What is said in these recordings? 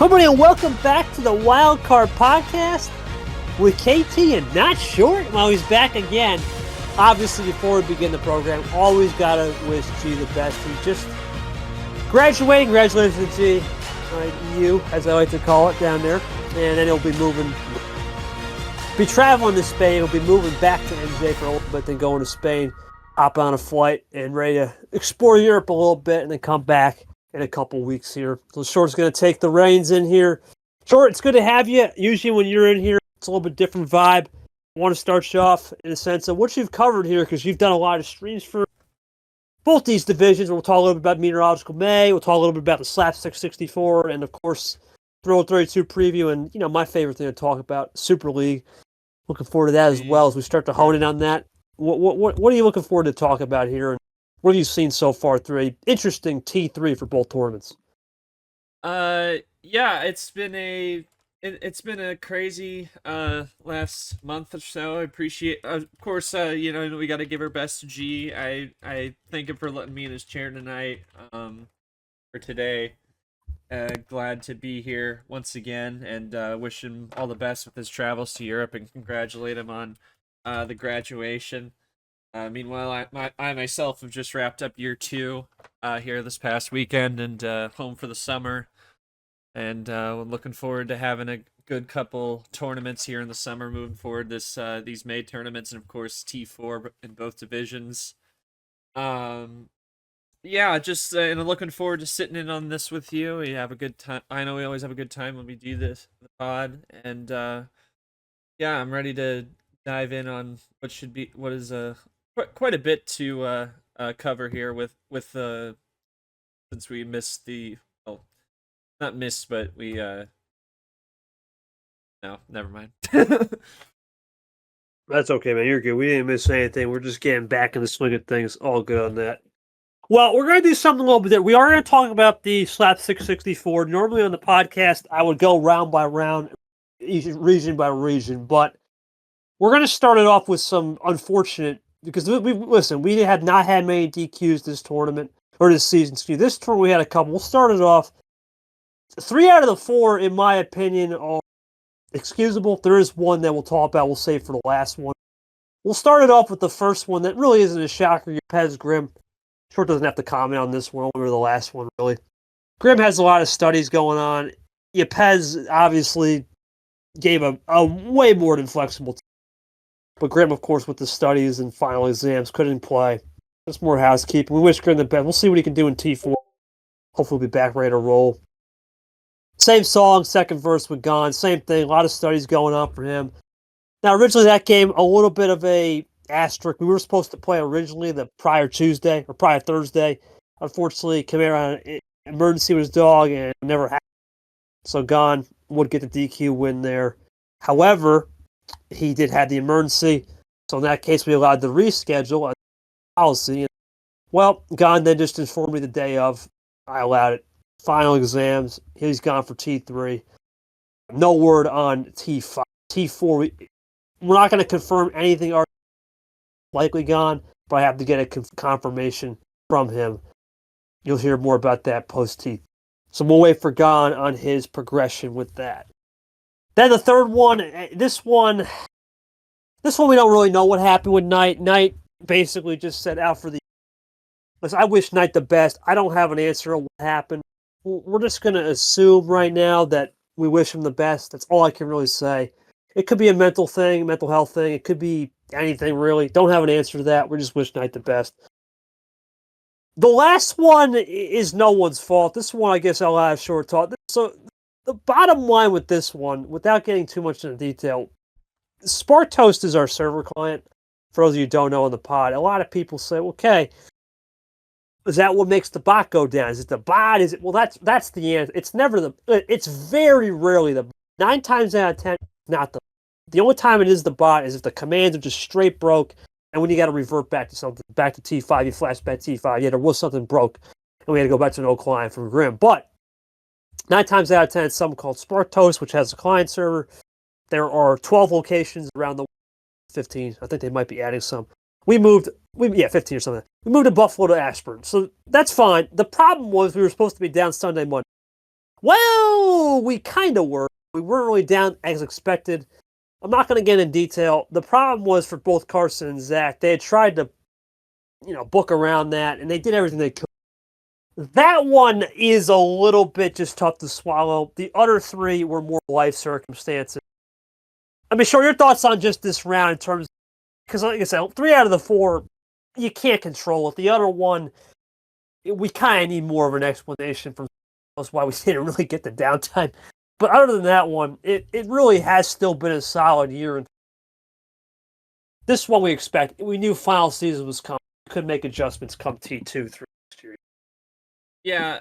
everybody, and welcome back to the Wildcard podcast with KT and Notshort. Well, he's back again. Obviously, before we begin the program, always gotta wish G the best. He's just graduating. Congratulations to G, you, as I like to call it, down there. And then he'll be traveling to Spain. He'll be moving back to NJ for a little bit, then going to Spain, hop on a flight, and ready to explore Europe a little bit, and then come back in a couple weeks here. So Short's going to take the reins in here. Short, it's good to have you. Usually when you're in here, it's a little bit different vibe. I want to start you off in a sense of what you've covered here, because you've done a lot of streams for both these divisions. We'll talk a little bit about Meteorological May. We'll talk a little bit about the Slapstick 64, and of course, Thrill 32 preview, and my favorite thing to talk about, Super League. Looking forward to that as well as we start to hone in on that. What are you looking forward to talk about here? And what have you seen so far through an interesting T3 for both tournaments? Yeah, it's been a crazy last month or so. I appreciate, of course, we got to give our best to G. I thank him for letting me in his chair tonight, for today. Glad to be here once again, and wish him all the best with his travels to Europe, and congratulate him on the graduation. Meanwhile, I myself have just wrapped up year 2 here this past weekend, and home for the summer. And we're looking forward to having a good couple tournaments here in the summer moving forward. These May tournaments, and of course T4 in both divisions. Yeah, just and I'm looking forward to sitting in on this with you. We have a good time. I know we always have a good time when we do the pod, and yeah, I'm ready to dive in on what is quite a bit to cover here with since we missed not missed, but we no, never mind. That's okay, man. You're good. We didn't miss anything. We're just getting back in the swing of things. All good on that. Well, we're going to do something a little bit different. We are going to talk about the Slapstick 64. Normally on the podcast, I would go round by round, region by region, but we're going to start it off with some unfortunate, because we had not had many DQs this tournament, or this season. This tournament we had a couple. We'll start it off. 3 out of the 4, in my opinion, are excusable. There is one that we'll talk about. We'll save for the last one. We'll start it off with the first one that really isn't a shocker. Yepes Grim. Short doesn't have to comment on this one or the last one, really. Grim has a lot of studies going on. Yepes obviously gave a way more than flexible time. But Grim, of course, with the studies and final exams, couldn't play. Just more housekeeping. We wish Grim the best. We'll see what he can do in T4. Hopefully we'll be back ready to roll. Same song, second verse with Gman. Same thing. A lot of studies going on for him. Now, originally that game, a little bit of a asterisk. We were supposed to play originally the prior Tuesday or prior Thursday. Unfortunately, Camara had an emergency with his dog and it never happened. So Gman would get the DQ win there. However, he did have the emergency. So in that case, we allowed the reschedule policy. Well, Gman then just informed me the day of. I allowed it. Final exams. He's gone for T3. No word on T5. T4, we're not going to confirm anything likely gone, but I have to get a confirmation from him. You'll hear more about that post-T. So we'll wait for Gman on his progression with that. Then the third one, this one we don't really know what happened with Knight. Knight basically just set out for the... Listen, I wish Knight the best. I don't have an answer on what happened. We're just going to assume right now that we wish him the best. That's all I can really say. It could be a mental thing, mental health thing. It could be anything, really. Don't have an answer to that. We just wish Knight the best. The last one is no one's fault. This one, I guess I'll have short talk. So the bottom line with this one, without getting too much into detail, Sparktoast is our server client. For those of you who don't know in the pod, a lot of people say, okay, is that what makes the bot go down? Is it the bot? Is it? Well, that's the answer. It's very rarely the 9 times out of 10, not the. The only time it is the bot is if the commands are just straight broke, and when you got to revert back to something, back to T5, you flash back T5. Yeah, there was something broke, and we had to go back to an old client from Grim. But 9 times out of 10, it's something called Sparktoast, which has a client server. There are 12 locations around the 15. I think they might be adding some. 15 or something. We moved to Buffalo to Ashburn, so that's fine. The problem was we were supposed to be down Sunday, Monday. Well, we kind of were. We weren't really down as expected. I'm not going to get in detail. The problem was for both Carson and Zach, they had tried to, book around that, and they did everything they could. That one is a little bit just tough to swallow. The other three were more life circumstances. I mean, sure, your thoughts on just this round in terms, because like I said, 3 out of the 4, you can't control it. The other one, we kind of need more of an explanation from us why we didn't really get the downtime. But other than that one, it really has still been a solid year. This one we expect. We knew final season was coming. We could make adjustments come T2 through next year. Yeah,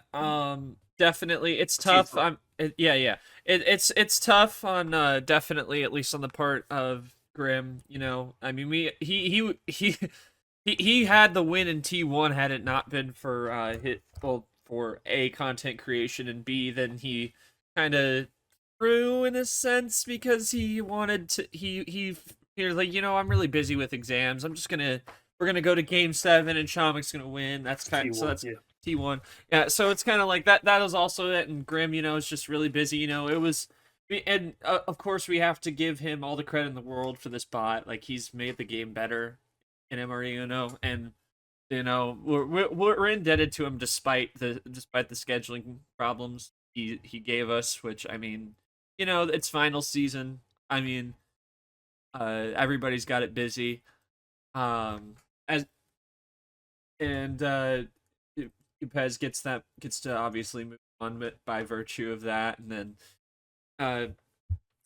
definitely. It's tough. It's tough on definitely, at least on the part of Grim. I mean, he had the win in T1 had it not been for for A, content creation, and B, then he kind of threw in a sense because he wanted to. He was like, I'm really busy with exams. We're gonna go to Game 7 and Shamik's gonna win. That's kind of, so that's. Yeah. T1. Yeah, so it's kind of like that. That is also it, and Grim, is just really busy. It was, and of course we have to give him all the credit in the world for this bot. Like, he's made the game better in MRE, and we're indebted to him despite the scheduling problems he gave us. Which, I mean, it's final season. I mean, everybody's got it busy. As and Upez gets to obviously move on by virtue of that, and then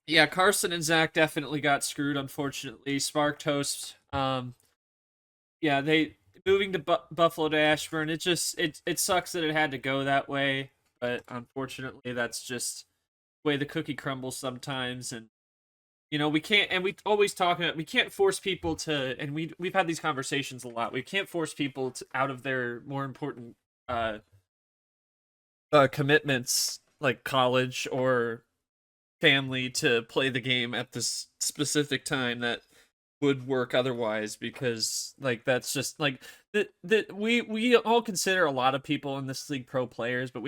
yeah, Carson and Zach definitely got screwed, unfortunately. Spark Toast, yeah, they moving to Buffalo to Ashburn. It sucks that it had to go that way, but unfortunately, that's just the way the cookie crumbles sometimes. And we can't, and we always talk about, we can't force people to, and we've had these conversations a lot. We can't force people out of their more important commitments like college or family to play the game at this specific time that would work otherwise, because like that's just like that we all consider a lot of people in this league pro players, but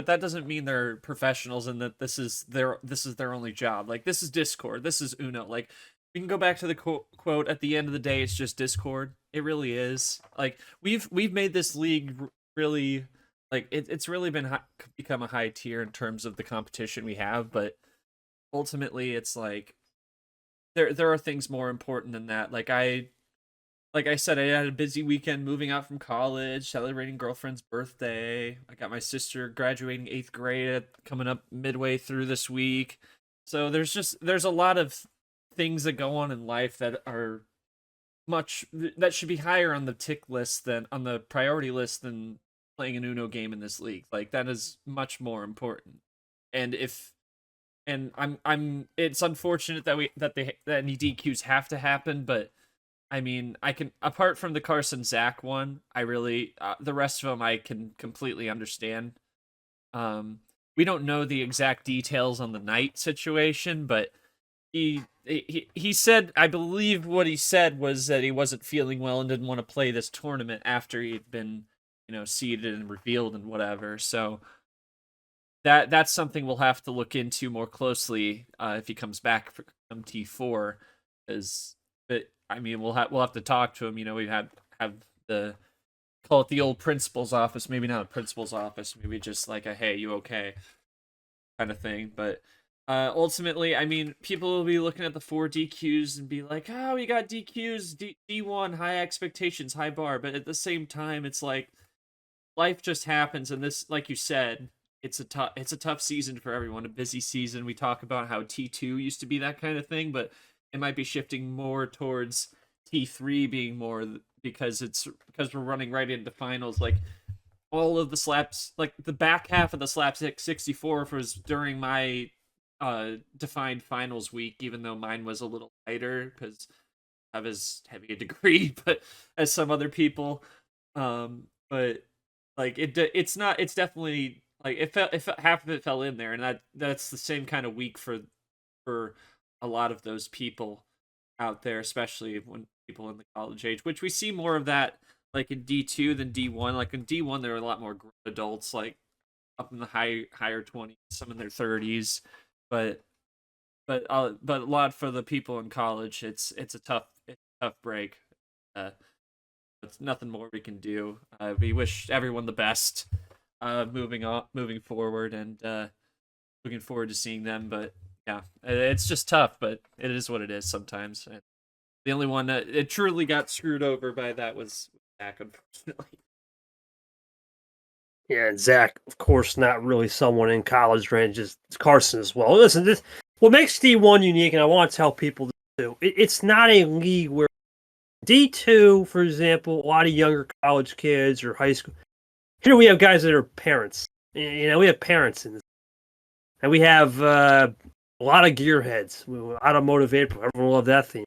that doesn't mean they're professionals and that this is their only job. Like, this is Discord, this is Uno. Like, we can go back to the quote, at the end of the day it's just Discord. It really is. Like, we've made this league really, like, it's really become a high tier in terms of the competition we have, but ultimately it's like there are things more important than that. Like I said, I had a busy weekend moving out from college, celebrating girlfriend's birthday. I got my sister graduating 8th grade coming up midway through this week. So there's a lot of things that go on in life that are that should be higher on the tick list than on the priority list than playing an Uno game in this league. Like, that is much more important. And I'm it's unfortunate that any DQs have to happen, but I mean, I can, apart from the Carson Zach one, I really the rest of them I can completely understand. We don't know the exact details on the Knight situation, but he said, I believe what he said was that he wasn't feeling well and didn't want to play this tournament after he'd been, seeded and revealed and whatever. So that's something we'll have to look into more closely if he comes back from T4, but I mean, we'll have to talk to him. We have the, call it the old principal's office, maybe not a principal's office, maybe just like a hey, you okay kind of thing. But ultimately, I mean, people will be looking at the 4 DQs and be like, oh, we got DQs, D1, high expectations, high bar. But at the same time, it's like, life just happens, and this, like you said, it's a tough season for everyone, a busy season. We talk about how T2 used to be that kind of thing, but it might be shifting more towards T3 being more, because we're running right into finals. Like, all of the slaps, like the back half of the Slapstick 64 was during my defined finals week, even though mine was a little lighter because I have as heavy a degree, but as some other people. But like it's definitely like if half of it fell in there, and that's the same kind of week for a lot of those people out there, especially when people in the college age, which we see more of that like in D2 than D1. Like in D1, there are a lot more adults. Like up in the higher 20s, some in their 30s, but a lot for the people in college. It's a tough break. Uh, it's nothing more we can do. We wish everyone the best, moving forward, and looking forward to seeing them. But yeah, it's just tough, but it is what it is sometimes. And the only one that it truly got screwed over by that was Zach, unfortunately. Yeah, and Zach, of course, not really someone in college range. It's Carson as well. Listen, what makes D1 unique, and I want to tell people this too, it's not a league where D2, for example, a lot of younger college kids or high school. Here we have guys that are parents. We have parents in this. And we have a lot of gearheads. Automotive April. Everyone love that theme.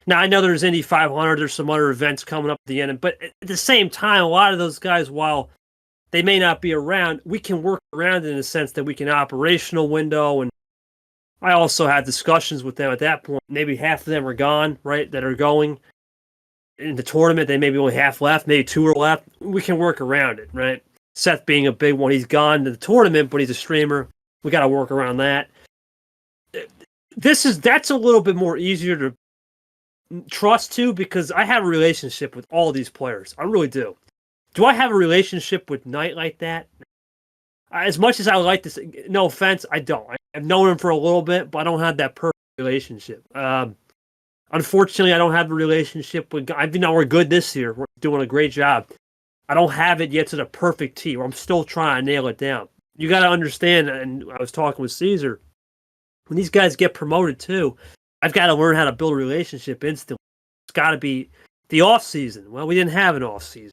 Now, I know there's Indy 500. There's some other events coming up at the end. But at the same time, a lot of those guys, while they may not be around, we can work around it in the sense that we can operational window. And I also had discussions with them at that point. Maybe half of them are gone, right, that are going in the tournament. They may be only half left. Maybe 2 are left. We can work around it, right? Seth being a big one. He's gone to the tournament, but he's a streamer. We got to work around that. That's a little bit more easier to trust too, because I have a relationship with all these players. I really do. Do I have a relationship with Knight like that? As much as I would like to say, no offense, I don't. I've known him for a little bit, but I don't have that perfect relationship. Unfortunately, I don't have a relationship with. We're good this year. We're doing a great job. I don't have it yet to the perfect T. Where I'm still trying to nail it down. You got to understand, and I was talking with Caesar, when these guys get promoted too, I've got to learn how to build a relationship instantly. It's got to be the off season. Well, we didn't have an off season.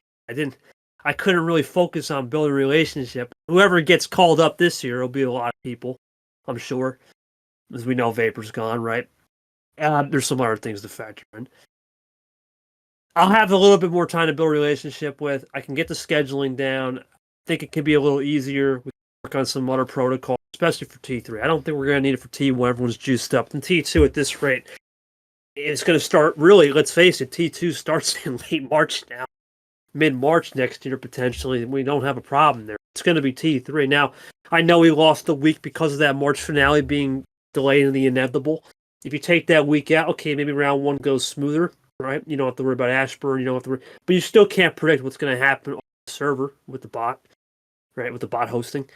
I couldn't really focus on building a relationship. Whoever gets called up this year will be a lot of people, I'm sure, as we know Vapor's gone, right? There's some other things to factor in. I'll have a little bit more time to build a relationship with. I can get the scheduling down. I think it can be a little easier. We can work on some other protocols, especially for T3. I don't think we're going to need it for T1. Everyone's juiced up. And T2 at this rate, it's going to start, really, let's face it, T2 starts in late March now. Mid-March next year, potentially. We don't have a problem there. It's going to be T3. Now, I know we lost a week because of that March finale being delayed in the inevitable. If you take that week out, okay, maybe round 1 goes smoother, right? You don't have to worry about Ashburn. You don't have to worry. But you still can't predict what's going to happen on the server with the bot, right? With the bot hosting.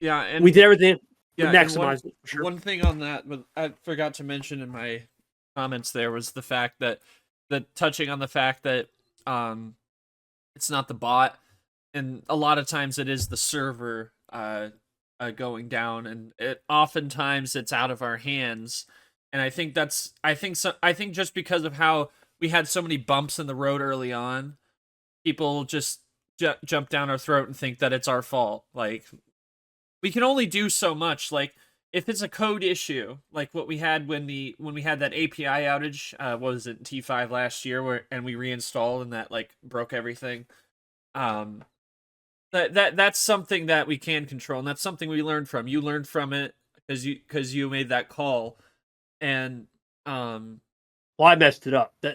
Yeah, and we did everything. Yeah, we maximized it. For sure. One thing on that, I forgot to mention in my comments there was the fact that touching on the fact that it's not the bot, and a lot of times it is the server going down, and oftentimes it's out of our hands. And I think just because of how we had so many bumps in the road early on, people just jump down our throat and think that it's our fault. Like, we can only do so much. Like, if it's a code issue, like what we had when we had that API outage, what was it, T5 last year, and we reinstalled and that like broke everything. That's something that we can control, and that's something we learned from. You learned from it because you made that call, and well, I messed it up. The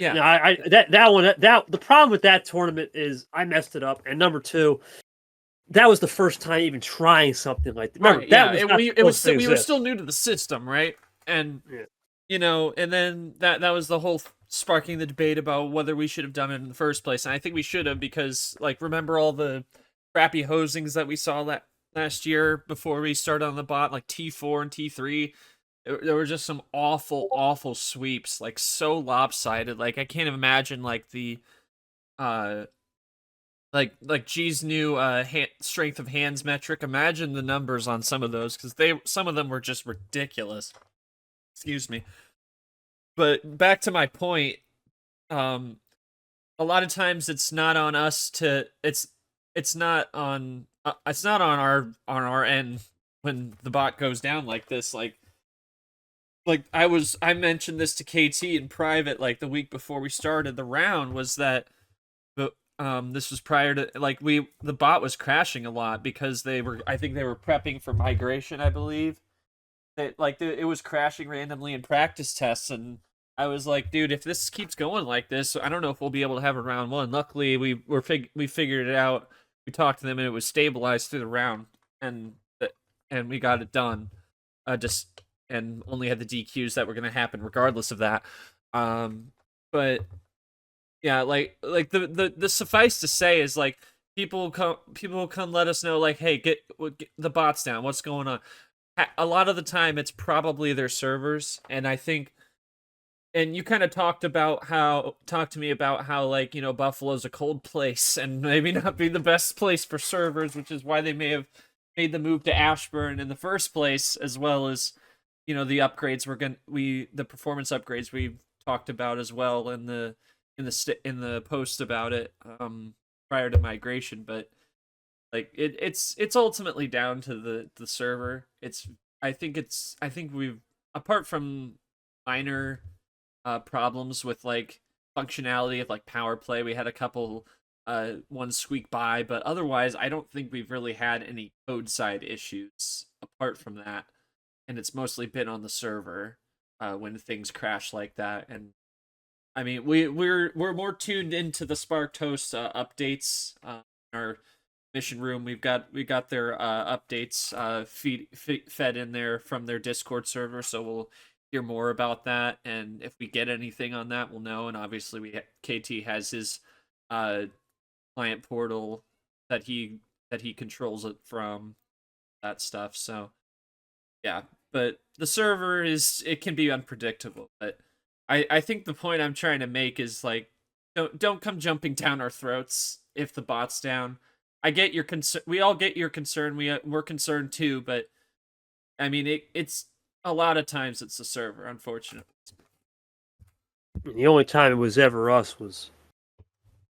problem with that tournament is I messed it up, and number 2, that was the first time even trying something like that. Remember, we were still new to the system, right? And and then that was the whole sparking the debate about whether we should have done it in the first place. And I think we should have, because like, remember all the crappy hosings that we saw last year before we started on the bot, like T4 and T3. There were just some awful sweeps, like so lopsided. Like, I can't imagine like the like G's new strength of hands metric. Imagine the numbers on some of those, because some of them were just ridiculous. Excuse me. But back to my point, a lot of times it's not on us to it's not on our end when the bot goes down like this. Like I mentioned this to KT in private, like the week before we started the round, was that this was prior to, like, the bot was crashing a lot because I think they were prepping for migration, I believe. It was crashing randomly in practice tests, and I was like, dude, if this keeps going like this, I don't know if we'll be able to have a round 1. Luckily, we figured it out. We talked to them, and it was stabilized through the round. and and we got it done. Just and only had the DQs that were going to happen regardless of that. But yeah, like the suffice to say is like people will come let us know like, hey, get the bots down. What's going on? A lot of the time, it's probably their servers, and I think. And you kind of talked to me about how like, Buffalo's a cold place and maybe not be the best place for servers, which is why they may have made the move to Ashburn in the first place, as well as, the upgrades the performance upgrades we talked about as well in the post about it prior to migration. But like it's ultimately down to the server. I think we've, apart from minor problems with like functionality of like power play, we had a couple ones squeak by, but otherwise I don't think we've really had any code side issues apart from that, and it's mostly been on the server when things crash like that. And I mean, we're more tuned into the Spark Toast updates in our mission room. We got their updates fed in there from their Discord server, so we'll hear more about that, and if we get anything on that, we'll know. And obviously, KT has his client portal that he controls it from, that stuff. So yeah, but the server it can be unpredictable. But I think the point I'm trying to make is like, don't come jumping down our throats if the bot's down. I get your concern. We all get your concern. We're concerned too, but I mean, it's a lot of times it's the server, unfortunately. The only time it was ever us was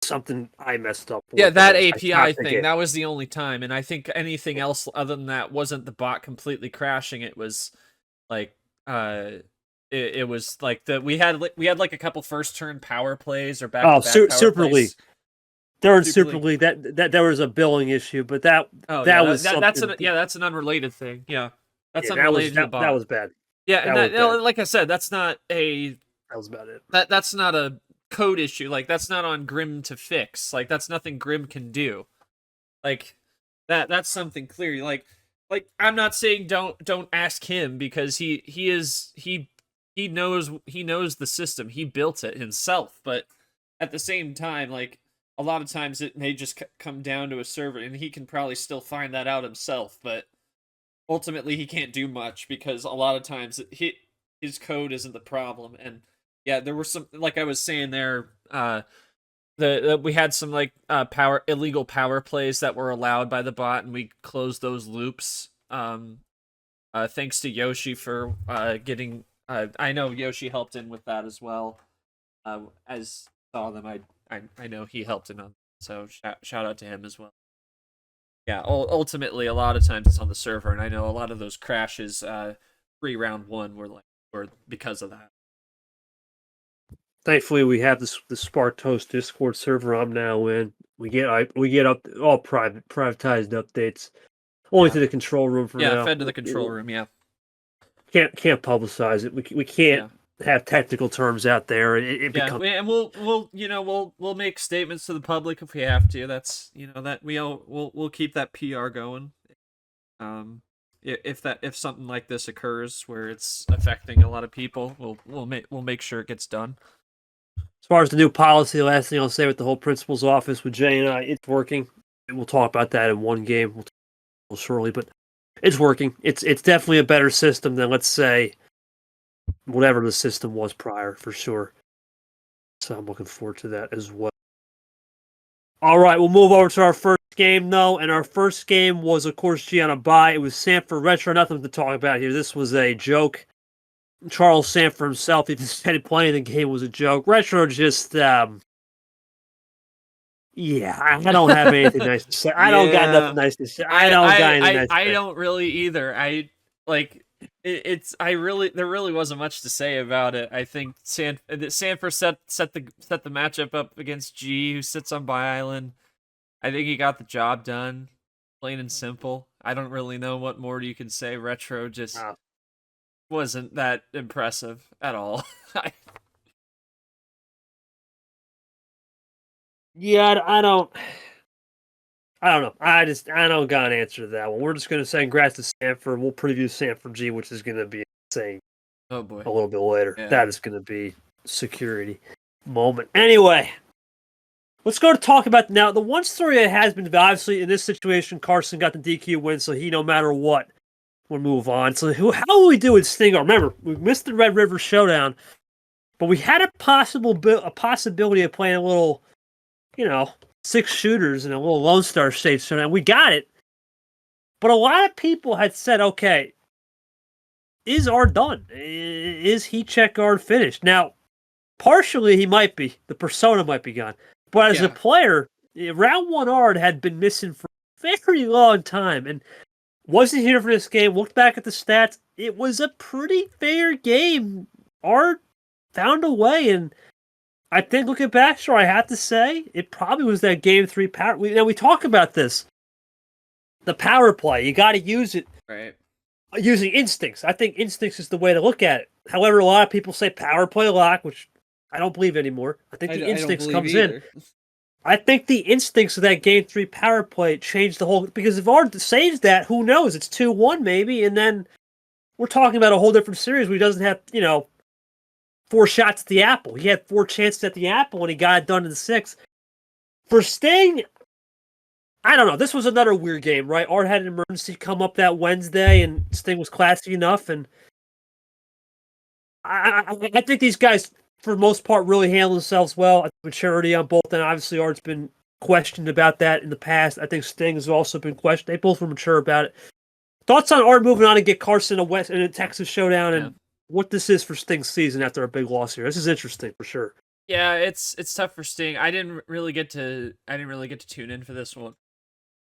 something I messed up with. Yeah, that API thing, that was the only time. And I think anything else other than that wasn't the bot completely crashing. It was like it was like we had like a couple first turn power plays or back to back Super League. During Super League, that there was a billing issue, but that's an unrelated thing. Yeah. That's yeah, unrelated to the bot. That was bad. Yeah, and like I said, that's not that was about it. That's not a code issue. Like, that's not on Grim to fix. Like, that's nothing Grim can do. Like, that's something clear. Like I'm not saying don't ask him, because he knows the system. He built it himself. But at the same time, like, a lot of times it may just come down to a server, and he can probably still find that out himself. But ultimately, he can't do much, because a lot of times his code isn't the problem. And yeah, there were some, like I was saying there, we had some like illegal power plays that were allowed by the bot, and we closed those loops. Thanks to Yoshi for getting. I know Yoshi helped in with that as well. As saw them, I know he helped in on. So shout out to him as well. Yeah, ultimately, a lot of times it's on the server, and I know a lot of those crashes pre-round one were because of that. Thankfully, we have the Spark Toast Discord server I'm now in. We get up all privatized updates, only to the control room for now. Yeah, fed to the control room. Yeah, can't publicize it. We can't have technical terms out there. And we'll make statements to the public if we have to. That's that we'll keep that PR going. If something like this occurs where it's affecting a lot of people, we'll make sure it gets done. As far as the new policy, the last thing I'll say with the whole principal's office with Jay and I, it's working. And we'll talk about that in one game. We'll talk shortly, but it's working. It's definitely a better system than, let's say, whatever the system was prior, for sure. So I'm looking forward to that as well. All right, we'll move over to our first game, though. And our first game was, of course, G on a bye. It was Sanford Retro. Nothing to talk about here. This was a joke. Charles Sanford himself, he decided playing the game was a joke. Retro just, I don't have anything nice to say. I don't got nothing nice to say. I don't really either. There really wasn't much to say about it. I think Sanford set the matchup up against G, who sits on Bye Island. I think he got the job done, plain and simple. I don't really know what more you can say. Retro just wasn't that impressive at all. I don't. I don't know. I don't got an answer to that one. We're just gonna say congrats to Sanford. We'll preview Sanford G, which is gonna be insane Oh boy. a little bit later. Yeah. That is gonna be security moment. Anyway, let's go to talk about now the one story that has been obviously in this situation. Carson got the DQ win, so he no matter what will move on. So how will we do with Sting? Remember, we missed the Red River Showdown, but we had a possibility of playing a little, 6 shooters and a little Lone Star State Showdown. We got it, but a lot of people had said, okay, is R done? Is he check guard finished? Now, partially he might be. The persona might be gone. But as a player, round 1 Ard had been missing for a very long time and wasn't here for this game. Looked back at the stats. It was a pretty fair game. Ard found a way, and I think looking back, sure, I have to say, it probably was that game 3 power. We talk about this. The power play. You got to use it. Right. Using instincts. I think instincts is the way to look at it. However, a lot of people say power play lock, which I don't believe anymore. I think the instincts comes in. I think the instincts of that game 3 power play changed the whole. Because if Ard saves that, who knows? It's 2-1 maybe, and then we're talking about a whole different series where he doesn't have 4 shots at the apple. He had 4 chances at the apple, and he got it done in the 6th. For Sting, I don't know. This was another weird game, right? Art had an emergency come up that Wednesday, and Sting was classy enough. And I think these guys, for the most part, really handle themselves well. I think maturity on both, and obviously Art's been questioned about that in the past. I think Sting has also been questioned. They both were mature about it. Thoughts on Art moving on to get Carson in a Texas Showdown, and what this is for Sting's season after a big loss here? This is interesting for sure. Yeah, it's tough for Sting. I didn't really get to tune in for this one.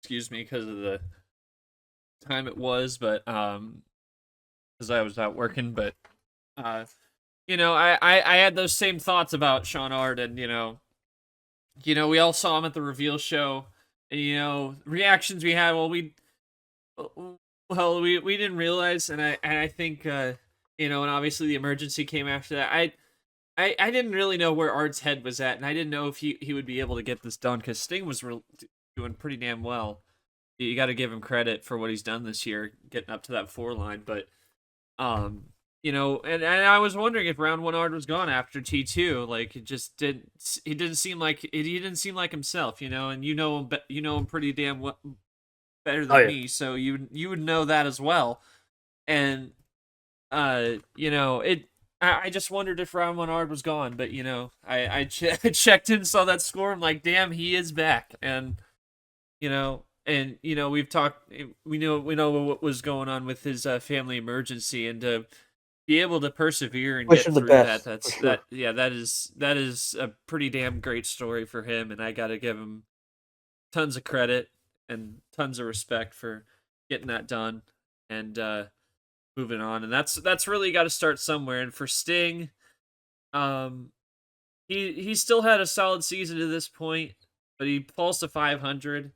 Excuse me, because of the time it was, but because I was out working, but I had those same thoughts about Sean Ard, and we all saw him at the reveal show, and reactions we had. We didn't realize, and I think and obviously the emergency came after that. I didn't really know where Ard's head was at, and I didn't know if he would be able to get this done, because Sting was doing pretty damn well. You got to give him credit for what he's done this year, getting up to that 4 line. But, and I was wondering if round 1 Ard was gone after T2. Like, it just didn't. He didn't seem like himself, and you know him pretty damn well, better than me, so you would know that as well. And, I just wondered if round 1 Ard was gone, but I checked in, saw that score. I'm like, damn, he is back, and we've talked. We know what was going on with his family emergency, and to be able to persevere and get through that. That is a pretty damn great story for him, and I got to give him tons of credit and tons of respect for getting that done and moving on. And that's really got to start somewhere. And for Sting, he still had a solid season to this point, but he falls to 500.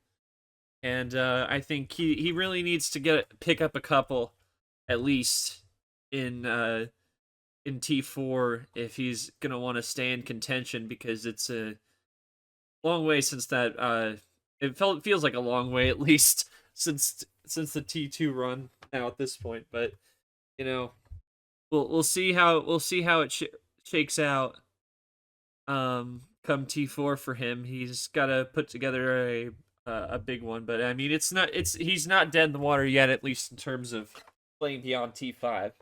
And I think he really needs to pick up a couple, at least in T4, if he's gonna want to stay in contention, because it's a long way since that. It feels like a long way, at least since the T2 run now at this point. But we'll see how it shakes out. Come T4 for him, he's got to put together a big one, but I mean, he's not dead in the water yet, at least in terms of playing beyond T5.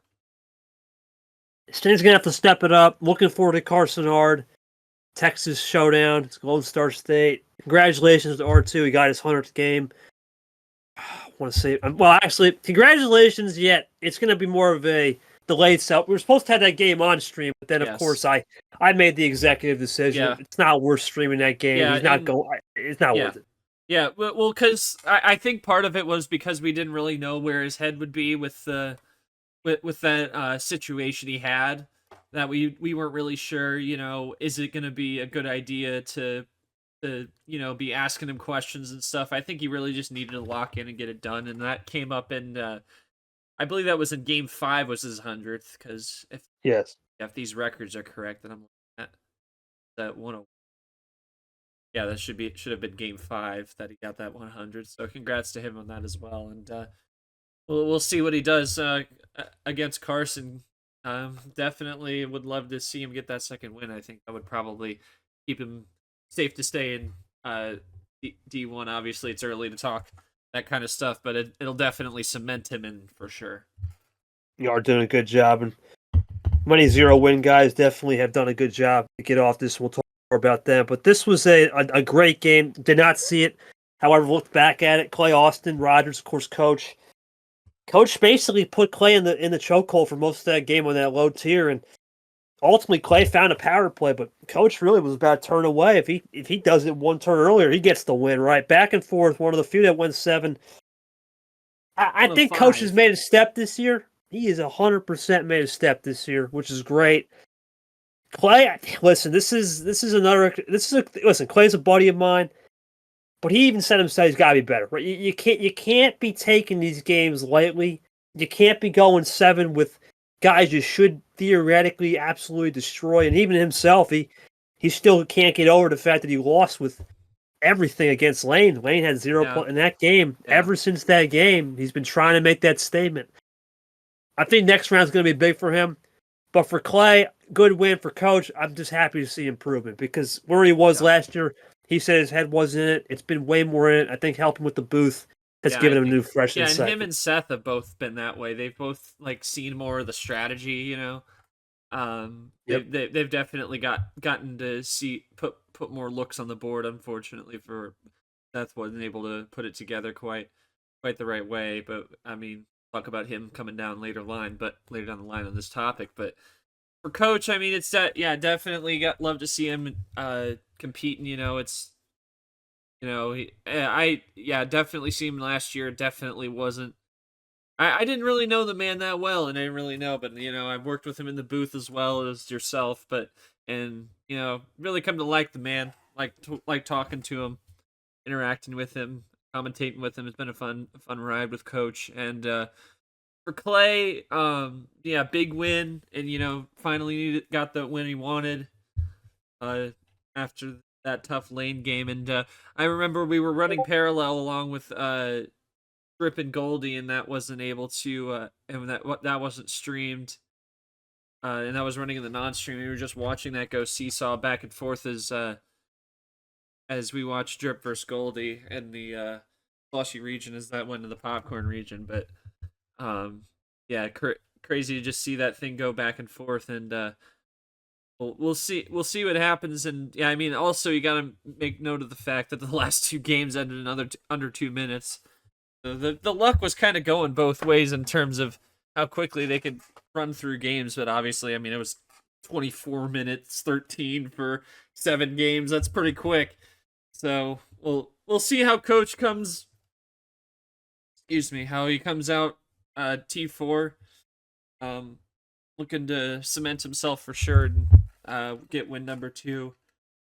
Sting's gonna have to step it up. Looking forward to Carson Ard, Texas Showdown. It's Golden Star State. Congratulations to R2. He got his 100th game. I want to say, well, actually, congratulations. Yet it's gonna be more of a delayed sell. We were supposed to have that game on stream, but then of course I made the executive decision. Yeah. It's not worth streaming that game. Yeah, it's not worth it. Yeah, well, because I think part of it was because we didn't really know where his head would be with that situation he had. That we weren't really sure. Is it going to be a good idea to be asking him questions and stuff? I think he really just needed to lock in and get it done, and that came up in. I believe that was in Game 5 was his 100th, because if these records are correct, then I'm looking at that 101. yeah, that should have been Game 5 that he got that 100. So congrats to him on that as well. And we'll see what he does against Carson. Definitely would love to see him get that second win. I think that would probably keep him safe to stay in D1. Obviously, it's early to talk that kind of stuff, but it'll definitely cement him in for sure. You are doing a good job, and many 0-win guys definitely have done a good job to get off this. We'll talk more about them, but this was a great game. Did not see it, however, looked back at it. Clay Austin, Rogers, of course, coach. Coach basically put Clay in the chokehold for most of that game on that low tier, and ultimately Clay found a power play, but Coach really was about to turn away. If he does it one turn earlier, he gets the win, right? Back and forth, one of the few that went 7. I think Coach has made a step this year. He is 100% made a step this year, which is great. Clay, listen, listen. Clay's a buddy of mine, but he even said himself he's got to be better. Right? You can't be taking these games lightly. You can't be going 7 with guys you should theoretically absolutely destroy. And even himself, he still can't get over the fact that he lost with everything against Lane. Lane had 0 points in that game. Yeah. Ever since that game, he's been trying to make that statement. I think next round's going to be big for him. But for Clay, good win for Coach. I'm just happy to see improvement because where he was last year, he said his head wasn't in it. It's been way more in it. I think helping with the booth has given him a new fresh insight. Yeah, and him and Seth have both been that way. They've both seen more of the strategy, you know. They've definitely gotten to see put more looks on the board. Unfortunately, for Seth wasn't able to put it together quite the right way. But I mean, talk about him coming down later down the line on this topic. But for Coach, I mean, it's definitely love to see him competing. You know, it's I definitely see him last year. Definitely wasn't. I didn't really know the man that well, and I didn't really know, but I've worked with him in the booth as well as yourself, and really come to like the man, like talking to him, interacting with him, commentating with him. It's been a fun ride with Coach, and for Clay, big win, and finally got the win he wanted, after that tough lane game, and I remember we were running parallel along with Rip and Goldie, and that wasn't able to, and that wasn't streamed, and that was running in the non-stream. We were just watching that go seesaw back and forth as we watched Drip versus Goldie in the Slushie region as that went to the popcorn region. But crazy to just see that thing go back and forth, and we'll see what happens. And I mean, also you got to make note of the fact that the last 2 games ended in under 2 minutes. The luck was kind of going both ways in terms of how quickly they could run through games, but obviously, I mean, it was 24 minutes, 13 for 7 games. That's pretty quick. So we'll see how Coach comes. How he comes out T4. Looking to cement himself for sure and get win number 2.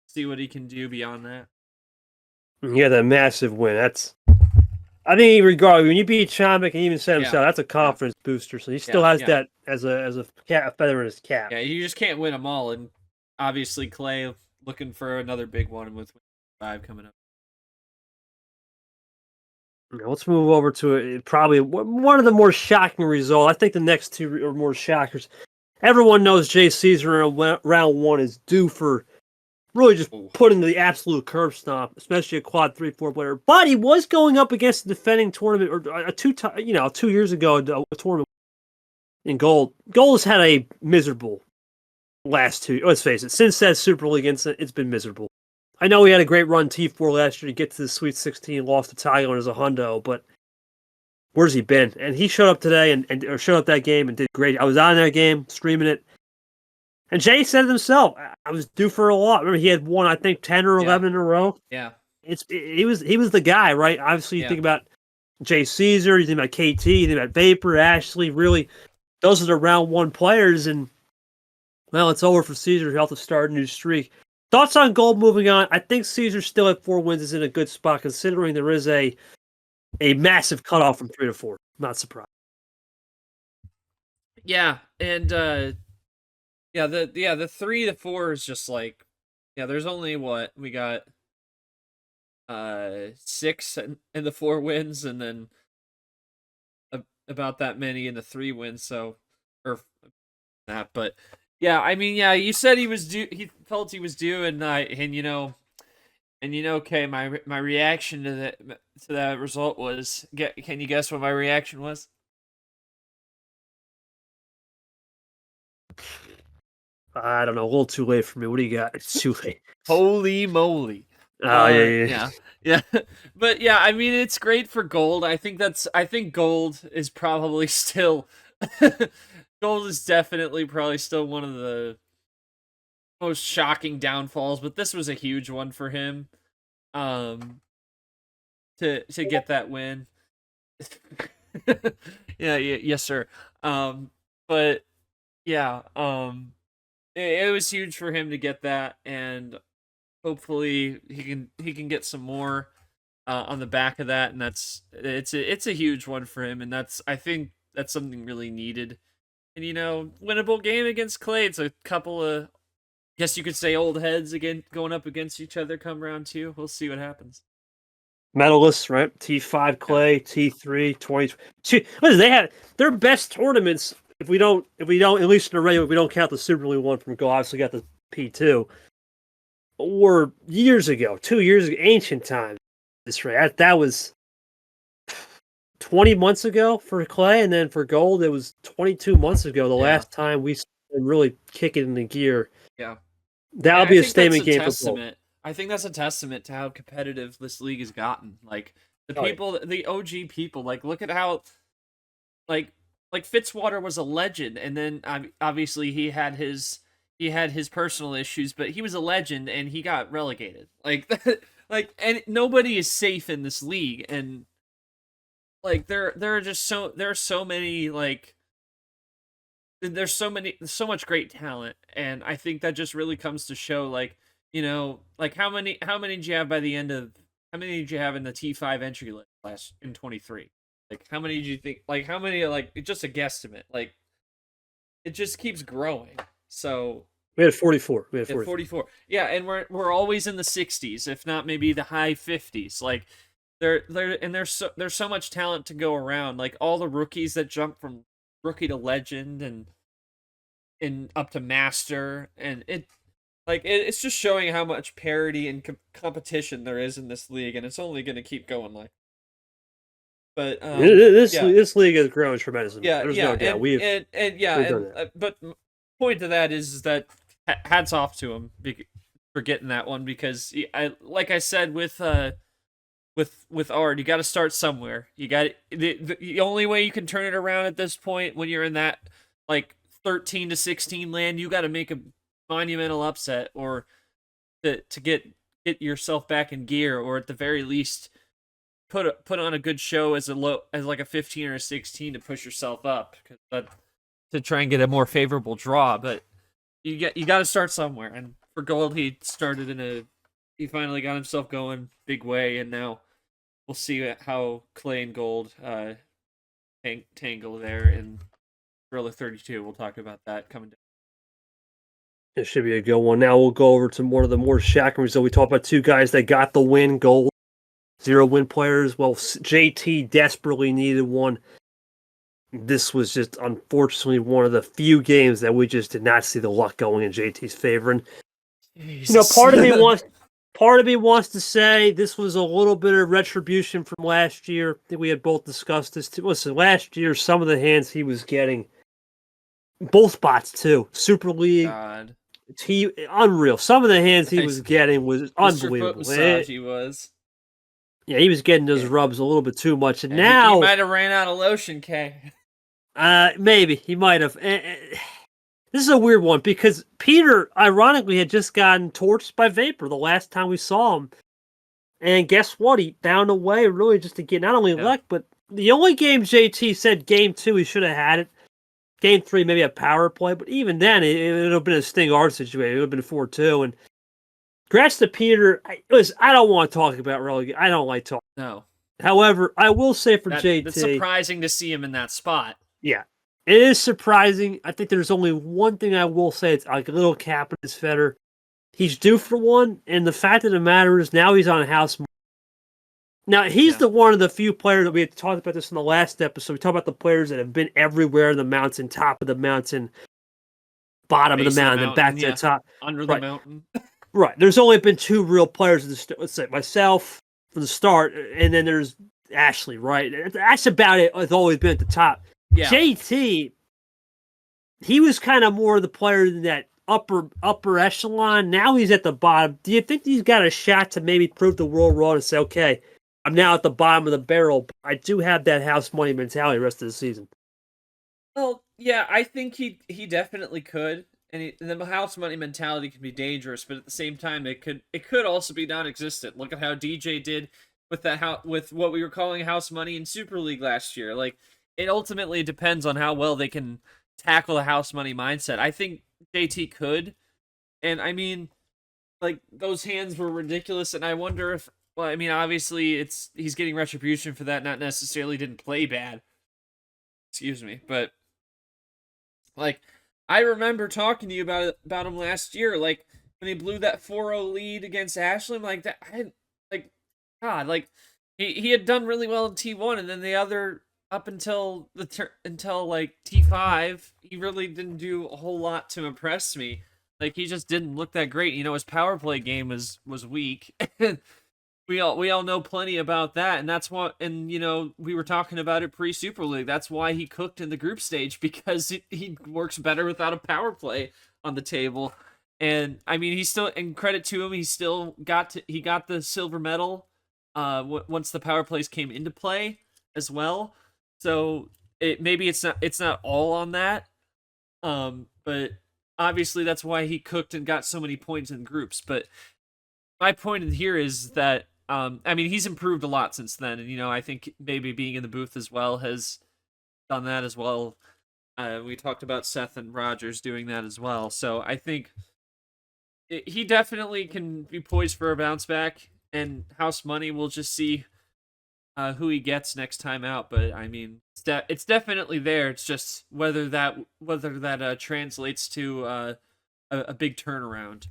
See what he can do beyond that. Yeah, that massive win. I think regardless, when you beat Chomick and even said himself, that's a confidence booster. So he still has that as a feather in his cap. Yeah, you just can't win them all. And obviously Clay looking for another big one with 5 coming up. Now, let's move over to it. Probably one of the more shocking results. I think the next 2 are more shockers. Everyone knows Jay Caesar in round 1 is due for really just putting the absolute curb stomp, especially a quad 3-4 player. But he was going up against the defending tournament, or 2 years ago, a tournament in Gold. Gold has had a miserable last 2. Let's face it, since that Super League incident, it's been miserable. I know he had a great run T4 last year to get to the Sweet 16, lost to Tyler as a hundo, but where's he been? And he showed up today or showed up that game and did great. I was on that game, streaming it. And Jay said it himself. I was due for a lot. Remember, he had won, I think, 10 or 11 in a row. Yeah. He was the guy, right? Obviously, you think about Jay Caesar, you think about KT, you think about Vapor, Ashley. Really, those are the round 1 players. And, well, it's over for Caesar. He'll have to start a new streak. Thoughts on Gold moving on? I think Caesar still at 4 wins is in a good spot, considering there is a massive cutoff from 3 to 4. Not surprised. Yeah, and the 3 to 4 is just there's only we got 6 in the 4 wins, and then about that many in the 3 wins. So, or that, but yeah, I mean, yeah, you said he was due. He felt he was due, okay, my reaction to that result was. Can you guess what my reaction was? I don't know. A little too late for me. What do you got? It's too late. Holy moly! Oh yeah. Yeah. But yeah, I mean, it's great for gold. I think gold is probably still gold is definitely probably still one of the most shocking downfalls, but this was a huge one for him. To get that win. Yes, sir. But yeah, it was huge for him to get that, and hopefully he can get some more on the back of that, and it's a huge one for him, and I think that's something really needed. And winnable game against Clay. It's a couple of, guess you could say, old heads again going up against each other come round 2. We'll see what happens. Medalists, right? T5 Clay, T3 20. Listen, they had their best tournaments. If we don't, at least in the regular, we don't count the Super League one from Go. Obviously, got the P2. Or years ago, 2 years ago, ancient times. This right, that was 20 months ago for Clay, and then for Gold, it was 22 months ago. The last time we really kick it into gear. Yeah, that'll be a statement game for Gold. I think that's a testament to how competitive this league has gotten. Like the OG people, like look at how, like Fitzwater was a legend, and then obviously he had his personal issues, but he was a legend and he got relegated. And nobody is safe in this league, and like there are so many there's so much great talent, and I think that just really comes to show how many did you have by the end of how many did you have in the T5 entry list last in 23? Like how many did you think how many just a guesstimate, it just keeps growing. So we had 44. 44. Yeah, and we're always in the 60s, if not maybe the high 50s. Like there's so much talent to go around. Like all the rookies that jump from rookie to legend and up to master, and it's just showing how much parity and competition there is in this league, and it's only going to keep going like. But this league has grown tremendously. Yeah, there's no doubt. But point to that is that hats off to him for getting that one, because like I said with Ard, you got to start somewhere. You got the only way you can turn it around at this point when you're in that 13 to 16 land, you got to make a monumental upset or to get yourself back in gear, or at the very least put on a good show as a 15 or a 16 to push yourself up, to try and get a more favorable draw. But you got to start somewhere, and for Gold, he finally got himself going big way, and now we'll see how Clay and Gold tangle there in Triller 32. We'll talk about that coming down. It should be a good one. Now we'll go over to one of the more shocking results. We talked about 2 guys that got the win, Gold. 0 win players. Well, JT desperately needed one. This was just unfortunately one of the few games that we just did not see the luck going in JT's favor. And part of me wants to say this was a little bit of retribution from last year. I think we had both discussed this too. Listen, last year some of the hands he was getting, both spots too. Super League. God. Unreal. Some of the hands he was getting was unbelievable. He was. Yeah, he was getting those rubs a little bit too much, and now he might have ran out of lotion, Kay. Maybe he might have. This is a weird one because Peter, ironically, had just gotten torched by Vapor the last time we saw him, and guess what? He found a way really just to get not only luck, but the only game JT said game 2 he should have had it. Game 3 maybe a power play, but even then it would have been a Sting Art situation. It would have been 4-2, and. Congrats to Peter. I don't want to talk about relegation. I don't like talking. No. However, I will say for JT, it's surprising to see him in that spot. Yeah, it is surprising. I think there's only one thing I will say. It's like a little cap in his feather. He's due for one, and the fact of the matter is now he's on house. Now, he's Yeah. the one of the few players that we had talked about this in the last episode. We talked about the players that have been everywhere in the mountain, top of the mountain, bottom of the Base of the mountain, and back mountain, to the yeah. top. Under the Right. mountain. Right. There's only been two real players. Let's say myself from the start, and then there's Ashley. Right. That's about it. It's always been at the top. Yeah. JT, he was kind of more the player in that upper echelon. Now he's at the bottom. Do you think he's got a shot to maybe prove the world wrong and say, okay, I'm now at the bottom of the barrel, but I do have that house money mentality the rest of the season? Well, yeah, I think he definitely could. And the house money mentality can be dangerous, but at the same time, it could also be non-existent. Look at how DJ did with with what we were calling house money in Super League last year. Like, it ultimately depends on how well they can tackle the house money mindset. I think JT could, and I mean, like, those hands were ridiculous, and I wonder if, well, I mean, obviously he's getting retribution for that. Not necessarily didn't play bad. Excuse me, but like, I remember talking to you about him last year, like when he blew that 4-0 lead against Ashland, like that. God, like he had done really well in T1, and then the other up until until like T5, he really didn't do a whole lot to impress me. Like, he just didn't look that great. You know, his power play game was weak. We all know plenty about that, and that's what. And you know, we were talking about it pre-Super League. That's why he cooked in the group stage, because he works better without a power play on the table. And I mean, he still, and credit to him, he still got the silver medal. Once the power plays came into play as well. So maybe it's not all on that. But obviously that's why he cooked and got so many points in groups. But my point here is that. I mean, he's improved a lot since then, and you know, I think maybe being in the booth as well has done that as well. We talked about Seth and Rogers doing that as well, so I think he definitely can be poised for a bounce back. And house money, we'll just see who he gets next time out. But I mean, it's definitely there. It's just whether that translates to a big turnaround.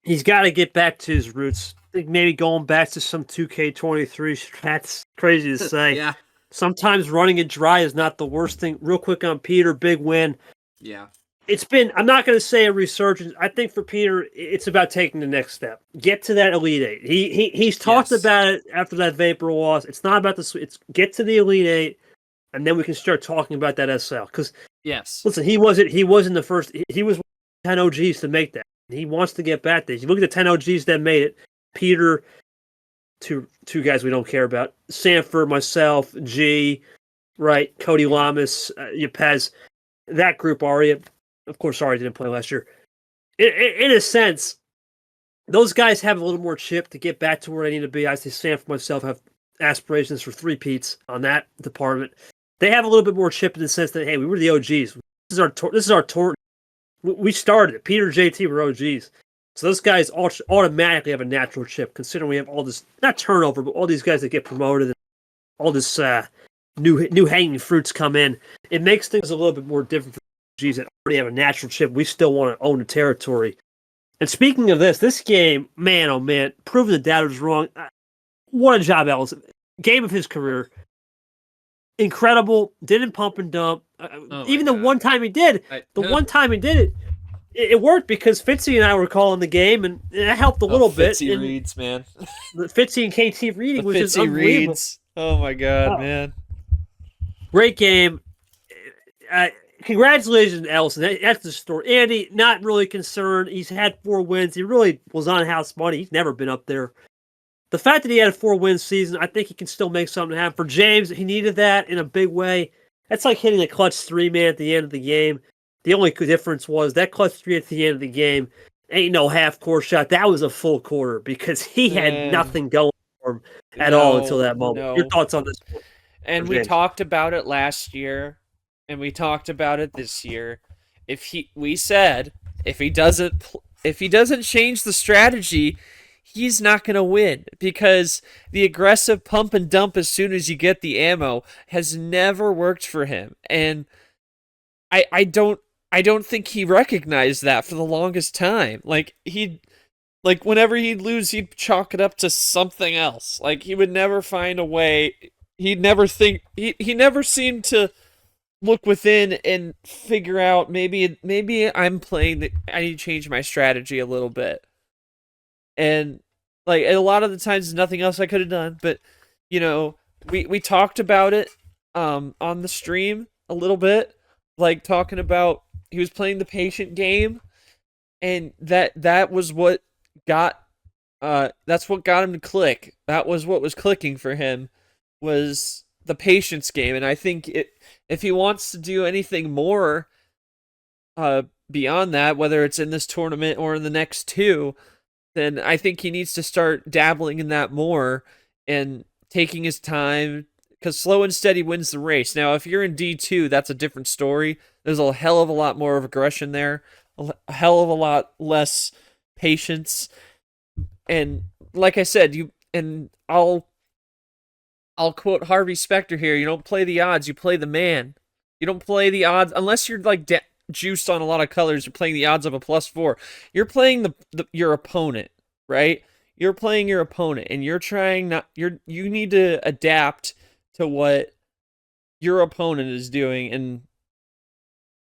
He's got to get back to his roots. I think maybe going back to some 2K23. That's crazy to say. Yeah. Sometimes running it dry is not the worst thing. Real quick on Peter, big win. Yeah. It's been, I'm not going to say a resurgence. I think for Peter, it's about taking the next step. Get to that Elite Eight. He's talked about it after that Vapor loss. It's not about it's get to the Elite Eight, and then we can start talking about that SL. Because listen, he wasn't the first. He was 10 OGs to make that. He wants to get back there. You look at the 10 OGs that made it. Peter, two guys we don't care about. Sanford, myself, G, right? Cody Lamas, Yepez. That group, Aria. Of course, Aria didn't play last year. In a sense, those guys have a little more chip to get back to where they need to be. I say Sanford, myself, have aspirations for 3-peats on that department. They have a little bit more chip in the sense that, hey, we were the OGs. This is our tour. We started it. Peter and JT were OGs. So those guys automatically have a natural chip, considering we have all this, not turnover, but all these guys that get promoted and all this new hanging fruits come in. It makes things a little bit more different for the OGs that already have a natural chip. We still want to own the territory. And speaking of this game, man, oh man, proving the doubters wrong. What a job, Ellis. Game of his career. Incredible. Didn't pump and dump. Even the one time he did, it worked because Fitzy and I were calling the game, and that helped a little bit. Fitzy reads, man. The Fitzy and KT reading, which is unbelievable. Reads. Oh my god, man! Great game. Congratulations, Ellison. That's the story. Andy, not really concerned. He's had 4 wins. He really was on house money. He's never been up there. The fact that he had a 4-win season, I think he can still make something happen. For James, he needed that in a big way. That's like hitting a clutch 3, man, at the end of the game. The only difference was that clutch 3 at the end of the game ain't no half-court shot. That was a full quarter because he had nothing going for him at all until that moment. No. Your thoughts on this? And we talked about it last year, and we talked about it this year. We said if he doesn't change the strategy, he's not going to win, because the aggressive pump and dump as soon as you get the ammo has never worked for him. And I don't think he recognized that for the longest time. Like, like whenever he'd lose, he'd chalk it up to something else. Like he would never find a way. He'd never think. He never seemed to look within and figure out maybe I'm playing. I need to change my strategy a little bit. And like a lot of the times, there's nothing else I could have done. But we talked about it on the stream a little bit, like talking about he was playing the patient game, and that was what got that's what got him to click. That was what was clicking for him, was the patience game. And I think if he wants to do anything more beyond that, whether it's in this tournament or in the next two, then I think he needs to start dabbling in that more and taking his time, because slow and steady wins the race. Now, if you're in D2, that's a different story. There's a hell of a lot more of aggression there, a hell of a lot less patience. And like I said, I'll quote Harvey Specter here. You don't play the odds, you play the man. You don't play the odds unless you're like juiced on a lot of colors. You're playing the odds of a +4. You're playing your opponent, right? You're playing your opponent, and you're trying you need to adapt to what your opponent is doing. And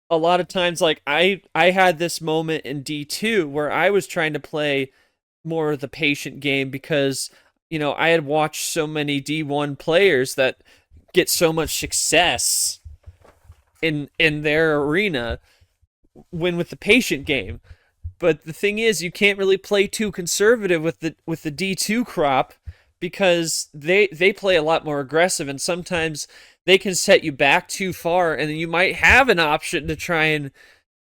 a lot of times, like I had this moment in D2 where I was trying to play more of the patient game, because I had watched so many D1 players that get so much success in their arena win with the patient game. But the thing is, you can't really play too conservative with the D2 crop, because they play a lot more aggressive, and sometimes they can set you back too far, and then you might have an option to try and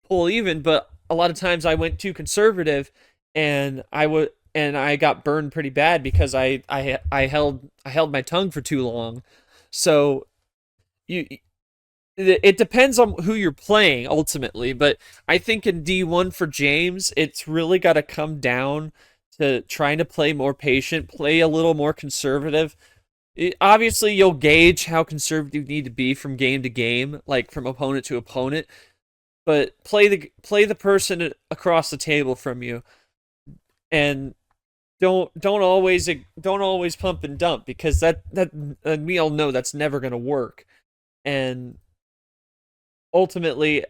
pull even. But a lot of times I went too conservative, and I got burned pretty bad because I held my tongue for too long. So it depends on who you're playing ultimately, but I think in D1 for James, it's really got to come down to trying to play more patient, play a little more conservative. Obviously, you'll gauge how conservative you need to be from game to game, like from opponent to opponent, but play the person across the table from you, and don't always pump and dump, because that we all know that's never going to work. And ultimately,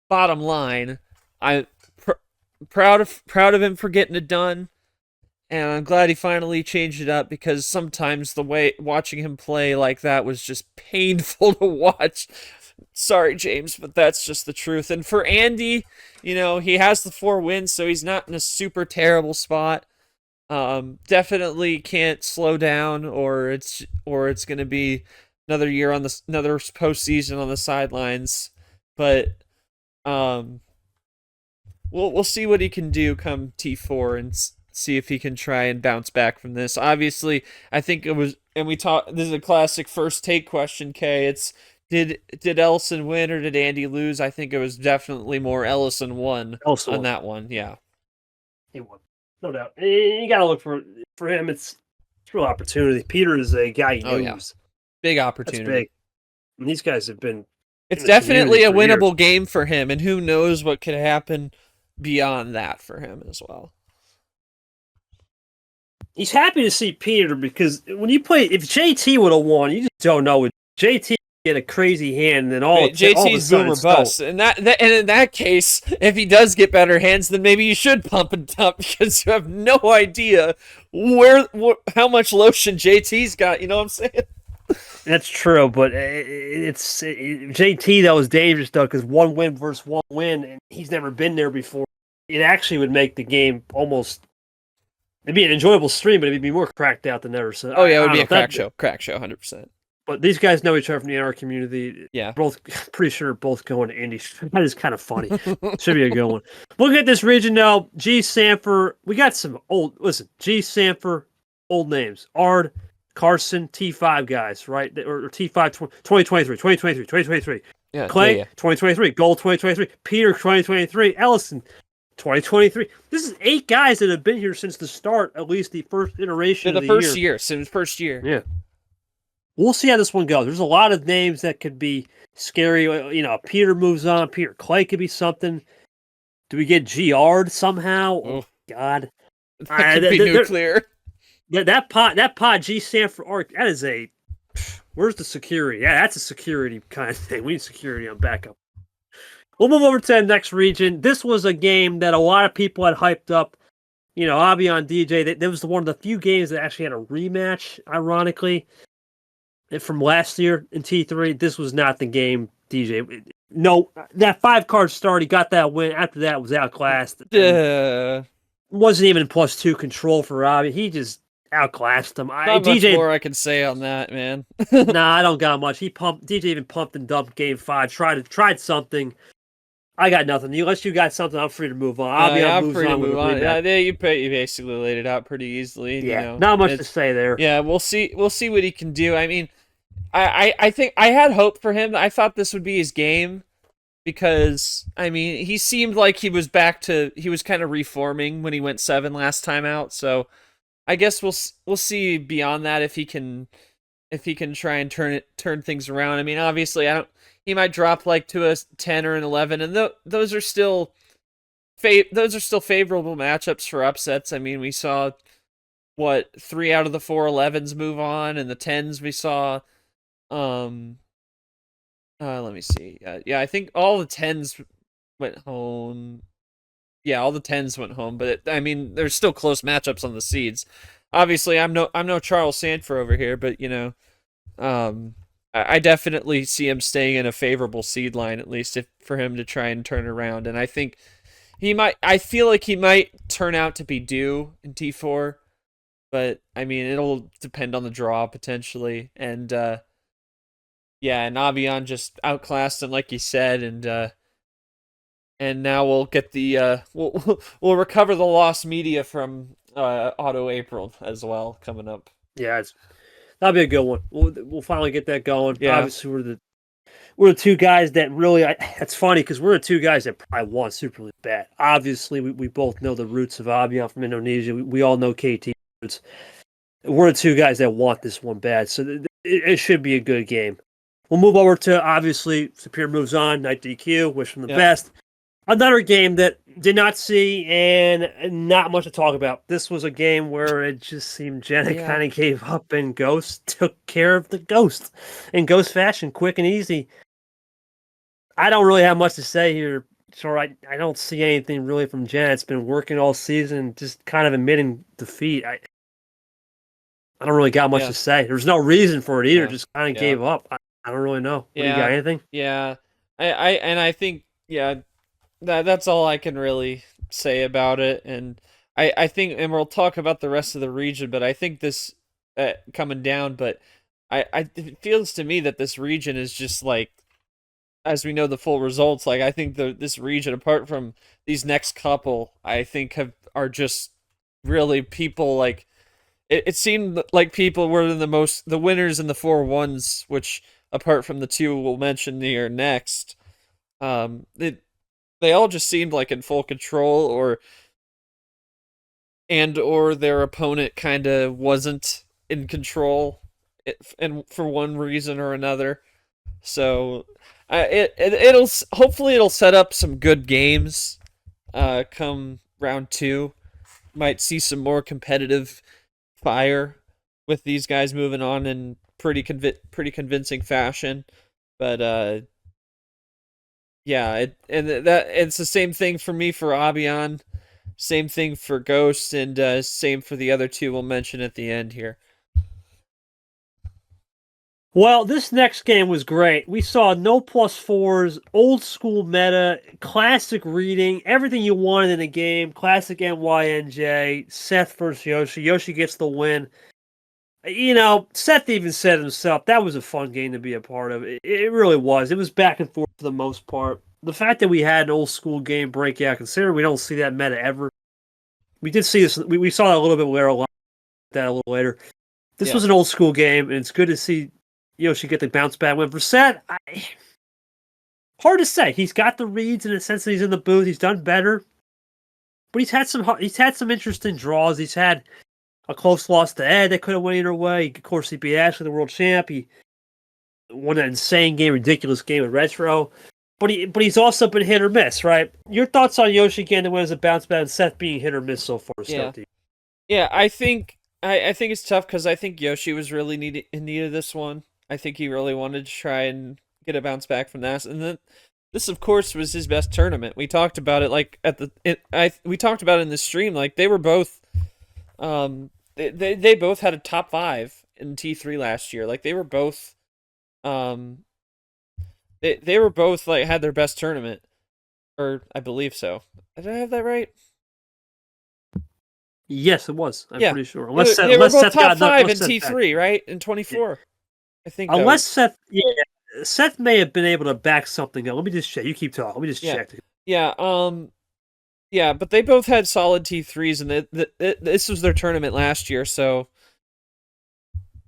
bottom line, I'm proud of him for getting it done, and I'm glad he finally changed it up, because sometimes the way watching him play like that was just painful to watch. Sorry, James, but that's just the truth. And for Andy, he has the 4 wins, so he's not in a super terrible spot. Definitely can't slow down, or it's going to be another year on another postseason on the sidelines. But we'll see what he can do come T4, and see if he can try and bounce back from this. Obviously, I think it was, and this is a classic first take question, Kay. It's did Ellison win or did Andy lose? I think it was definitely more Ellison won on that one. Yeah, he won, no doubt. You got to look for him. It's real opportunity. Peter is a guy you knows. Yeah. Big opportunity. That's big. And these guys have been. It's definitely a winnable game for him, and who knows what could happen beyond that for him as well. He's happy to see Peter, because when you play, if JT would have won, you just don't know. JT get a crazy hand, and then JT's boomer bust. And in that case, if he does get better hands, then maybe you should pump and dump, because you have no idea how much lotion JT's got. You know what I'm saying? That's true, but it's JT that was dangerous though, because 1 win versus 1 win, and he's never been there before. It actually would make the game almost. It'd be an enjoyable stream, but it'd be more cracked out than ever. So it would be a crack show, 100%. But these guys know each other from the NR community. Yeah, pretty sure both going to Indy. That is kind of funny. Should be a good one. Look at this region now. G Sanford. We got some old. Listen, G Sanford, old names. Ard, Carson, T5 guys, right? Or T5 2023. Yeah, Clay, 2023. Gold, 2023. Peter, 2023. Ellison, 2023. This is 8 guys that have been here since the start, at least the first iteration of the year. Since first year. Yeah. We'll see how this one goes. There's a lot of names that could be scary. Peter moves on. Peter Clay could be something. Do we get Giard somehow? God. That could be nuclear. That pod G stand for arc. That is a. Where's the security? Yeah, that's a security kind of thing. We need security on backup. We'll move over to the next region. This was a game that a lot of people had hyped up. You know, Avion DJ. That was one of the few games that actually had a rematch. Ironically, from last year in T3, this was not the game. DJ. No, that 5-card start, he got that win. After that, was outclassed. Wasn't even +2 control for Robbie. He just outclassed him. Not much more I can say on that, man. Nah, I don't got much. DJ even pumped and dumped game 5. Tried something. I got nothing. Unless you got something, I'm free to move on. I'm free to move on. Yeah, you basically laid it out pretty easily. Yeah, you know, not much to say there. Yeah, we'll see what he can do. I mean, I think I had hope for him. I thought this would be his game because, I mean, he seemed like he was kind of reforming when he went 7 last time out. So I guess we'll see beyond that if he can try and turn things around. I mean, obviously, he might drop like to a 10 or an 11, and those are still favorable matchups for upsets. I mean, we saw 3 out of the 4 11s move on, and the 10s we saw. Let me see. Yeah, I think all the 10s went home. Yeah, all the 10s went home, but I mean, there's still close matchups on the seeds. Obviously, I'm no Charles Sanford over here, but you know, I definitely see him staying in a favorable seed line, at least for him to try and turn around. And I think I feel like he might turn out to be due in T4, but I mean, it'll depend on the draw potentially. And yeah, and Avion just outclassed him, like you said, and now we'll get the we'll recover the lost media from Auto April as well coming up. Yeah, that'll be a good one. We'll finally get that going. Yeah. Obviously, we're the two guys that really. It's funny because we're the two guys that probably want Super League bad. Obviously, we both know the roots of Avion from Indonesia. We all know KT roots. We're the two guys that want this one bad, so it should be a good game. We'll move over to, obviously, Superior moves on, Night DQ, wish him the best. Another game that did not see and not much to talk about. This was a game where it just seemed Jenna kind of gave up and Ghost took care of the Ghost in Ghost fashion, quick and easy. I don't really have much to say here. So I don't see anything really from Jenna. It's been working all season, just kind of admitting defeat. I don't really got much to say. There's no reason for it either. Just kind of gave up. I don't really know. You got anything? Yeah. I think that's all I can really say about it. And I think, and we'll talk about the rest of the region, but I think this coming down, but it feels to me that this region is just like, as we know the full results, like I think this region, apart from these next couple, I think are just really people like, it seemed like people were the winners in the 4-1s, which apart from the 2 we'll mention here next, they all just seemed like in full control, or their opponent kind of wasn't in control, and for one reason or another. So it'll hopefully set up some good games. Come round 2, might see some more competitive fire with these guys moving on in pretty convincing fashion. But yeah, it's the same thing for me for Avion, same thing for Ghost, and same for the other 2 we'll mention at the end here. Well, this next game was great. We saw no +4s, old school meta, classic reading, everything you wanted in a game. Classic NYNJ, Seth versus Yoshi. Yoshi gets the win. You know, Seth even said himself, that was a fun game to be a part of. It really was. It was back and forth for the most part. The fact that we had an old school game breakout, considering we don't see that meta ever. We did see this. We saw that a little bit later. This was an old school game, and it's good to see Yoshi get the bounce back win. For Seth, hard to say. He's got the reads in the sense that he's in the booth. He's done better, but he's had some interesting draws. He's had a close loss to Ed that could have went either way. Of course, he beat Ashley, the world champ. He won an insane game, ridiculous game with Retro. but he's also been hit or miss, right? Your thoughts on Yoshi getting the win as a bounce back and Seth being hit or miss so far? Yeah, I think it's tough because I think Yoshi was really in need of this one. I think he really wanted to try and get a bounce back from that, and then this, of course, was his best tournament. We talked about it like we talked about it in the stream. Like they were both, they both had a top 5 in T3 last year. Like they were both, they were both like had their best tournament, or I believe so. Did I have that right? Yes, it was. I'm pretty sure. Unless they were both top 5 in T3, right? In 24. Yeah. I think. Unless Seth, Seth may have been able to back something up. Let me just check. You keep talking. Let me just check. Yeah, but they both had solid T3s, and this was their tournament last year, so.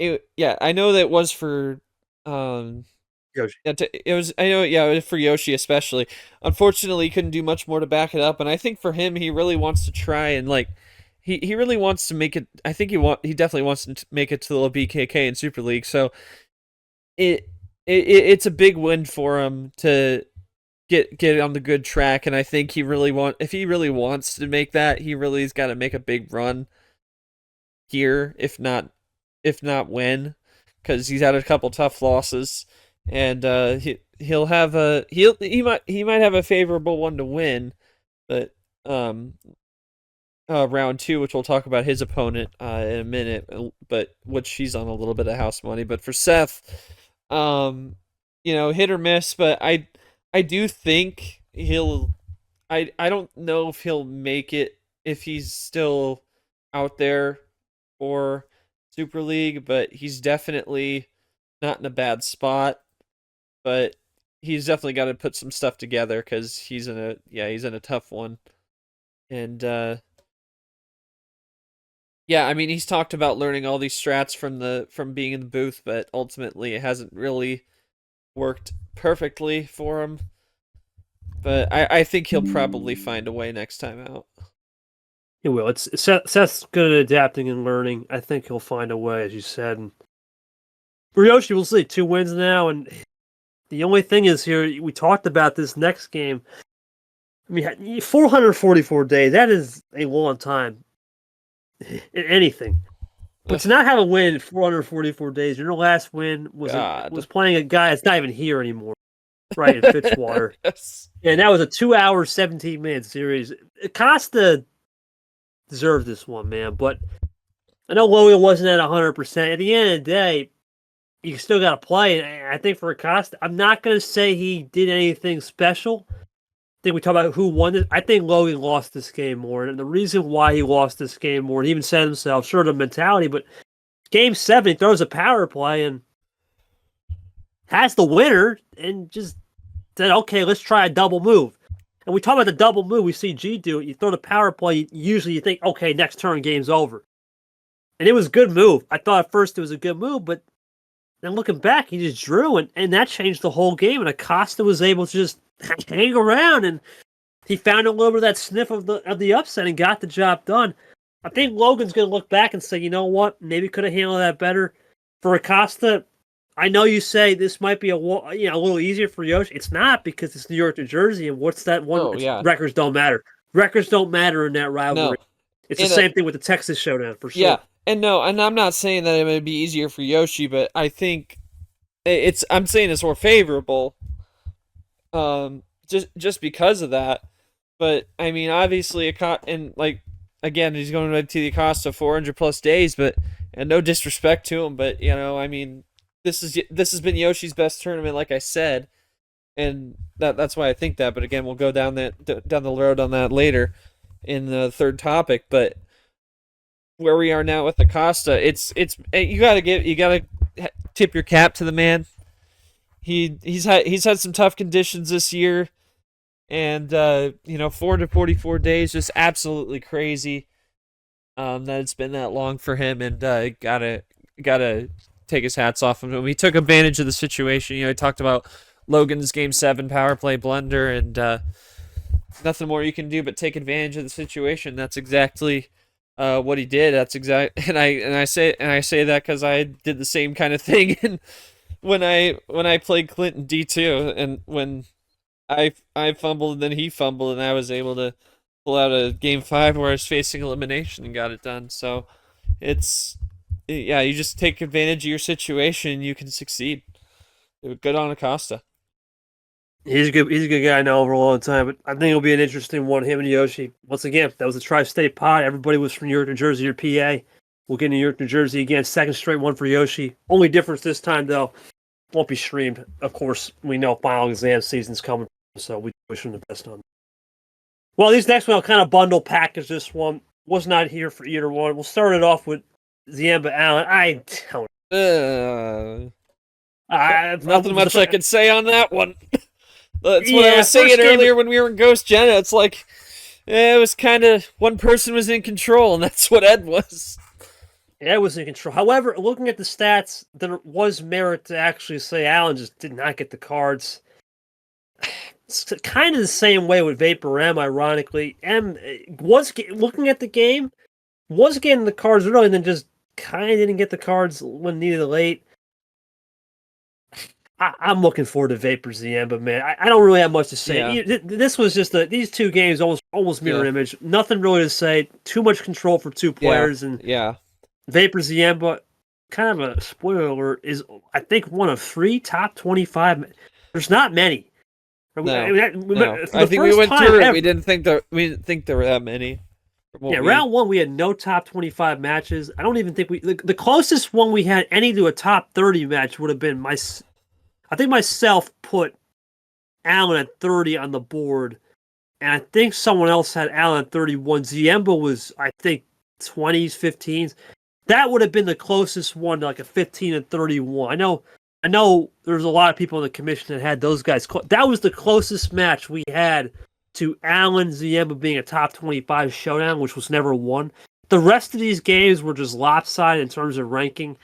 I know that was for. Yoshi. It was. I know. Yeah, it was for Yoshi especially. Unfortunately, he couldn't do much more to back it up, and I think for him, he really wants to try and like. He really wants to make it. I think he definitely wants to make it to the BKK in Super League. So it's a big win for him to get on the good track, and I think if he really wants to make that, he really has got to make a big run here, if not win, because he's had a couple tough losses, and he might have a favorable one to win, but round 2, which we'll talk about his opponent in a minute, but which he's on a little bit of house money. But for Seth, hit or miss, but I do think I don't know if he'll make it if he's still out there for Super League, but he's definitely not in a bad spot. But he's definitely got to put some stuff together because he's in a tough one, and I mean, he's talked about learning all these strats from being in the booth, but ultimately it hasn't really worked perfectly for him. But I think he'll probably find a way next time out. He will. Seth's good at adapting and learning. I think he'll find a way, as you said. And for Yoshi, we'll see 2 wins now, and the only thing is here, we talked about this next game. I mean, 444 days, that is a long time in anything. But to not have a win in 444 days, your last win was playing a guy that's not even here anymore, right, in Fitzwater. Yes. And that was a 2-hour, 17-minute series. Costa deserved this one, man. But I know Logan wasn't at 100%. At the end of the day, you still got to play. And I think for Acosta, I'm not going to say he did anything special. I think we talk about who won this. I think Logan lost this game more. And the reason why he lost this game more, and he even said himself, sure, the mentality, but game 7, he throws a power play and has the winner and just said, okay, let's try a double move. And we talk about the double move. We see G do it. You throw the power play. Usually you think, okay, next turn, game's over. And it was a good move. I thought at first it was a good move, but then looking back, he just drew, and that changed the whole game. And Acosta was able to just hang around, and he found a little bit of that sniff of the upset and got the job done. I think Logan's going to look back and say, you know what, maybe could have handled that better. For Acosta, I know you say this might be a little easier for Yoshi. It's not, because it's New York, New Jersey, and what's that one? Records don't matter. Records don't matter in that rivalry. No. It's the same thing with the Texas Showdown, for sure. Yeah. And I'm not saying that it would be easier for Yoshi, but I think I'm saying it's more favorable, just because of that. But I mean, obviously, and like again, he's going to the Acosta 400+ days, and no disrespect to him, but I mean, this has been Yoshi's best tournament, like I said, and that's why I think that. But again, we'll go down the road on that later in the third topic, but. Where we are now with Acosta, it's you gotta tip your cap to the man. He's had some tough conditions this year, and 444 days, just absolutely crazy. That it's been that long for him, and gotta take his hats off him. He took advantage of the situation. He talked about Logan's Game 7 power play blunder, and nothing more you can do but take advantage of the situation. That's exactly. What he did. That's exact, and I say that because I did the same kind of thing when I played Clinton D2, and when I fumbled and then he fumbled and I was able to pull out a game 5 where I was facing elimination and got it done. So it's yeah, you just take advantage of your situation and you can succeed. Good on Acosta. He's a good guy now over a long time, but I think it'll be an interesting one. Him and Yoshi. Once again, that was a tri-state pod. Everybody was from New York, New Jersey, or PA. We'll get New York, New Jersey again. Second straight one for Yoshi. Only difference this time, though, won't be streamed. Of course, we know final exam season's coming, so we wish him the best on. Well, these next one I'll kind of bundle package. This one was not here for either one. We'll start it off with Ziemba Allen. I don't. Nothing much I can say on that one. That's what Yeah, I was saying first game- earlier when we were in Ghost Jenna. It's like it was kind of one person was in control, and that's what Ed was. Yeah, it was in control. However, looking at the stats, there was merit to actually say Allen just did not get the cards. It's kind of the same way with Vapor M, ironically. M was looking at the game, was getting the cards early, and then just kind of didn't get the cards when needed late. I'm looking forward to Vapor ZM, but man, I don't really have much to say. Yeah. This was just these two games almost mirror image. Nothing really to say. Too much control for two players, and Vapor ZM, but kind of a spoiler alert, is I think one of 3 top 25. There's not many. No. I think we went through it. We didn't think there were that many. Yeah, round 1 we had no top 25 matches. I don't even think the closest one we had any to a top 30 match would have been I think myself put Allen at 30 on the board, and I think someone else had Allen at 31. Ziemba was, I think, 20s, 15s. That would have been the closest one to like a 15 and 31. I know there's a lot of people in the commission that had those guys. That was the closest match we had to Allen Ziemba being a top 25 showdown, which was never won. The rest of these games were just lopsided in terms of ranking.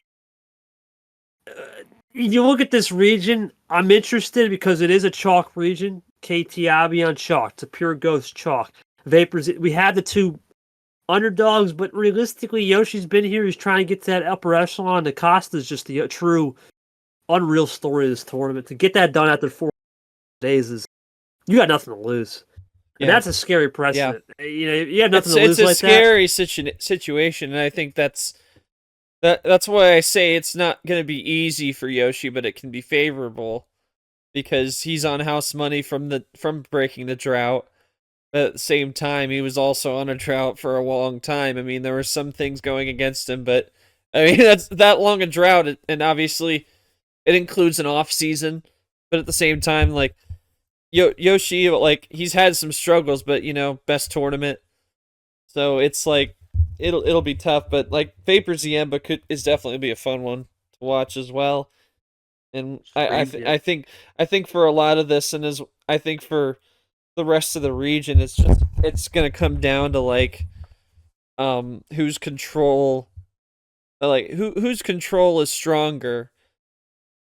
If you look at this region, I'm interested because it is a chalk region. KT Avion chalk. It's a pure ghost chalk. Vapors. We had the 2 underdogs, but realistically, Yoshi's been here. He's trying to get to that upper echelon. Acosta's just the true unreal story of this tournament. To get that done after 4 days is you got nothing to lose. And that's a scary precedent. Yeah. You have nothing to lose like that. It's a scary situation, and I think that's why I say it's not going to be easy for Yoshi, but it can be favorable because he's on house money from breaking the drought. But at the same time, he was also on a drought for a long time. I mean, there were some things going against him, but I mean that's that long a drought, and obviously it includes an off season. But at the same time, like Yoshi, like he's had some struggles, but best tournament. So it's like. It'll be tough, but like Vapor Ziemba is definitely be a fun one to watch as well. And I think for a lot of this, and I think for the rest of the region, it's gonna come down to like whose control whose control is stronger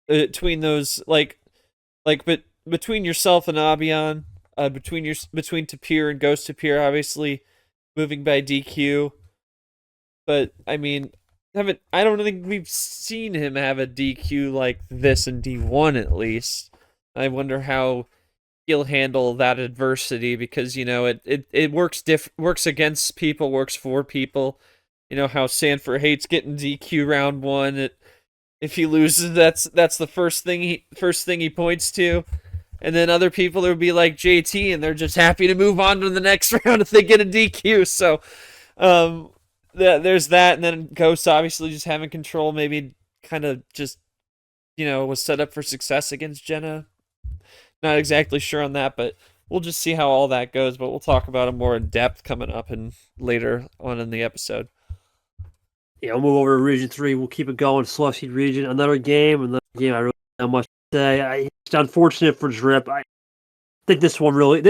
between those but between yourself and Abion, between Tapir and Ghost Tapir, obviously moving by DQ. But I mean, I don't think we've seen him have a DQ like this in D1 at least. I wonder how he'll handle that adversity because it works against people, works for people. You know how Sanford hates getting DQ round 1. If he loses, that's the first thing he points to. And then other people will be like JT, and they're just happy to move on to the next round if they get a DQ. So, there's that, and then Ghost obviously just having control, maybe kind of just, was set up for success against Jenna. Not exactly sure on that, but we'll just see how all that goes. But we'll talk about it more in depth coming up and later on in the episode. Yeah, we'll move over to Region 3. We'll keep it going. Slushie region, another game. I really don't have much to say. It's unfortunate for Drip. I think this one really...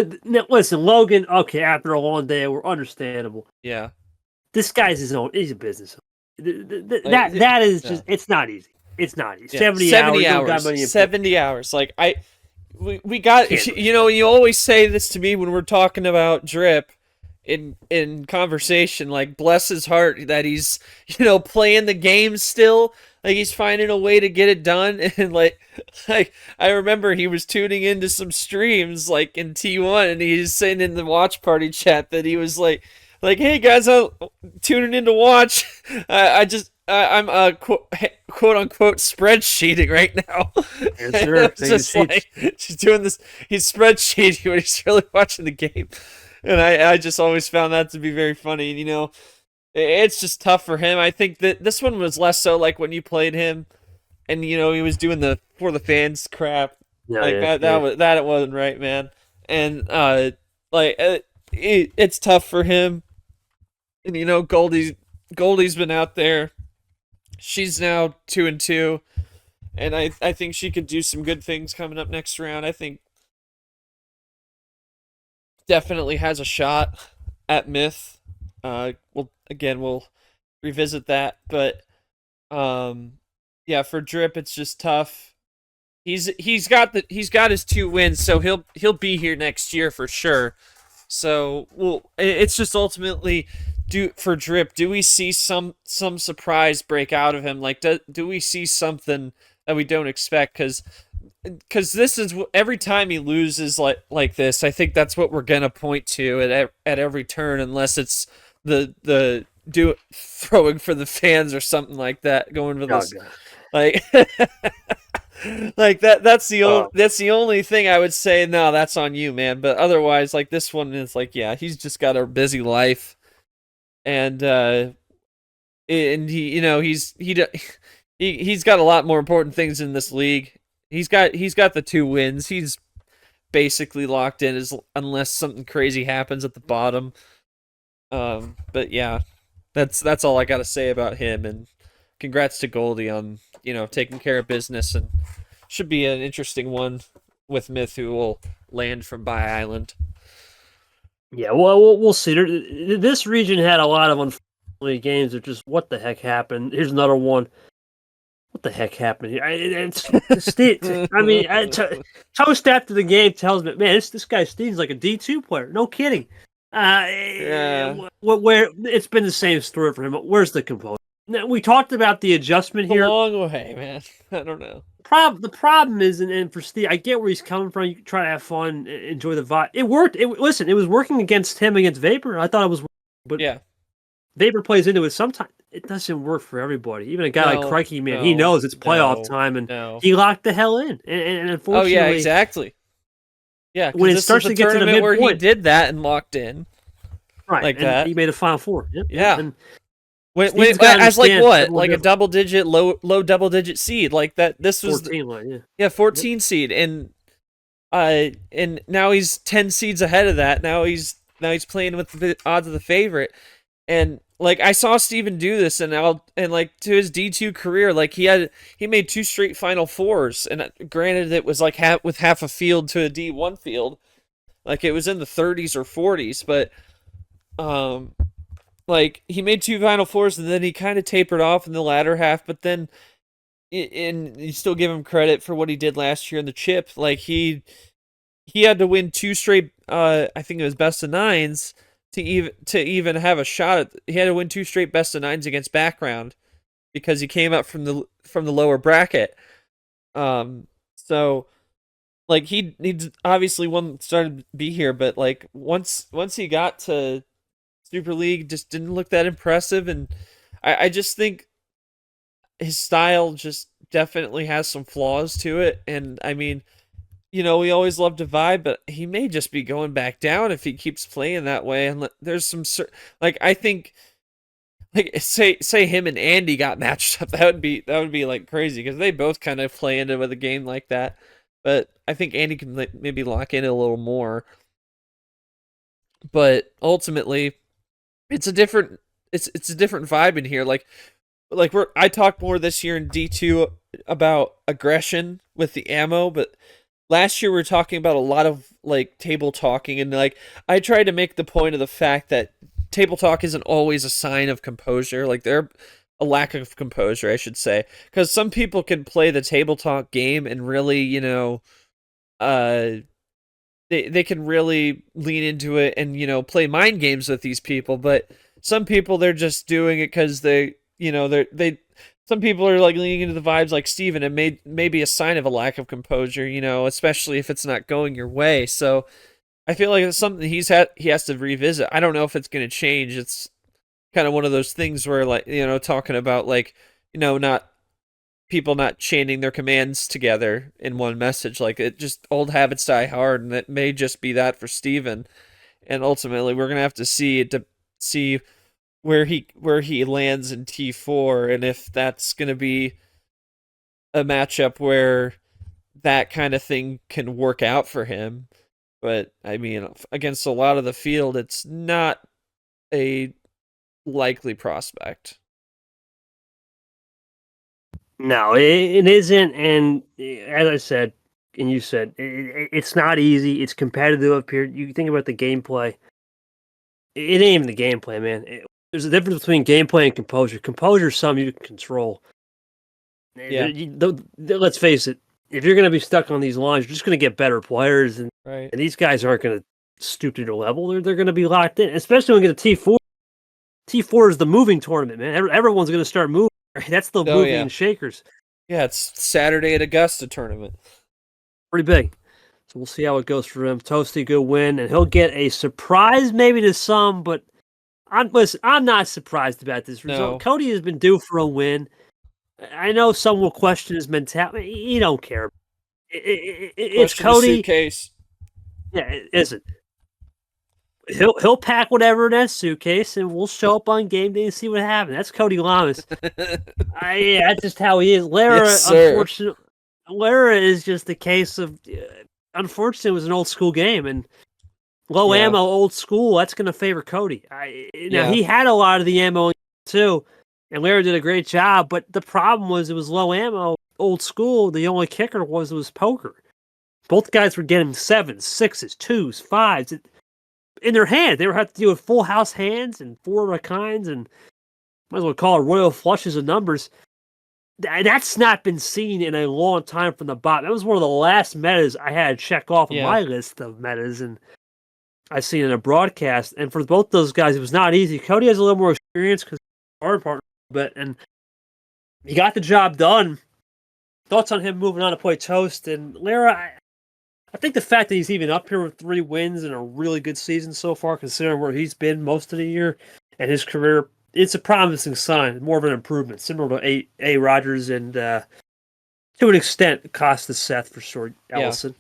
Listen, Logan, okay, after a long day, we're understandable. Yeah. This guy's he's a business owner. That is just, it's not easy. It's not easy. Yeah. 70 hours. 70 hours. Like, we got, you always say this to me when we're talking about Drip. in conversation, like, bless his heart that he's, playing the game still, like he's finding a way to get it done. And like I remember he was tuning into some streams like in T1, and he's saying in the watch party chat that he was like, hey guys, I'm tuning in to watch. I'm quote unquote spreadsheeting right now. Yeah, sure. It's just like she's doing this. He's spreadsheeting when he's really watching the game, and I just always found that to be very funny. It's just tough for him. I think that this one was less so like when you played him, and he was doing the for the fans crap. Yeah, Like yeah, that it wasn't right, man. And it's tough for him. And Goldie's been out there. She's now 2-2, and I think she could do some good things coming up next round. I think definitely has a shot at Myth. We'll revisit that, but yeah, for Drip it's just tough. He's got his 2 wins, so he'll be here next year for sure. So it's just ultimately for Drip, do we see some surprise break out of him? Like, do we see something that we don't expect? Because this is every time he loses like this, I think that's what we're gonna point to at every turn, unless it's the throwing for the fans or something like that, going for this like like that's the only thing I would say. No, that's on you, man. But otherwise, like, this one is like, yeah, he's just got a busy life, and he's got a lot more important things in this league. He's got the 2 wins. He's basically locked in, unless something crazy happens at the bottom. But yeah, that's all I got to say about him. And congrats to Goldie on taking care of business, and should be an interesting one with Myth, who will land from Bi Island. Yeah, well, we'll see. This region had a lot of unfortunate games of just what the heck happened. Here's another one. What the heck happened here? I mean, Toast after the game tells me, man, this guy Steve's like a D2 player. No kidding. Yeah. Where it's been the same story for him. Where's the composure? Now, we talked about the adjustment here. A long way, man. I don't know. The problem is, and for Steve, I get where he's coming from. You can try to have fun, enjoy the vibe. It worked. Listen, it was working against him against Vapor. I thought it was, but yeah, Vapor plays into it sometimes. It doesn't work for everybody. Even a guy like Crikey, man, he knows it's playoff time, and he locked the hell in. And unfortunately, oh yeah, exactly. Yeah, when it starts to get to the midpoint, where he did that and locked in, right, like that, he made a Final Four. Yep, yeah. And as like what? Like a double-digit, low double-digit seed, like that. This was 14 14 seed, and now he's 10 seeds ahead of that. Now he's playing with the odds of the favorite, and like I saw Steven do this, and like to his D2 career, like he made 2 straight Final Fours, and granted it was like with half a field to a D1 field, like it was in the 30s or 40s, but like he made 2 Final Fours, and then he kind of tapered off in the latter half, but then and you still give him credit for what he did last year in the chip. Like he had to win 2 straight I think it was best of 9s to even have a shot at. He had to win 2 straight best of 9s against Background because he came up from the lower bracket. So like he obviously started to be here, but like once he got to Super League, just didn't look that impressive, and I just think his style just definitely has some flaws to it. And I mean, we always love to vibe, but he may just be going back down if he keeps playing that way. And there's some like, I think, like say him and Andy got matched up, that would be like crazy, because they both kind of play into with a game like that. But I think Andy can maybe lock in a little more. But ultimately, it's a different vibe in here. Like I talked more this year in D2 about aggression with the ammo, but last year we were talking about a lot of like table talking, and like I tried to make the point of the fact that table talk isn't always a sign of composure. Like they're a lack of composure, I should say, because some people can play the table talk game and really, they can really lean into it and, you know, play mind games with these people. But some people, they're just doing it because they, you know, some people are like leaning into the vibes like Steven, and may be a sign of a lack of composure, you know, especially if it's not going your way. So I feel like it's something he has to revisit. I don't know if it's going to change. It's kind of one of those things where, like, you know, talking about, like, you know, not people not chanting their commands together in one message. Like, it just, old habits die hard, and it may just be that for Steven. And ultimately, we're gonna have to see where he lands in T4, and if that's gonna be a matchup where that kind of thing can work out for him. But I mean, against a lot of the field, it's not a likely prospect. No, it isn't. And as I said, and you said, it's not easy. It's competitive up here. You think about the gameplay. It ain't even the gameplay, man. There's a difference between gameplay and composure. Composure is something you can control. Yeah. Let's face it. If you're going to be stuck on these lines, you're just going to get better players, and these guys aren't going to stoop to their level. They're going to be locked in, especially when we get to T4. T4 is the moving tournament, man. Everyone's going to start moving. That's the moving and shakers. Yeah, it's Saturday at Augusta tournament. Pretty big. So we'll see how it goes for him. Toasty, good win, and he'll get a surprise maybe to some, but I'm not surprised about this result. No. Cody has been due for a win. I know some will question his mentality. You don't care. It's Cody. Suitcase. Yeah, it isn't. He'll pack whatever in that suitcase, and we'll show up on game day and see what happens. That's Cody Lamas. That's just how he is. Lara, unfortunately, Lara is just the case of. Unfortunately, it was an old school game, and low ammo, old school. That's going to favor Cody. He had a lot of the ammo too, and Lara did a great job. But the problem was it was low ammo, old school. The only kicker was poker. Both guys were getting 7s, 6s, 2s, 5s. In their hand. They were having to deal with full house hands and 4 of a kinds, and might as well call it royal flushes of numbers. That's not been seen in a long time from the bot. That was one of the last metas I had to check off my list of metas, and I seen in a broadcast. And for both those guys, it was not easy. Cody has a little more experience because hard part a bit, and he got the job done. Thoughts on him moving on to play Toast and Lara? I think the fact that he's even up here with 3 wins and a really good season so far, considering where he's been most of the year and his career, it's a promising sign, more of an improvement, similar to A. Rogers and, to an extent, Costa Seth for sure, Ellison.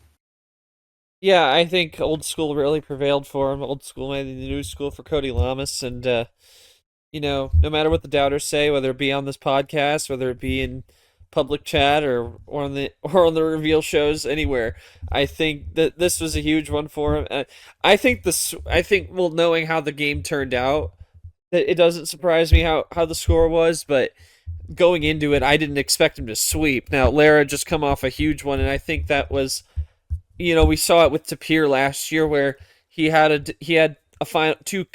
Yeah, I think old school really prevailed for him. Old school made the new school for Cody Lamas, and, you know, no matter what the doubters say, whether it be on this podcast, whether it be in public chat or on the reveal shows anywhere, I think that this was a huge one for him. I think knowing how the game turned out, it doesn't surprise me how the score was, but going into it, I didn't expect him to sweep. Now Lara just come off a huge one, and I think that was, you know, we saw it with Tapir last year where he had a final two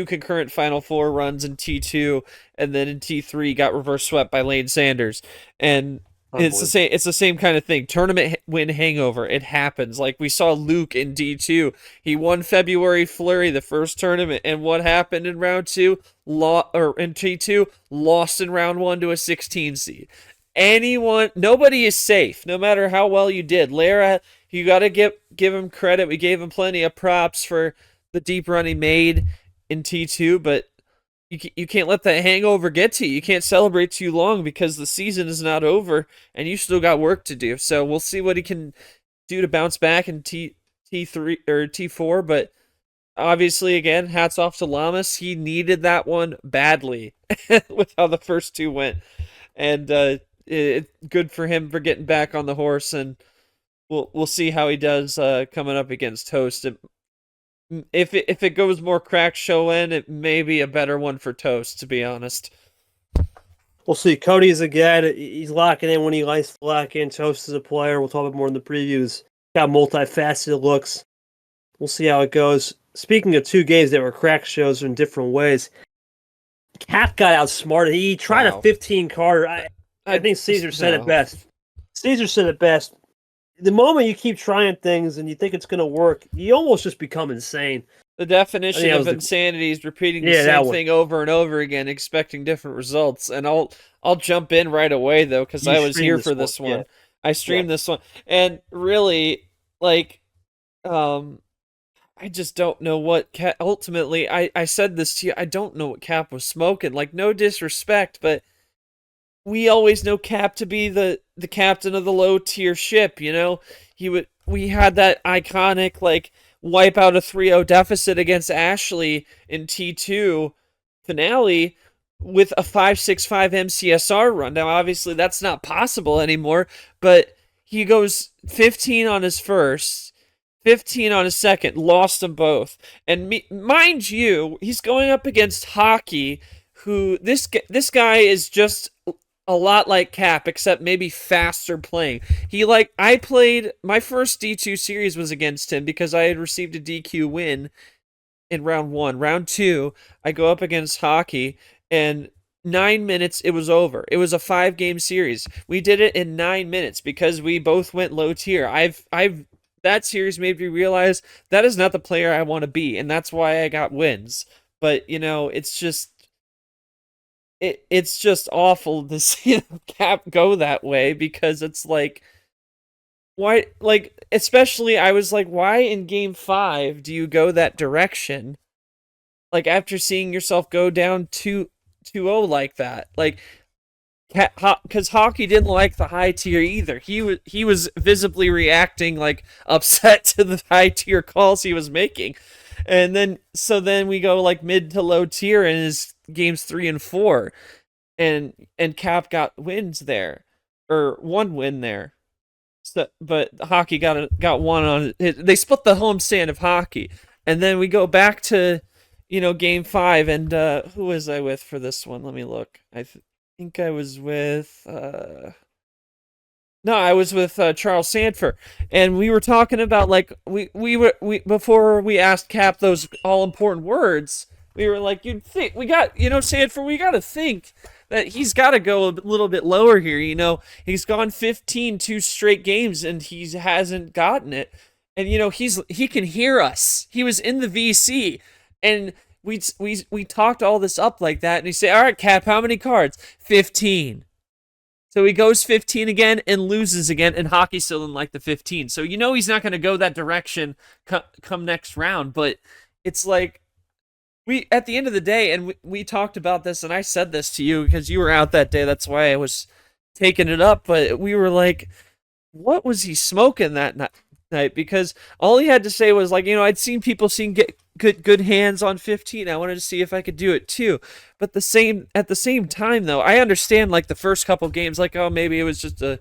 concurrent Final Four runs in T2, and then in T3 got reverse swept by Lane Sanders. And it's the same kind of thing. Tournament win hangover. It happens. Like we saw Luke in D2. He won February Flurry the first tournament, and what happened in round 2? In T2, lost in round 1 to a 16 seed. Nobody is safe, no matter how well you did. Lara, you got to give him credit. We gave him plenty of props for the deep run he made in T2, but you can't let that hangover get to you. You can't celebrate too long because the season is not over and you still got work to do. So we'll see what he can do to bounce back in T3 or T4, but obviously, again, hats off to Lamas. He needed that one badly with how the first 2 went, and good for him for getting back on the horse, and we'll see how he does coming up against Toast. If it goes more crack show in, it may be a better one for Toast, to be honest. We'll see. Cody's a guy that he's locking in when he likes to lock in. Toast is a player. We'll talk about more in the previews. Got multifaceted looks. We'll see how it goes. Speaking of 2 games that were crack shows in different ways, Cap got outsmarted. He tried a 15 carder. I think Caesar said it best. Caesar said it best. the moment you keep trying things and you think it's going to work, you almost just become insane. The definition of the- insanity is repeating the Yeah, that same one. thing over and over again, expecting different results. And I'll jump in right away though, because You I was streamed here this for one, this one. yeah. I streamed this one, and really, like, I just don't know what Cap. Ultimately, I said this to you. I don't know what Cap was smoking. Like, no disrespect, but we always know Cap to be the captain of the low tier ship. You know, we had that iconic like wipe out a 3-0 deficit against Ashley in T2 finale with a 5.65 MCSR run. Now, obviously, that's not possible anymore, but he goes 15 on his first, 15 on his second, lost them both. And mind you, he's going up against Hockey, who this guy is just a lot like Cap, except maybe faster playing. I played my first D2 series was against him because I had received a DQ win in round 1. Round 2, I go up against Hockey, and 9 minutes it was over. It was a 5-game series. We did it in 9 minutes because we both went low tier. That series made me realize that is not the player I want to be, and that's why I got wins. But you know, it's just awful to see Cap go that way, because it's like, why, like, especially I was like, why in game 5 do you go that direction? Like, after seeing yourself go down 2-0 like that. Like, because Hockey didn't like the high tier either. He was visibly reacting like upset to the high tier calls he was making. And then we go like mid to low tier in his games 3 and 4. And Cap got wins there, or one win there. So, but Hockey got one on it. They split the homestand of Hockey. And then we go back to, game 5, and who was I with for this one? Let me look. I think I was with no, I was with Charles Sanford, and we were talking about like we before we asked Cap those all important words. We were like, you'd think we got, Sanford, we got to think that he's got to go a little bit lower here. He's gone 15 2 straight games and he hasn't gotten it. And he can hear us. He was in the VC, and we talked all this up like that, and he said, "All right, Cap, how many cards? 15." So he goes 15 again and loses again, and Hockey still didn't like the 15. So he's not going to go that direction come next round. But it's like, at the end of the day, and we talked about this, and I said this to you because you were out that day. That's why I was taking it up. But we were like, what was he smoking that night? Because all he had to say was like, I'd seen people get good hands on 15. I wanted to see if I could do it too. But at the same time, though, I understand like the first couple games, like, oh, maybe it was just a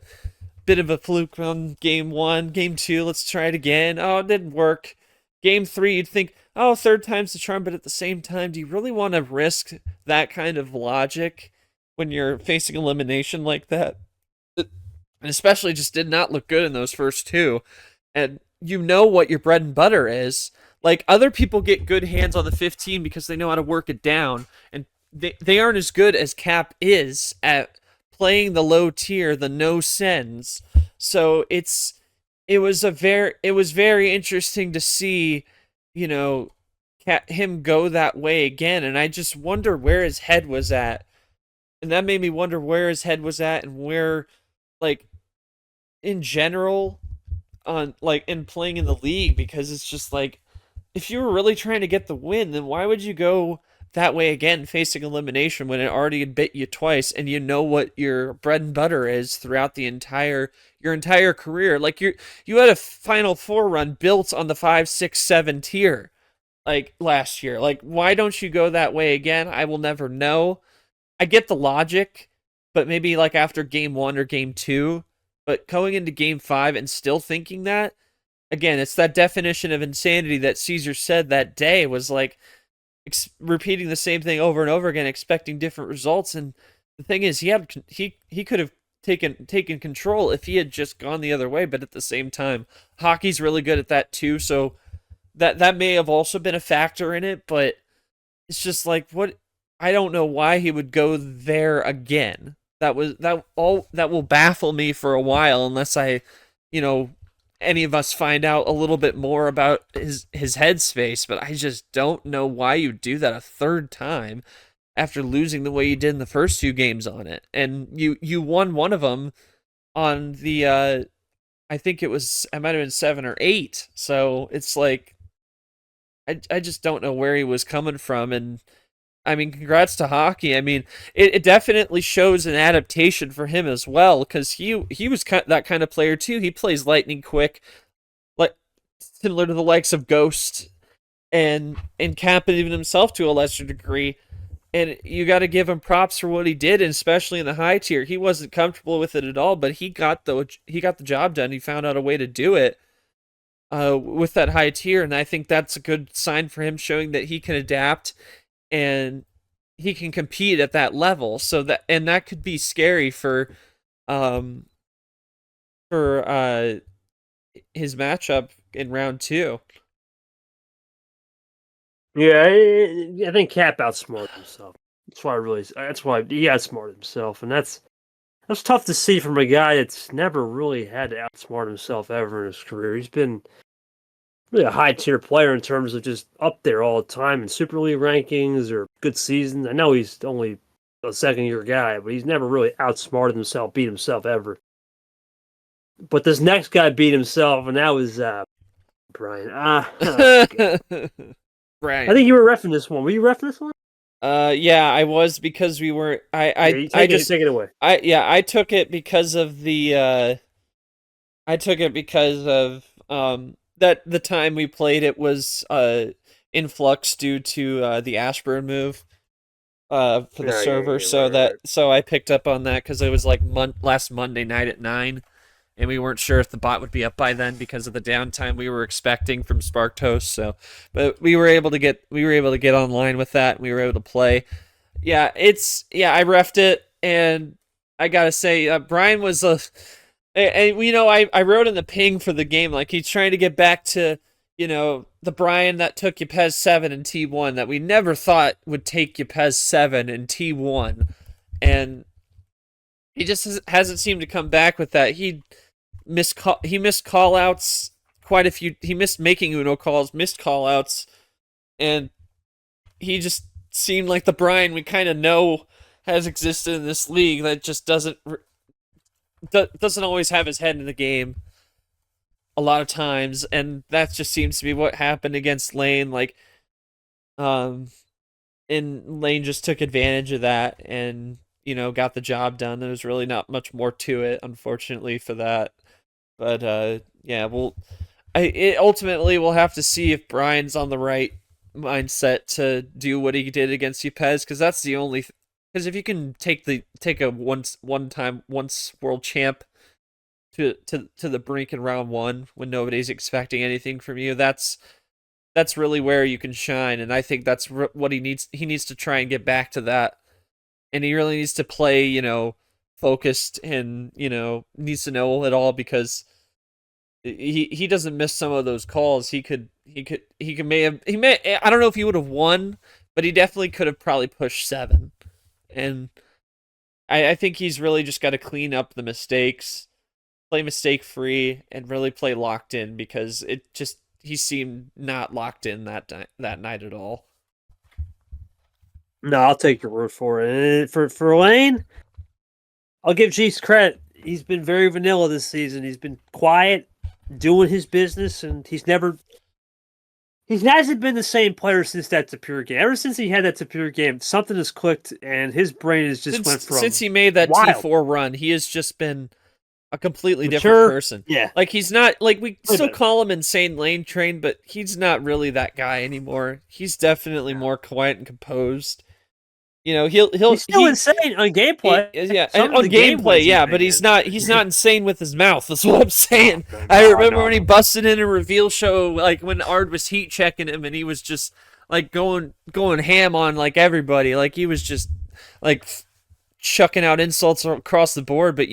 bit of a fluke on game 1, game 2. Let's try it again. Oh, it didn't work. Game 3, you'd think, oh, third time's the charm. But at the same time, do you really want to risk that kind of logic when you're facing elimination like that? And especially just did not look good in those first 2. And what your bread and butter is. Like, other people get good hands on the 15 because they know how to work it down. And they aren't as good as Cap is at playing the low tier, the no sends. So it was very interesting to see, him go that way again. And I just wonder where his head was at. And that made me wonder where his head was at, and where, like, in general, on like in playing in the league, because it's just like, if you were really trying to get the win, then why would you go that way again, facing elimination, when it already had bit you twice, and what your bread and butter is throughout your entire career? Like, you had a Final Four run built on the 5, 6, 7 tier, like last year. Like, why don't you go that way again? I will never know. I get the logic, but maybe like after game 1 or game 2. But going into game 5 and still thinking that, again, it's that definition of insanity that Caesar said that day, was like repeating the same thing over and over again, expecting different results. And the thing is, he could have taken control if he had just gone the other way. But at the same time, Hockey's really good at that too. So that may have also been a factor in it. But it's just like, what? I don't know why he would go there again. That will baffle me for a while, unless I, any of us find out a little bit more about his headspace, but I just don't know why you do that a third time after losing the way you did in the first 2 games on it. And you won one of them on the I think it might have been 7 or 8. So it's like I just don't know where he was coming from. And I mean, congrats to Hockey. I mean, it definitely shows an adaptation for him as well, because he was that kind of player too. He plays lightning quick, like similar to the likes of Ghost and Cap, and even himself to a lesser degree. And you got to give him props for what he did, and especially in the high tier. He wasn't comfortable with it at all, but he got the job done. He found out a way to do it with that high tier, and I think that's a good sign for him, showing that he can adapt and he can compete at that level. So that could be scary for his matchup in round 2. Yeah, I think Cap outsmarted himself. That's why he outsmarted himself, and that's tough to see from a guy that's never really had to outsmart himself ever in his career. He's been really a high tier player in terms of just up there all the time in Super League rankings or good seasons. I know he's only a second year guy, but he's never really outsmarted himself, beat himself ever. But this next guy beat himself, and that was Brian. Brian. I think you were reffing this one. Were you reffing this one? Yeah, I was, because we were. Take it away. I took it because of the. I took it because of that the time we played it was in flux due to the Ashburn move for the server. So I picked up on that because it was like last Monday night at 9. And we weren't sure if the bot would be up by then because of the downtime we were expecting from Sparktoast. So, but we were able to get online with that, and we were able to play. I refed it, and I gotta say, Brian was I wrote in the ping for the game, like, he's trying to get back to the Brian that took Ypez 7 in T1 that we never thought would take Ypez 7 in T1, and he just hasn't seemed to come back with that. He missed call outs quite a few. He missed making Uno calls, missed call outs, and he just seemed like the Brian we kind of know has existed in this league that just doesn't always have his head in the game a lot of times, and that just seems to be what happened against Lane. And Lane just took advantage of that and got the job done. There was really not much more to it, unfortunately, for that. But ultimately we'll have to see if Brian's on the right mindset to do what he did against Ypez, because that's the only. Because if you can take a once world champ to the brink in round 1 when nobody's expecting anything from you, that's really where you can shine. And I think that's what he needs. He needs to try and get back to that. And he really needs to play, focused, and needs to know it all, because he doesn't miss some of those calls. I don't know if he would have won, but he definitely could have probably pushed 7. And I think he's really just got to clean up the mistakes, play mistake free, and really play locked in, because he seemed not locked in that night at all. No, I'll take your word for it. And for Lane, I'll give Jeez credit. He's been very vanilla this season. He's been quiet, doing his business, and he hasn't been the same player since that Tapir game. Ever since he had that Tapir game, something has clicked, and his brain has just went from since he made that wild. T4 run. He has just been a completely different person. Yeah, like, he's not, like, we still call him Insane Lane Train, but he's not really that guy anymore. He's definitely more quiet and composed. He's still insane on gameplay. On gameplay, but he's not insane with his mouth. That's what I'm saying. I remember when he busted in a reveal show, like when Ard was heat checking him, and he was just like going ham on like everybody. Like, he was just like chucking out insults across the board. But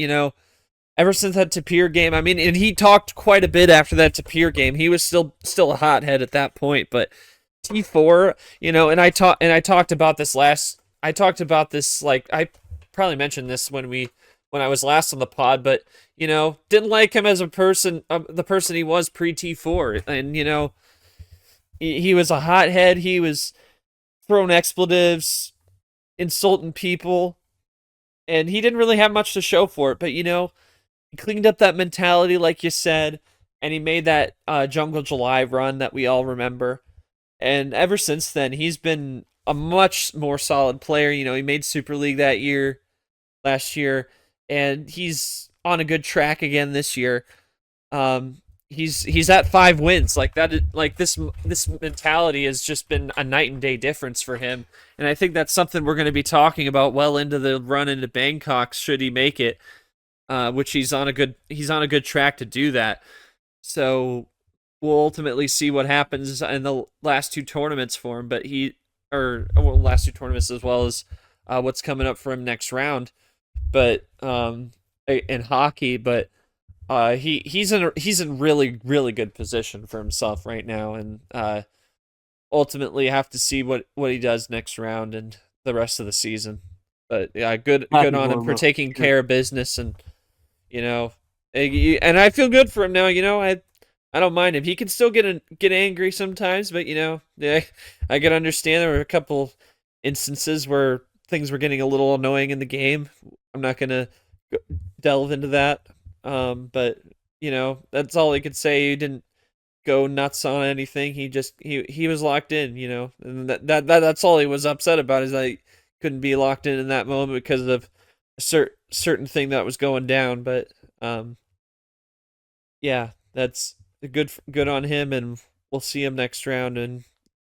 ever since that Tapir game, I mean, and he talked quite a bit after that Tapir game. He was still a hothead at that point. But T4, and I talked about this like, I probably mentioned this when we when I was last on the pod, but didn't like him as a person, the person he was pre T4, and he was a hothead. He was throwing expletives, insulting people, and he didn't really have much to show for it. But he cleaned up that mentality, like you said, and he made that Jungle July run that we all remember. And ever since then, he's been a much more solid player. He made Super League last year, and he's on a good track again this year. He's at 5 wins. Like that, like this mentality has just been a night and day difference for him. And I think that's something we're going to be talking about well into the run into Bangkok, should he make it. Which he's on a good track to do that. So we'll ultimately see what happens in the last 2 tournaments for him. But last 2 tournaments, as well as what's coming up for him next round. But in hockey, but he's in really, really good position for himself right now, and ultimately have to see what he does next round and the rest of the season. But yeah, good on him for taking care of business, and and I feel good for him now. I don't mind him. He can still get angry sometimes, but yeah, I can understand there were a couple instances where things were getting a little annoying in the game. I'm not gonna delve into that, but that's all I could say. He didn't go nuts on anything. He was locked in, and that's all he was upset about, is that he couldn't be locked in that moment because of a certain thing that was going down. But yeah, that's good on him, and we'll see him next round, and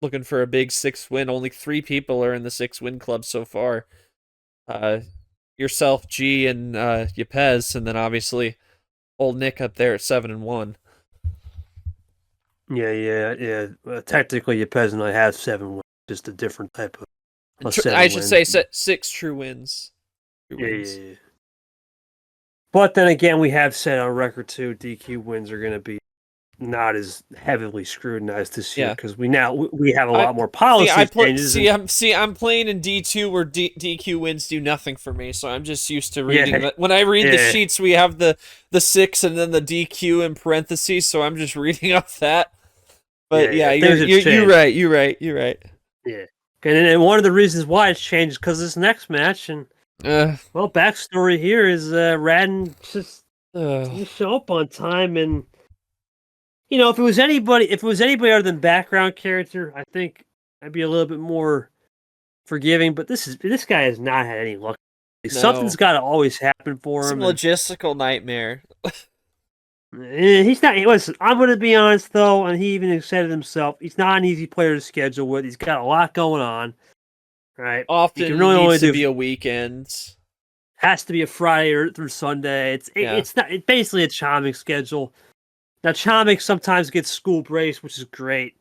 looking for a big 6th win. Only 3 people are in the 6-win club so far. Yourself, G, and Yepez, and then obviously old Nick up there at 7-1. Yeah. Technically, Yepez and I have 7 wins, just a different type of. I should say 6 true wins. Yeah. But then again, we have said on record too, DQ wins are going to be not as heavily scrutinized this year, because we have a lot more policy changes. I'm playing in D2 where DQ wins do nothing for me, so I'm just used to reading that. When I read the sheets, we have the 6 and then the DQ in parentheses, so I'm just reading off that. But you're right. Yeah, and one of the reasons why it's changed is because this next match, and backstory here is Radden just didn't show up on time, and if it was anybody other than background character, I think I'd be a little bit more forgiving. But this guy has not had any luck. No. Something's got to always happen for him. Some logistical nightmare. He's not. Listen, I'm going to be honest though, and he even said it himself. He's not an easy player to schedule with. He's got a lot going on. Right. Often it needs to be a weekend. Has to be a Friday through Sunday. It's not. It's basically a Chomik schedule. Now, Chomik sometimes gets school breaks, which is great,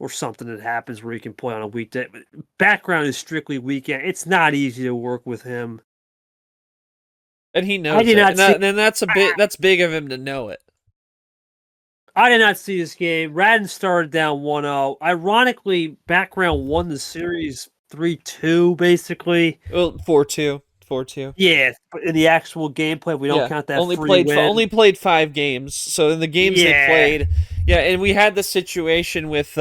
or something that happens where he can play on a weekday. But background is strictly weekend. It's not easy to work with him, and he knows it. And that's big of him to know it. I did not see this game. Radden started down 1-0. Ironically, background won the series 3-2, basically. Well, 4-2. 4-2. Yeah, but in the actual gameplay, we don't count that. Only played 5 games. So in the games they played, and we had the situation with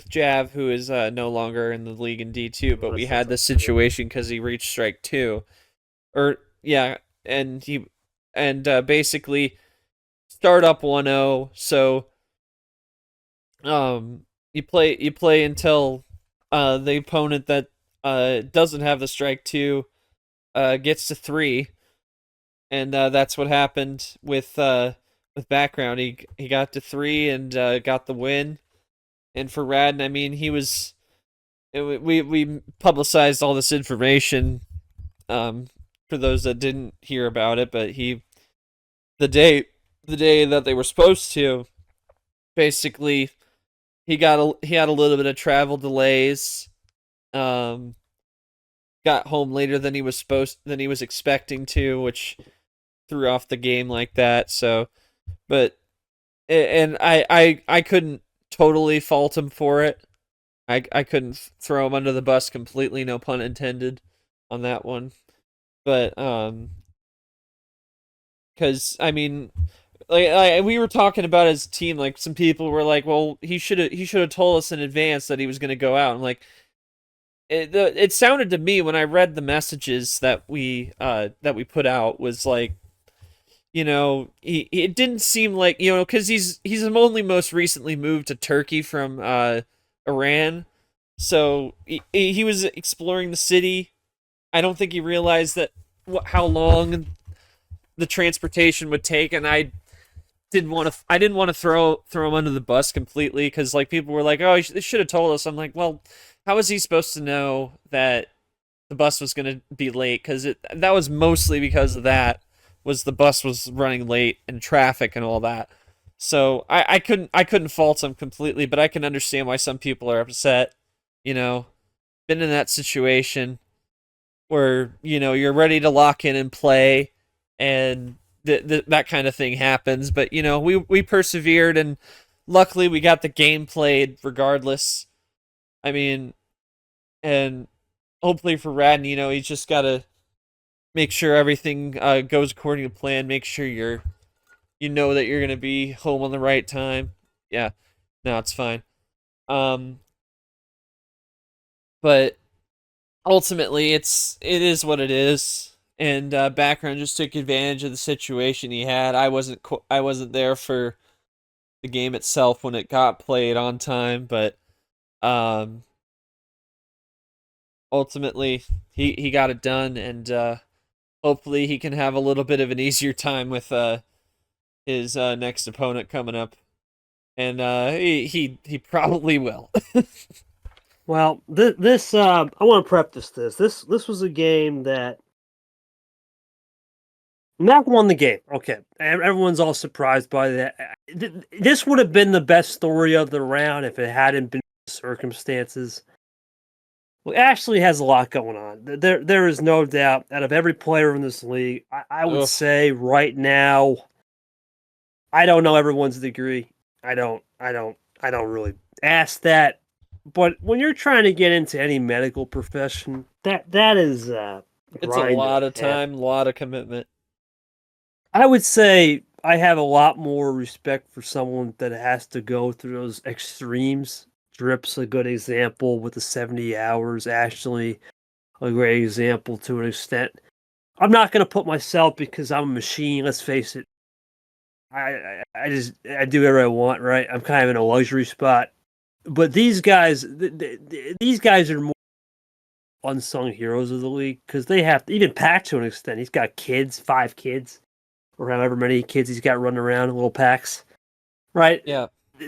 Jav, who is no longer in the league in D2, but we had the situation because he reached strike 2, and he basically start up 1-0. So you play until the opponent that doesn't have the strike 2 gets to 3, and that's what happened with background. He got to 3 and got the win. And for Radden, I mean, we publicized all this information for those that didn't hear about it, but the day that they were supposed to, basically he had a little bit of travel delays. Got home later than he was expecting to, which threw off the game like that. So, but I couldn't totally fault him for it. I couldn't throw him under the bus completely, no pun intended, on that one. But because I mean, like we were talking about as a team, like some people were like, well, he should have told us in advance that he was going to go out. I'm like, it sounded to me when I read the messages that we put out was like, it didn't seem like, because he's only most recently moved to Turkey from Iran, so he was exploring the city. I don't think he realized that how long the transportation would take, and I didn't want to throw him under the bus completely, because like people were like, oh, they should have told us. I'm like, well, how was he supposed to know that the bus was going to be late? Because that was mostly because of that, was the bus was running late and traffic and all that. So I couldn't fault him completely, but I can understand why some people are upset. You know, been in that situation where you're ready to lock in and play, and that kind of thing happens. But we persevered, and luckily we got the game played regardless. I mean, and hopefully for Radden, he's just got to make sure everything goes according to plan. Make sure you know that you're gonna be home on the right time. Yeah, no, it's fine. Um, but ultimately, it is what it is. And background just took advantage of the situation he had. I wasn't there for the game itself when it got played on time, but um, ultimately he got it done, and hopefully he can have a little bit of an easier time with his next opponent coming up, and he probably will. Well, this I want to preface this was a game that Mac won the game. Okay, everyone's all surprised by that. This would have been the best story of the round if it hadn't been circumstances. Well, Ashley has a lot going on. There is no doubt. Out of every player in this league, I would Ugh. say right now, I don't know everyone's degree. I don't really ask that. But when you're trying to get into any medical profession, that is It's a grind lot of and a half. time, a lot of commitment. I would say I have a lot more respect for someone that has to go through those extremes. Drip's a good example with the 70 hours. Ashley, a great example to an extent. I'm not going to put myself because I'm a machine. Let's face it. I do whatever I want, right? I'm kind of in a luxury spot. But these guys, these guys are more unsung heroes of the league because they have to, even Pack to an extent. He's got kids, 5 kids, or however many kids he's got running around in little packs, right? Yeah,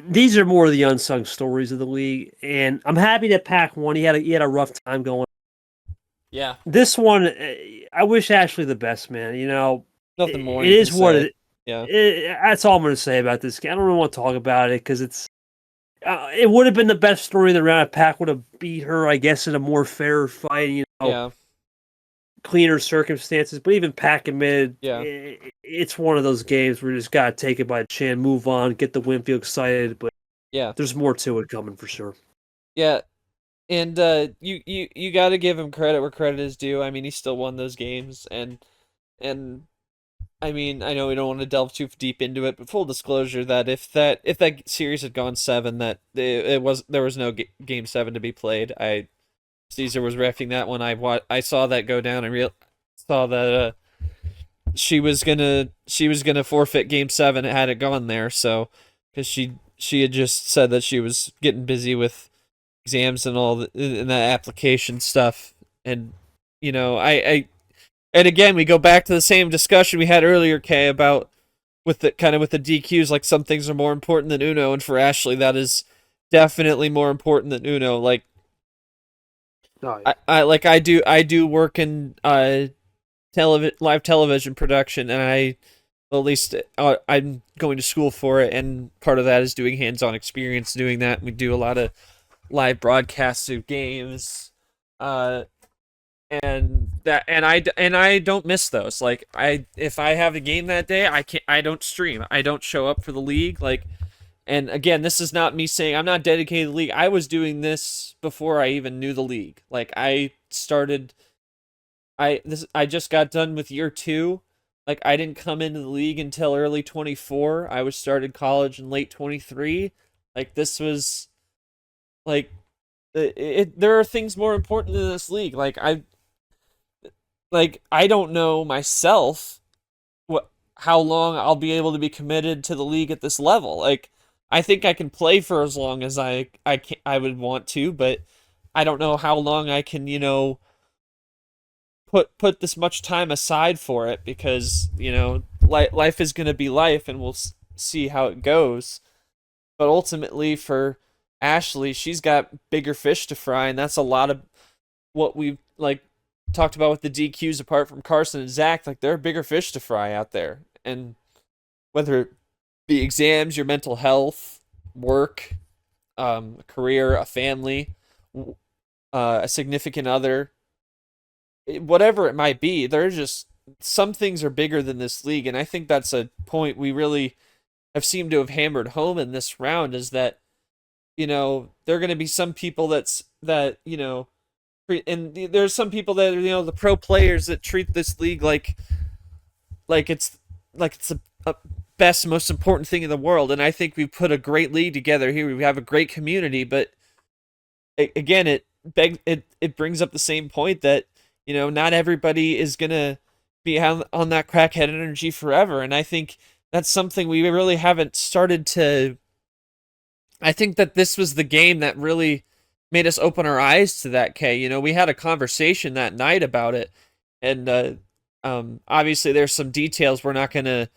These are more of the unsung stories of the league, and I'm happy that Pack won. He had a rough time going. yeah. This one, I wish Ashley the best, man. Nothing more It you can is what say. Yeah, that's all I'm going to say about this game. I don't really want to talk about it because it would have been the best story of the round if Pac would have beat her, I guess, in a more fair fight, yeah, cleaner circumstances. But even Pac admitted yeah, it's one of those games where you just got to take it by the chin, move on, get the win, feel excited. But yeah, there's more to it coming for sure. yeah. And you got to give him credit where credit is due. I mean, he still won those games, and I mean, I know we don't want to delve too deep into it, but full disclosure that if that series had gone 7, that there was no game 7 to be played. Caesar was reffing that one. I saw that go down and saw that she was gonna forfeit game 7 had it gone there. So because she had just said that she was getting busy with exams and all in that application stuff, and I and again, we go back to the same discussion we had earlier, Kay, about with the DQs. Like, some things are more important than Uno, and for Ashley, that is definitely more important than Uno. Like, Oh, yeah. I do work in live television production, and at least I'm going to school for it, and part of that is doing hands-on experience doing that. We do a lot of live broadcasts of games. And I don't miss those. Like, if I have a game that day, I don't stream. I don't show up for the league. Like, and again, this is not me saying I'm not dedicated to the league. I was doing this before I even knew the league. Like, I just got done with year 2 Like, I didn't come into the league until early 24. I was started college in late 23. Like, this was like there are things more important in this league. I don't know myself how long I'll be able to be committed to the league at this level. Like, I think I can play for as long as I would want to, but I don't know how long I can, put this much time aside for it, because, life is going to be life, and we'll see how it goes. But ultimately, for Ashley, she's got bigger fish to fry, and that's a lot of what we've talked about with the DQs. Apart from Carson and Zach, like, there are bigger fish to fry out there, and whether it be exams, your mental health, work, a career, a family, a significant other, whatever it might be, there's just some things are bigger than this league, and I think that's a point we really have seemed to have hammered home in this round, is that, there are going to be some people and there's some people that are, the pro players that treat this league like it's the best, most important thing in the world. And I think we put a great league together here. We have a great community, but again, it brings up the same point that, not everybody is gonna be on that crackhead energy forever. And I think that's something we really haven't started to. I think that this was the game that really made us open our eyes to that, Kay. We had a conversation that night about it, and obviously there's some details we're not going to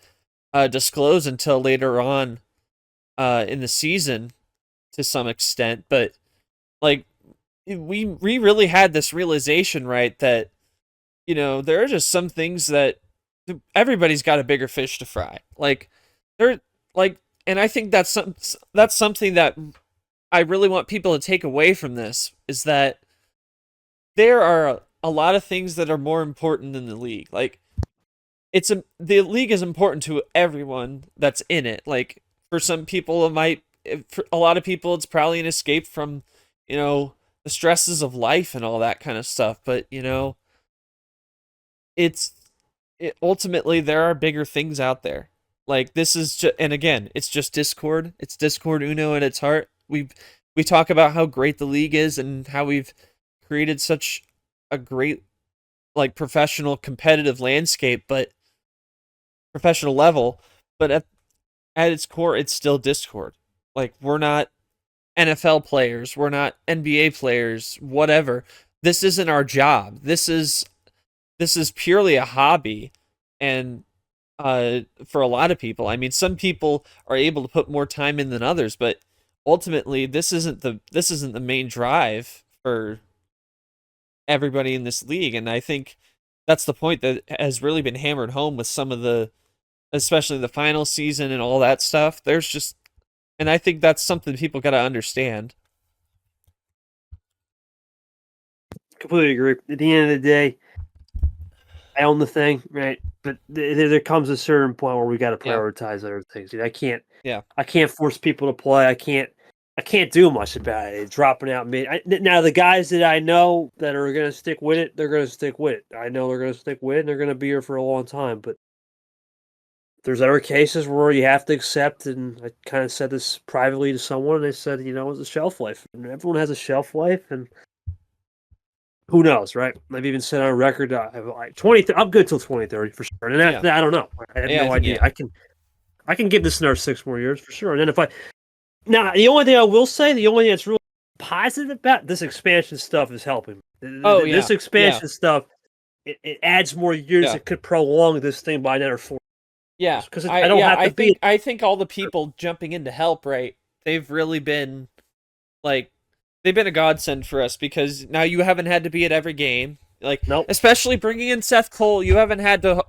disclose until later on in the season to some extent, but we really had this realization, right, that there are just some things that everybody's got a bigger fish to fry. And I think that's something that I really want people to take away from this, is that there are a lot of things that are more important than the league. Like, the league is important to everyone that's in it. Like, for some people, for a lot of people, it's probably an escape from, the stresses of life and all that kind of stuff. But, ultimately, there are bigger things out there. Like, this is just, and again, it's just Discord. It's Discord Uno at its heart. We talk about how great the league is and how we've created such a great, professional competitive landscape, but professional level. But at its core, it's still Discord. Like, we're not NFL players. We're not NBA players. Whatever. This isn't our job. This is purely a hobby, and for a lot of people, I mean, some people are able to put more time in than others, but ultimately, this isn't the main drive for everybody in this league. And I think that's the point that has really been hammered home with some of especially the final season and all that stuff. And I think that's something people got to understand. Completely agree. At the end of the day, I own the thing, right? But there comes a certain point where we got to prioritize other things. I can't force people to play. I can't do much about it. It's dropping out now, the guys that I know that are going to stick with it, they're going to stick with it. I know they're going to stick with it, and they're going to be here for a long time. But there's other cases where you have to accept, and I kind of said this privately to someone, and they said, it's a shelf life. And everyone has a shelf life, and who knows, right? I've even said on record, I'm good till 2030 for sure. And after that, I don't know. I have no idea. I can give this another 6 more years for sure. And then the only thing I will say, the only thing that's really positive about this expansion stuff is helping. This expansion stuff, it adds more years. It could prolong this thing by another 4. Yeah, because I think all the people jumping in to help, right? They've really been they've been a godsend for us, because now you haven't had to be at every game. Nope. Especially bringing in Seth Cole, you haven't had to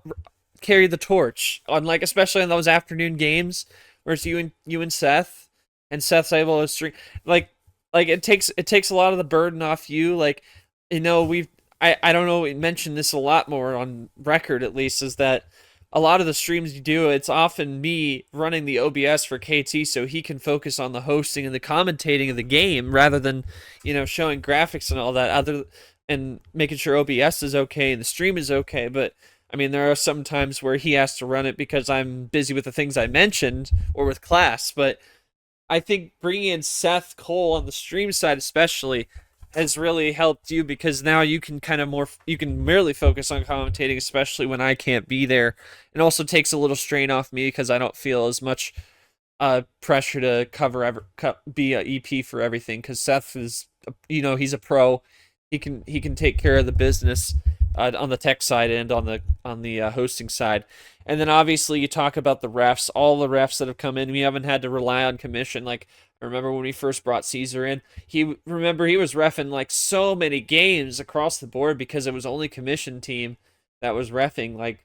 carry the torch on, especially in those afternoon games where it's you and Seth, and Seth's able to string it takes a lot of the burden off you. I don't know, we mentioned this a lot more on record, at least, is that a lot of the streams you do, it's often me running the OBS for KT so he can focus on the hosting and the commentating of the game, rather than, showing graphics and all that and making sure OBS is okay and the stream is okay. But I mean, there are some times where he has to run it because I'm busy with the things I mentioned or with class, but I think bringing in Seth Cole on the stream side especially has really helped you because now you can you can merely focus on commentating, especially when I can't be there. It also takes a little strain off me because I don't feel as much pressure to be a EP for everything because Seth is, he's a pro. He can take care of the business on the tech side and on the hosting side. And then obviously you talk about the refs, all the refs that have come in. We haven't had to rely on commission. Like, I remember when we first brought Caesar in, he was reffing like so many games across the board because it was only commission team that was reffing. Like,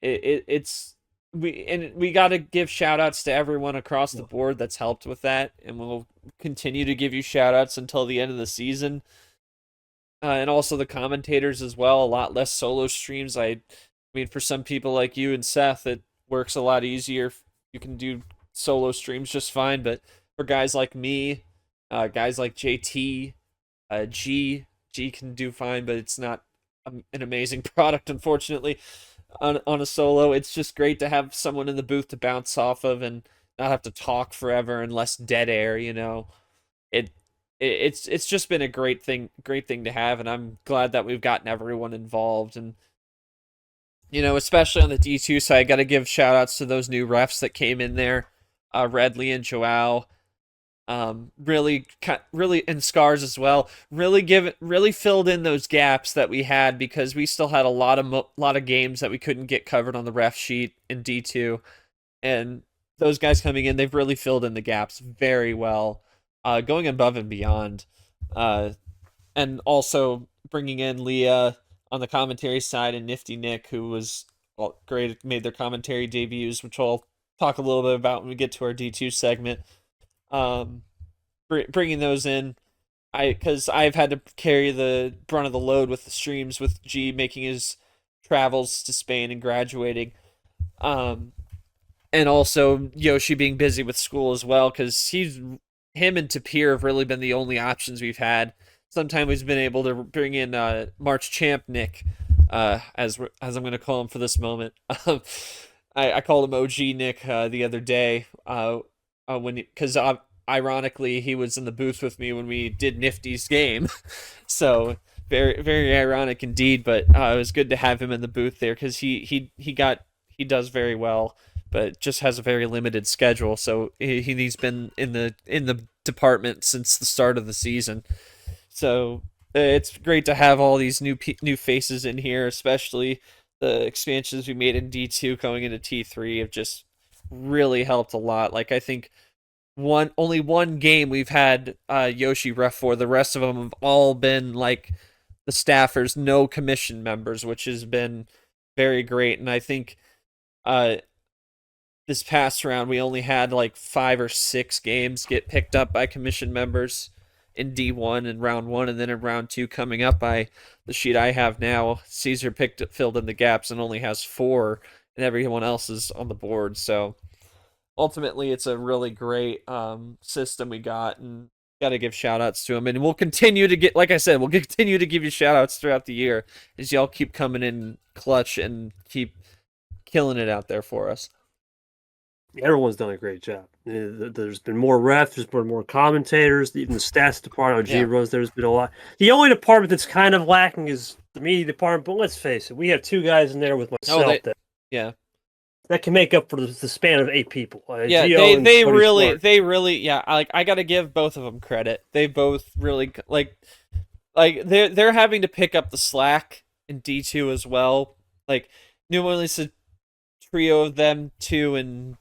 it's we got to give shout outs to everyone across the board that's helped with that, and we'll continue to give you shout outs until the end of the season. And also the commentators as well. A lot less solo streams. I mean, for some people like you and Seth, it works a lot easier. You can do solo streams just fine, but for guys like me, guys like JT, G can do fine, but it's not an amazing product, unfortunately. On a solo, it's just great to have someone in the booth to bounce off of and not have to talk forever and less dead air. It's just been a great thing to have, and I'm glad that we've gotten everyone involved. And especially on the D2 side, got to give shout outs to those new refs that came in there, Redley and Joao. Really, and Scars as well. Really filled in those gaps that we had because we still had a lot of games that we couldn't get covered on the ref sheet in D2, and those guys coming in, they've really filled in the gaps very well, going above and beyond, and also bringing in Leah on the commentary side and Nifty Nick, who was great, made their commentary debuts, which I'll talk a little bit about when we get to our D2 segment. Bringing those in, because I've had to carry the brunt of the load with the streams with G making his travels to Spain and graduating, and also Yoshi being busy with school as well, because him and Tapir have really been the only options we've had. Sometimes we've been able to bring in March Champ Nick, as I'm going to call him for this moment. I called him OG Nick the other day, because ironically he was in the booth with me when we did Nifty's game, so very very ironic indeed. But it was good to have him in the booth there because he does very well, but just has a very limited schedule. So he's been in the department since the start of the season. So it's great to have all these new faces in here, especially the expansions we made in D2 going into T3 have just really helped a lot. Like, I think only one game we've had Yoshi ref for. The rest of them have all been like the staffers, no commission members, which has been very great. And I think this past round we only had like 5 or 6 games get picked up by commission members in D1 in round 1, and then in round 2 coming up by the sheet I have now, Caesar filled in the gaps and only has 4, and everyone else is on the board. So ultimately it's a really great system we got, and got to give shout outs to him. And we'll continue to like I said, we'll continue to give you shout outs throughout the year as y'all keep coming in clutch and keep killing it out there for us. Everyone's done a great job. There's been more refs, there's been more commentators, even the stats department, G runs, there's been a lot. The only department that's kind of lacking is the media department, but let's face it, we have 2 guys in there with myself that can make up for the span of 8 people. They really, I got to give both of them credit. They both really like they're having to pick up the slack in D2 as well. Like, normally it's a trio of them, 2 and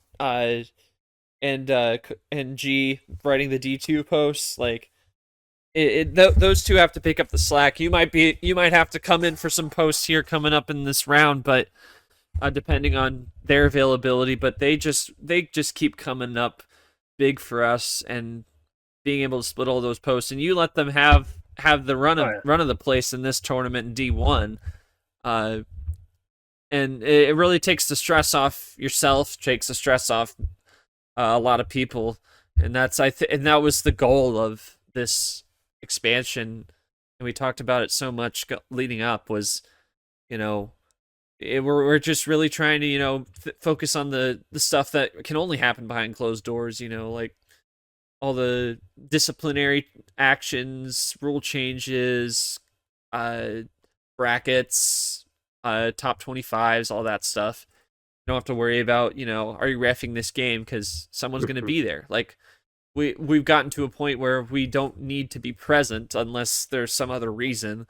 G writing the D2 posts. Like, those 2 have to pick up the slack. You might have to come in for some posts here coming up in this round, but depending on their availability. But they just keep coming up big for us and being able to split all those posts. And you let them have the run of the place in this tournament in D1. And it really takes the stress off yourself, takes the stress off a lot of people, and and that was the goal of this expansion. And we talked about it so much leading up, was, we're just really trying to focus on the stuff that can only happen behind closed doors. Like all the disciplinary actions, rule changes, uh, brackets, top 25s, all that stuff. You don't have to worry about, are you reffing this game because someone's going to be there. Like we've gotten to a point where we don't need to be present unless there's some other reason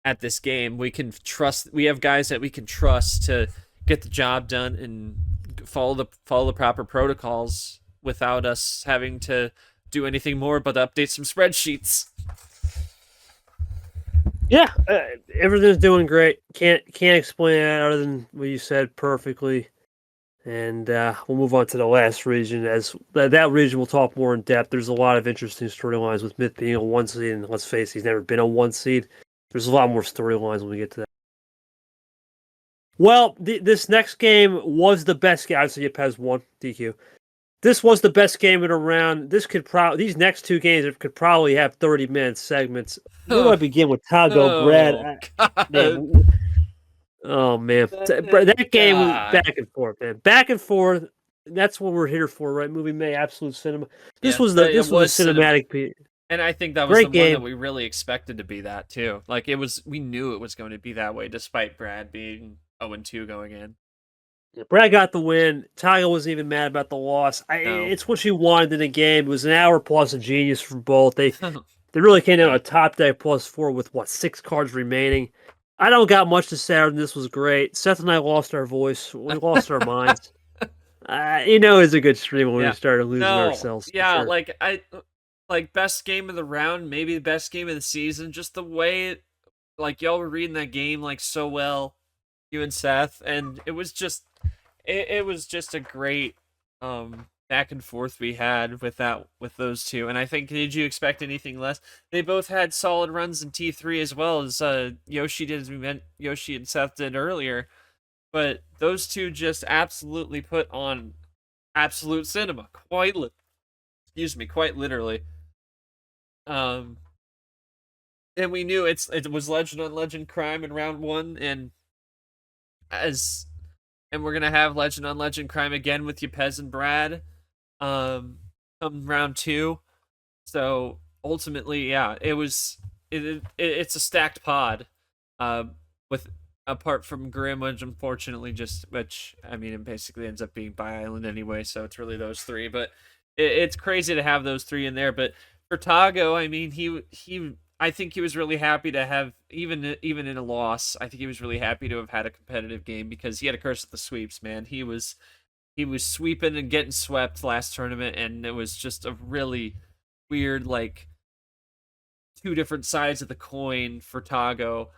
at this game. We have guys that we can trust to get the job done and follow the proper protocols without us having to do anything more but update some spreadsheets. Yeah, everything's doing great. Can't explain it other than what you said perfectly. And we'll move on to the last region. As that region, we'll talk more in depth. There's a lot of interesting storylines with Myth being a 1 seed, and let's face it, he's never been a 1 seed. There's a lot more storylines when we get to that. Well, this next game was the best game. Obviously, Yepes won DQ. This was the best game in a round. These next two games could probably have 30-minute segments. Where do I begin with Tago, Brad? Man. That game was back and forth, man. Back and forth. That's what we're here for, right? Movie May, absolute cinema. This was the cinematic piece. And I think that was the one that we really expected to be that too. Like we knew it was going to be that way, despite Brad being 0-2 going in. Yeah, Brad got the win. Tago wasn't even mad about the loss. It's what she wanted in the game. It was an hour plus of genius for both. They really came down a top deck +4 with 6 cards remaining. I don't got much to say other than this was great. Seth and I lost our voice. We lost our minds. It's a good stream when we started losing ourselves. Yeah, sure. Like best game of the round, maybe the best game of the season. Just the way, y'all were reading that game so well, you and Seth, and it was just a great back and forth we had with those two. And I think, did you expect anything less? They both had solid runs in T3 as well as Yoshi did, as we meant Yoshi and Seth did earlier. But those two just absolutely put on absolute cinema, quite literally. And we knew it was Legend on Legend crime in round 1, and we're gonna have Legend on Legend crime again with Yepes and Brad come round 2. So ultimately, yeah, it's a stacked pod with, apart from Grim, which unfortunately it basically ends up being by Island anyway, so it's really those 3. But it's crazy to have those 3 in there. But for Tago, I think he was really happy to have, even in a loss, I think he was really happy to have had a competitive game, because he had a curse at the sweeps, man. He was sweeping and getting swept last tournament, and it was just a really weird, 2 different sides of the coin for Tago.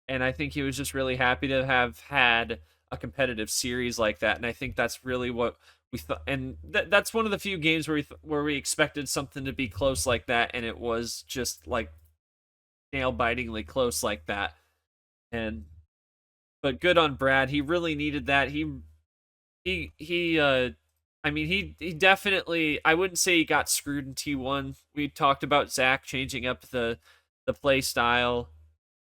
And I think he was just really happy to have had a competitive series like that. And I think that's really what we thought. And that's one of the few games where we expected something to be close like that, and it was just nail-bitingly close like that. But good on Brad. He really needed that. He definitely, I wouldn't say he got screwed in T1. We talked about Zach changing up the play style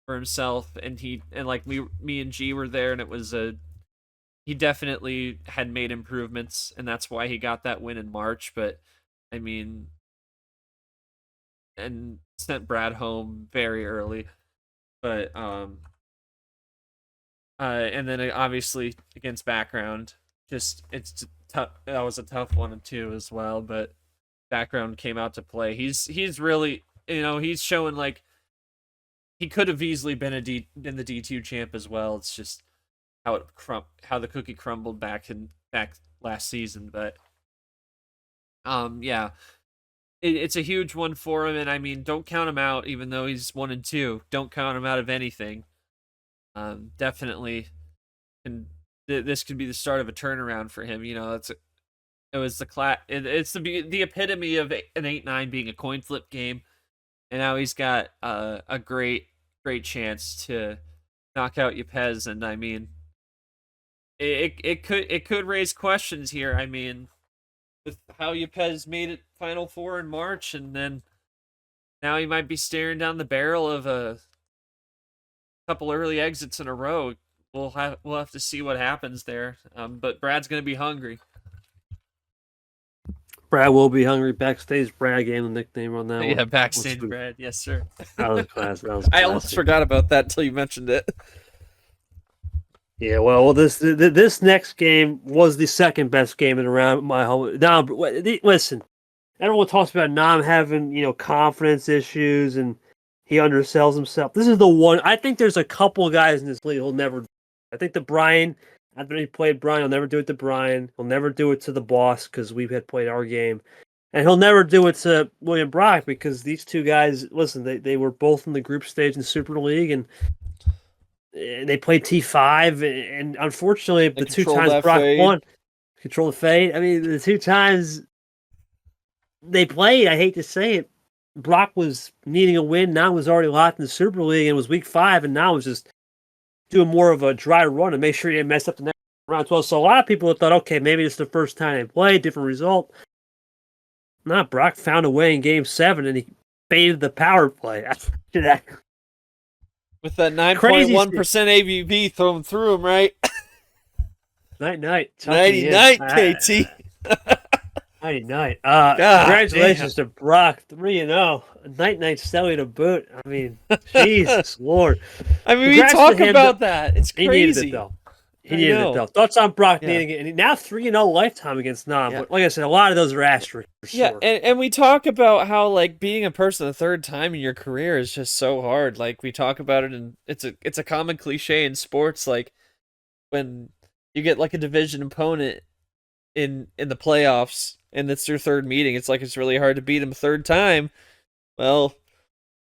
for himself, and me and G were there, and it was he definitely had made improvements, and that's why he got that win in March. But and sent Brad home very early. But and then obviously against Background, it's tough. That was a tough one too as well. But Background came out to play. He's really, he's showing he could have easily been in the D2 champ as well. It's just how the cookie crumbled back last season. But yeah, it's a huge one for him, and don't count him out. Even though he's 1-2, don't count him out of anything. Definitely, and this could be the start of a turnaround for him. It's the epitome of an 8-9 being a coin flip game. And now he's got a great chance to knock out Yepes, and it could raise questions here. With how Yepes made it Final Four in March, and then now he might be staring down the barrel of a couple early exits in a row. we'll have to see what happens there. But Brad's gonna be hungry. Brad will be hungry backstage. Brad gave him the nickname on that one. Yeah, backstage Brad. Yes, sir. That was class. That was I almost forgot about that until you mentioned it. Yeah, well, this next game was the second best game in the round. My home. Now, listen, everyone talks about Nam having confidence issues and he undersells himself. This is the one. I think there's a couple of guys in this league who'll never. I think the Brian. After he played Brian, he'll never do it to Brian. He'll never do it to the boss because we've had played our game, and he'll never do it to William Brock because these two guys. Listen, they were both in the group stage in the Super League and. They played T5, and unfortunately, the two times Brock won, control the fade. I mean, the two times they played, I hate to say it, Brock was needing a win. Now was already locked in the Super League and was week 5, and now was just doing more of a dry run to make sure he didn't mess up the next round 12. So a lot of people thought, okay, maybe it's the first time they played, different result. Nah, Brock found a way in Game 7, and he faded the power play. With that 9.1% ABV thrown through him, right? Night. Night, KT. Night. Congratulations to Brock, 3-0. Night Stelly to boot. I mean, Jesus Lord. I mean, we talk about that. It's crazy. He needed it, though. He needed it, though. Thoughts on Brock needing it. And now 3-0 lifetime against Nam. Yeah. But like I said, a lot of those are asterisks. Yeah, and we talk about how, like, being a person the third time in your career is just so hard. Like, we talk about it, and it's a common cliche in sports. Like, when you get, like, a division opponent in the playoffs, and it's your third meeting, it's like it's really hard to beat him a third time. Well,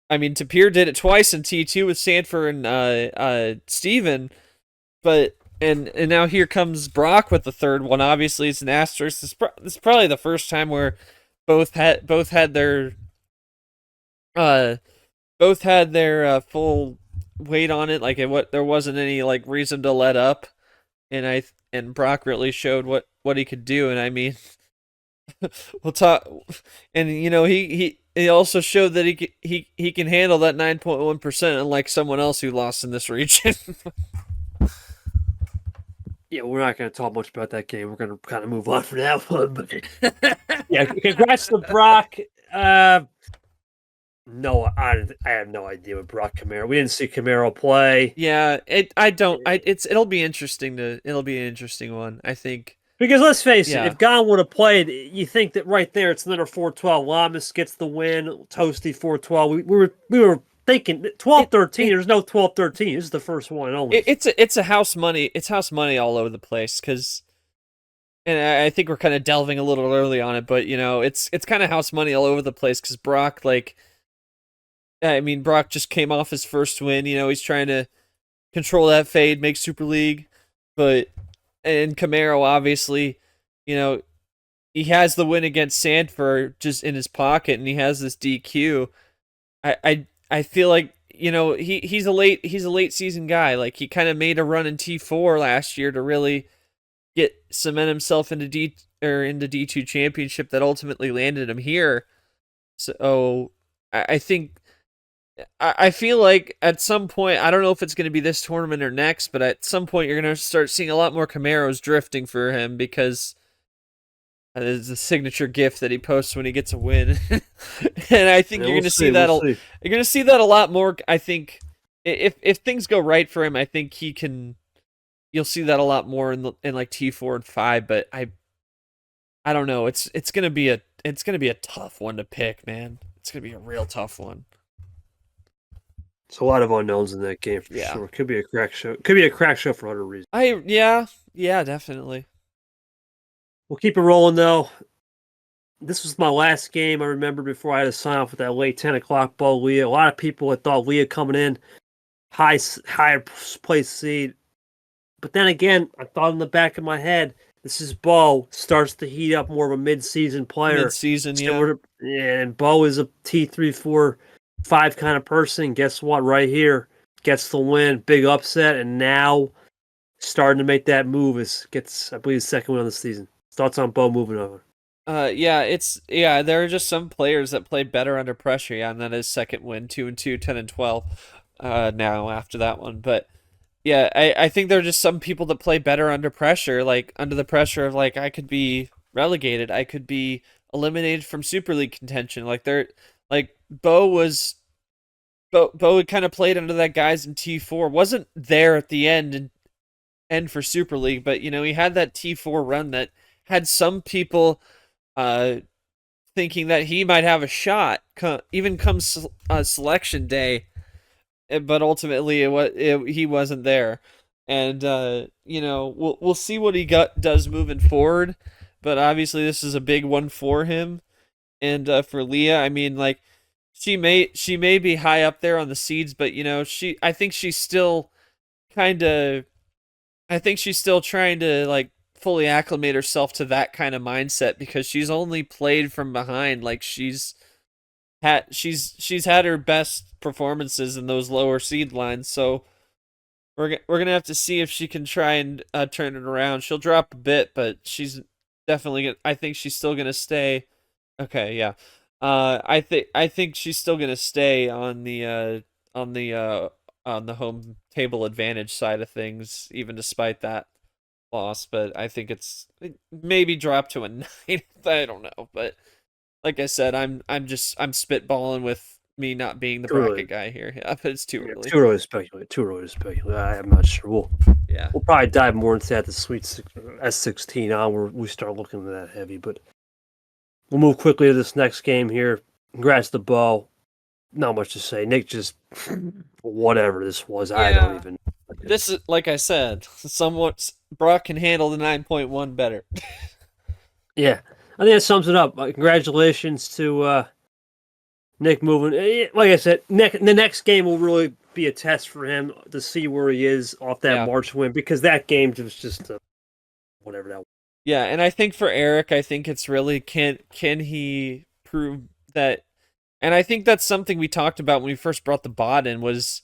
I mean, Tapir did it twice in T2 with Sanford and Steven, but... And now here comes Brock with the third one. Obviously, it's an asterisk. This is probably the first time where both had their full weight on it. Like there wasn't any like reason to let up, and Brock really showed what he could do. And I mean, we'll talk. And he also showed that he can handle that 9.1%, unlike someone else who lost in this region. Yeah, we're not going to talk much about that game. We're going to kind of move on from that one. But yeah, congrats to Brock. No, I have no idea what Brock Camaro. We didn't see Camaro play. Yeah, it'll be interesting it'll be an interesting one, I think. Because let's face it, if Gman would have played, you think that right there it's another 4-12. Lamas gets the win. Toasty 4-12. We were thinking 12-13. There's no 12-13. This is the first one only. It's house money all over the place because, and I think we're kind of delving a little early on it, but it's kind of house money all over the place because Brock, Brock just came off his first win. He's trying to control that fade, make Super League, and Camaro obviously, he has the win against Sanford just in his pocket, and he has this DQ. I feel like he's a late season guy. Like he kind of made a run in T4 last year to really cement himself into D2 championship that ultimately landed him here. So I feel like at some point, I don't know if it's going to be this tournament or next, but at some point you're going to start seeing a lot more Camaros drifting for him because it's a signature gift that he posts when he gets a win. And I think you're going to see that. You're going to see that a lot more. I think if things go right for him, I think you'll see that a lot more in like T4 and 5, but I don't know. It's going to be a tough one to pick, man. It's going to be a real tough one. It's a lot of unknowns in that game for sure. Could be a crack show. Could be a crack show for other reasons. Yeah, definitely. We'll keep it rolling though. This was my last game I remember before I had to sign off with that late 10 o'clock Bo Leah. A lot of people had thought Leah coming in higher place seed. But then again, I thought in the back of my head, this is Bo, starts to heat up more of a mid-season player. Mid-season, and Bo is a T3, 4, 5 kind of person. Guess what? Right here, gets the win, big upset, and now starting to make that move. Gets, I believe, the second win of the season. Thoughts on Bo moving over? There are just some players that play better under pressure. Yeah, and that is second win, 2-2, 10-12. Now after that one, but Yeah, I think there are just some people that play better under pressure, like under the pressure of like I could be relegated, I could be eliminated from Super League contention. Like like Bo had kind of played under that guys in T4, wasn't there at the end for Super League, but he had that T4 run that had some people uh thinking that he might have a shot, even come selection day, but ultimately he wasn't there, and we'll see what he does moving forward, but obviously this is a big one for him, and for Leah, I mean, like she may be high up there on the seeds, but kind of I think she's still trying to like fully acclimate herself to that kind of mindset because she's only played from behind. Like she's had her best performances in those lower seed lines. So we're gonna have to see if she can try and turn it around. She'll drop a bit, but she's definitely gonna. I think she's still gonna stay. Okay, yeah. I think she's still gonna stay on the on the home table advantage side of things, even despite that loss. But I think it maybe drop to a 9. I don't know, but like I said, I'm spitballing with me not being the Too early. bracket guy here. Yeah, but it's too Yeah, early. too early to speculate. Too early to speculate. I'm not sure. Yeah. We'll probably dive more into that the S16 on where we start looking at that heavy. But we'll move quickly to this next game here. Congrats to Bo. Not much to say. Nick just whatever this was. I don't even. This is like I said, somewhat Brock can handle the 9.1 better. Yeah, I think that sums it up. Congratulations to Nick moving. Like I said, the next game will really be a test for him to see where he is off that Yeah. March win because that game was just whatever that was. Yeah, and I think for Eric, I think it's really can he prove that, and I think that's something we talked about when we first brought the bot in was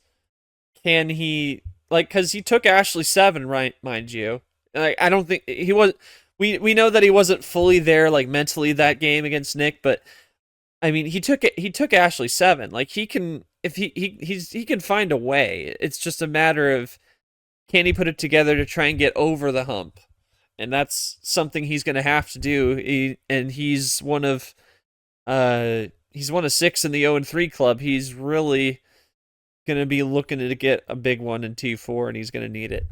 can he, like, because he took Ashley 7, right, mind you. Like, I don't think he was. We know that he wasn't fully there, like, mentally that game against Nick, but I mean, he took Ashley 7. Like, he can, if he can find a way. It's just a matter of can he put it together to try and get over the hump, and that's something he's going to have to do. He's one of 6 in the 0-3 club. He's really going to be looking to get a big one in T4, and he's going to need it.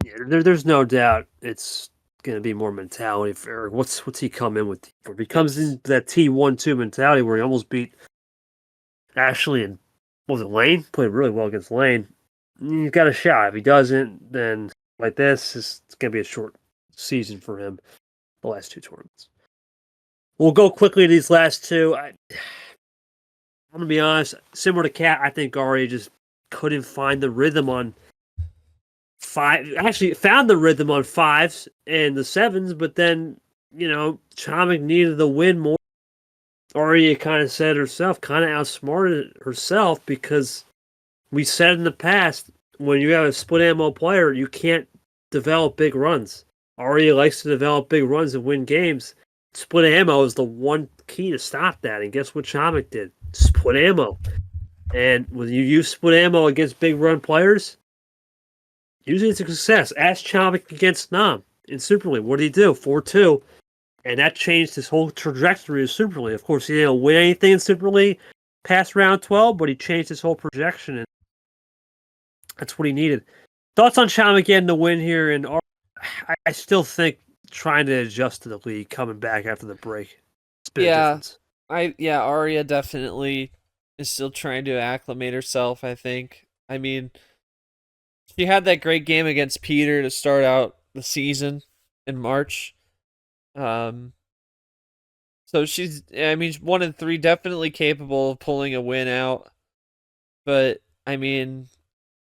Yeah, there's no doubt it's going to be more mentality for Eric. What's he come in with? He comes in that T1-2 mentality where he almost beat Ashley and was it Lane? Played really well against Lane. He's got a shot. If he doesn't, then like this, it's going to be a short season for him. The last 2 tournaments. We'll go quickly to these last 2. I'm going to be honest. Similar to Cat, I think Ari just couldn't find the rhythm on 5. Actually, found the rhythm on 5s and the 7s, but then, Chomik needed the win more. Ari kind of said herself, kind of outsmarted herself because we said in the past, when you have a split ammo player, you can't develop big runs. Arya likes to develop big runs and win games. Split ammo is the one key to stop that. And guess what Chomik did? Split ammo. And when you use split ammo against big run players, usually it's a success. Ask Chomik against Nam in Super League. What did he do? 4-2. And that changed his whole trajectory of Super League. Of course, he didn't win anything in Super League past round 12, but he changed his whole projection. And that's what he needed. Thoughts on Chomik getting the win here? And I still think trying to adjust to the league coming back after the break. It's been a difference. Arya definitely is still trying to acclimate herself, I think. I mean, she had that great game against Peter to start out the season in March. So she's 1-3, definitely capable of pulling a win out. But I mean,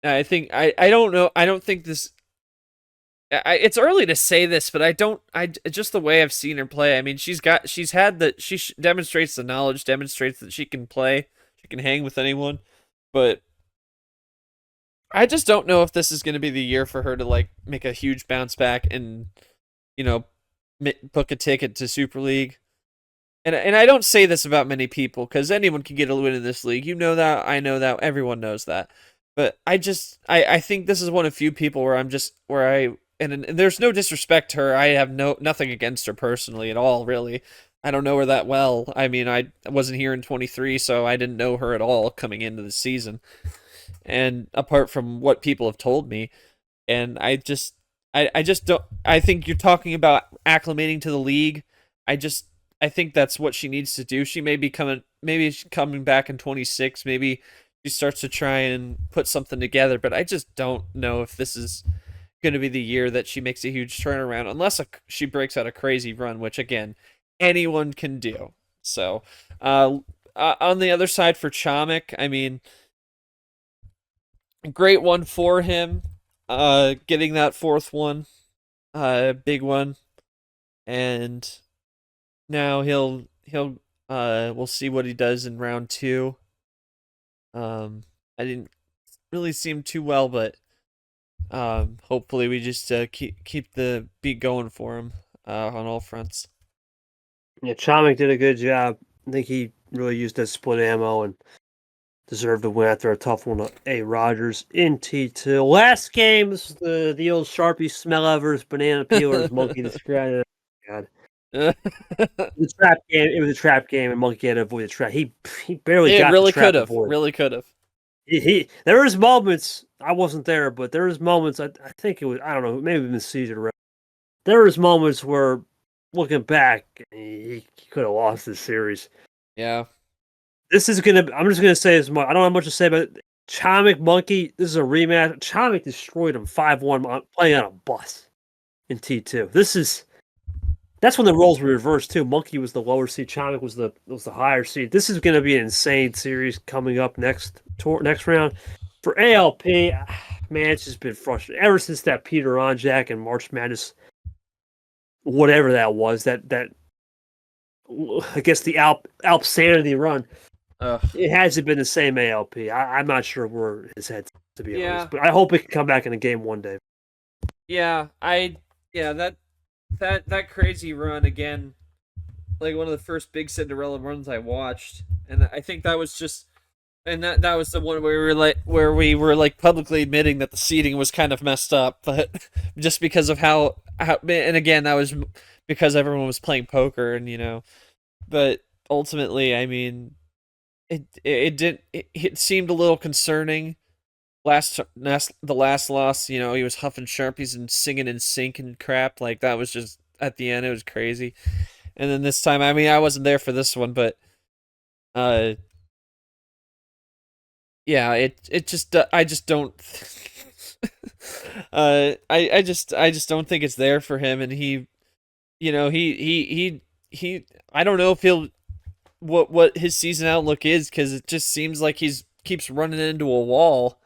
I think I don't know. I don't think this. It's early to say this, but just the way I've seen her play. I mean, she demonstrates the knowledge, demonstrates that she can play, she can hang with anyone, but I just don't know if this is going to be the year for her to like make a huge bounce back and book a ticket to Super League. and I don't say this about many people because anyone can get a win in this league. You know that, I know that, everyone knows that. But I think this is one of few people where and there's no disrespect to her. I have nothing against her personally at all, really. I don't know her that well. I mean, I wasn't here in 23, so I didn't know her at all coming into the season. And apart from what people have told me, and I just don't. I think you're talking about acclimating to the league. I think that's what she needs to do. She may be maybe she's coming back in 26. Maybe she starts to try and put something together. But I just don't know if this is going to be the year that she makes a huge turnaround, unless she breaks out a crazy run, which again, anyone can do. So, on the other side for Chomik, I mean, great one for him. Getting that fourth one, big one, and now we'll see what he does in round 2. I didn't really see him too well, but hopefully we just keep the beat going for him on all fronts. Yeah, Chomik did a good job. I think he really used that split ammo and deserved to win after a tough one to A. Rogers in T2. Last game, this is the old Sharpie smell overs, banana peelers, monkey discredit. God. The trap game. It was a trap game, and Monkey had to avoid the trap. He barely got really the trap could have. aboard. Really could have. There was moments I wasn't there, but there was moments I think it was, I don't know, maybe in the season. There was moments where, looking back, he could have lost this series. Yeah. This is gonna. I'm just gonna say this much. I don't have much to say about Chomik Monkey. This is a rematch. Chomik destroyed him 5-1 playing on a bus in T2. That's when the roles were reversed too. Monkey was the lower seed. Chomik was the higher seed. This is going to be an insane series coming up next round for ALP. Man, it's just been frustrating ever since that Peter Onjak and March Madness, whatever that was. That I guess the Alp Sanity run. It hasn't been the same ALP. I'm not sure where his head's, to be honest, but I hope it can come back in a game one day. Yeah, that crazy run again, like one of the first big Cinderella runs I watched, and I think that was just, and that was the one where we were like publicly admitting that the seating was kind of messed up, but just because of how and again that was because everyone was playing poker, and but ultimately, I mean, it seemed a little concerning. The last loss, he was huffing Sharpies and singing in sync and crap. Like, that was just, at the end, it was crazy. And then this time, I mean, I wasn't there for this one, but yeah, it just I just don't I just don't think it's there for him, and he I don't know if he'll what his season outlook is, because it just seems like keeps running into a wall.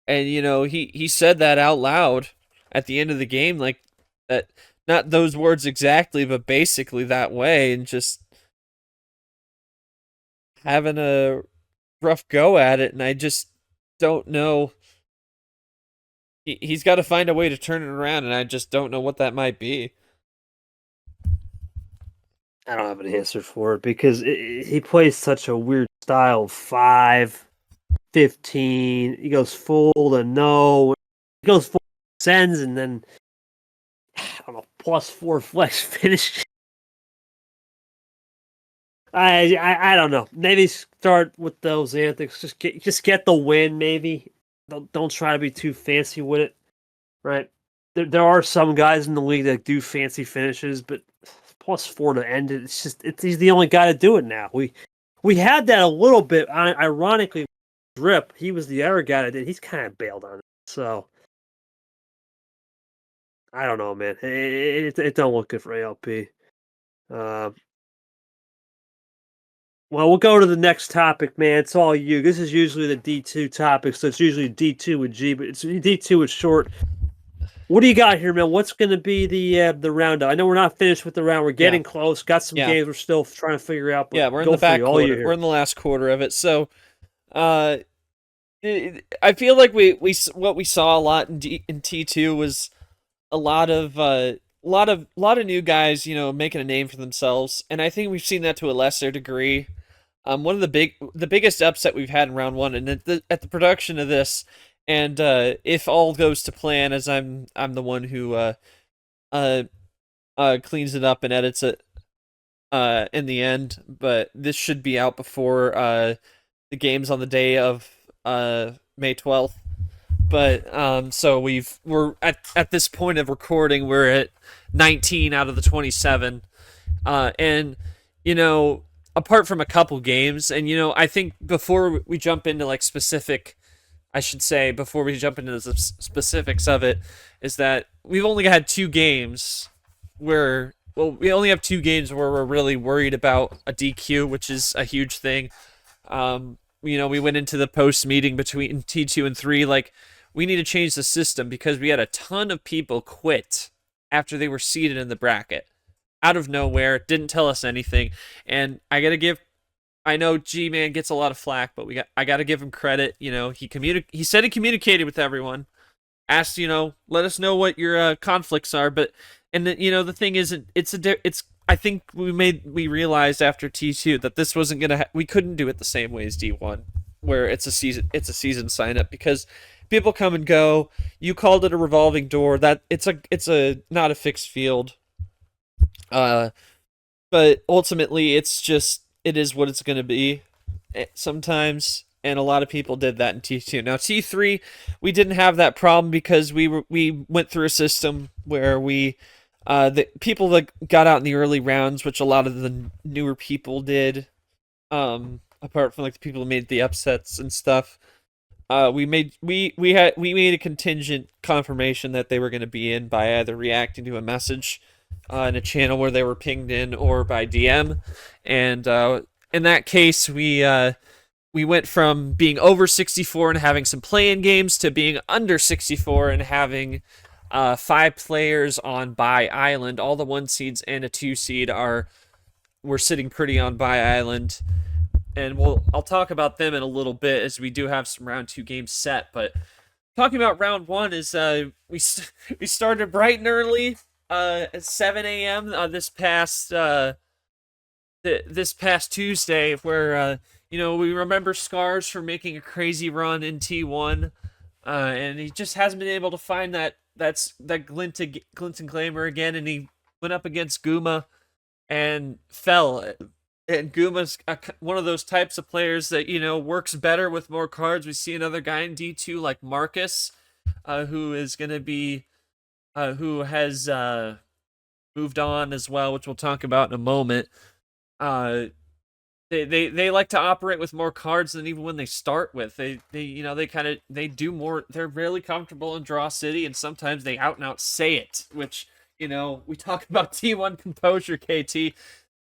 And he said that out loud at the end of the game, like that, not those words exactly, but basically that way, and just having a rough go at it. And I just don't know. He's got to find a way to turn it around, and I just don't know what that might be. I don't have an answer for it, because he plays such a weird style of 5, 15. He goes full to no. He goes full, sends, and then I don't know, +4 flex finish. I don't know. Maybe start with those antics. Just get the win. Maybe don't try to be too fancy with it. Right? There are some guys in the league that do fancy finishes, but +4 to end it. He's the only guy to do it now. We had that a little bit. Ironically, Rip, he was the other guy that did. He's kind of bailed on it. So I don't know, man. It don't look good for ALP. Well, we'll go to the next topic, man. It's all you. This is usually the D2 topic, so it's usually D2 with G, but it's D2 with short. What do you got here, man? What's going to be the roundup? I know we're not finished with the round. We're getting close. Got some games we're still trying to figure out. But we're in the back quarter. We're in the last quarter of it. So, I feel like what we saw a lot in T2 was a lot of lot of new guys, making a name for themselves, and I think we've seen that to a lesser degree. One of the biggest upset we've had in round one, and at the production of this, and if all goes to plan, as I'm the one who uh cleans it up and edits it in the end, but this should be out before the games on the day of May 12th. But so we're at this point of recording, we're at 19 out of the 27, and apart from a couple games, and I think before we jump into like specific, I should say before we jump into the specifics of it, is that we've only had two games where we only have two games where we're really worried about a DQ, which is a huge thing. We went into the post meeting between T2 and 3 like, we need to change the system because we had a ton of people quit after they were seated in the bracket. Out of nowhere, didn't tell us anything. And I know Gman gets a lot of flack, but I gotta give him credit. He said he communicated with everyone, asked, let us know what your conflicts are, the thing isn't, I think we realized after T2 that this wasn't gonna we couldn't do it the same way as D1, where it's a season sign up, because people come and go. You called it a revolving door. That it's a not a fixed field. But ultimately it is what it's going to be sometimes, and a lot of people did that in T2. Now T3, we didn't have that problem because we went through a system where the people that got out in the early rounds, which a lot of the newer people did, apart from like the people who made the upsets and stuff, we made a contingent confirmation that they were going to be in by either reacting to a message in a channel where they were pinged in, or by DM. And in that case, we went from being over 64 and having some play-in games to being under 64 and having 5 players on bye island. All the 1 seeds and a 2 seed we're sitting pretty on bye island. And I'll talk about them in a little bit, as we do have some round 2 games set. But talking about round 1 is we started bright and early at 7 a.m. This past Tuesday, where we remember Scars for making a crazy run in T1, and he just hasn't been able to find that glint and glamour again, and he went up against Guma and fell. And Guma's one of those types of players that, works better with more cards. We see another guy in D2 like Marcus, who is going to be, who has moved on as well, which we'll talk about in a moment. They like to operate with more cards than even when they start with. They do more. They're really comfortable in Draw City, and sometimes they out and out say it, which, we talk about T1 composure, KT.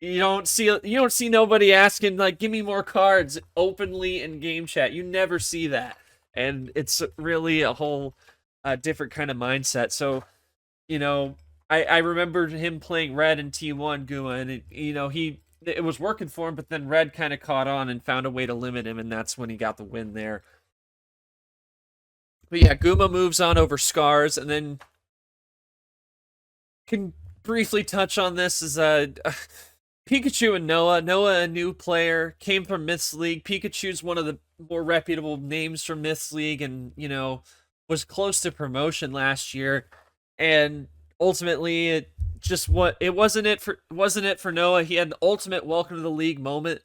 You don't see nobody asking like, give me more cards openly in game chat. You never see that. And it's really a whole different kind of mindset. So, I remember him playing red in T1, Guma, and it was working for him, but then red kind of caught on and found a way to limit him, and that's when he got the win there. But yeah, Guma moves on over Scars, and then can briefly touch on this as Pikachu and Noah. Noah, a new player, came from Myths League. Pikachu's one of the more reputable names from Myths League, and was close to promotion last year. And ultimately, it wasn't it for Noah. He had the ultimate welcome to the league moment,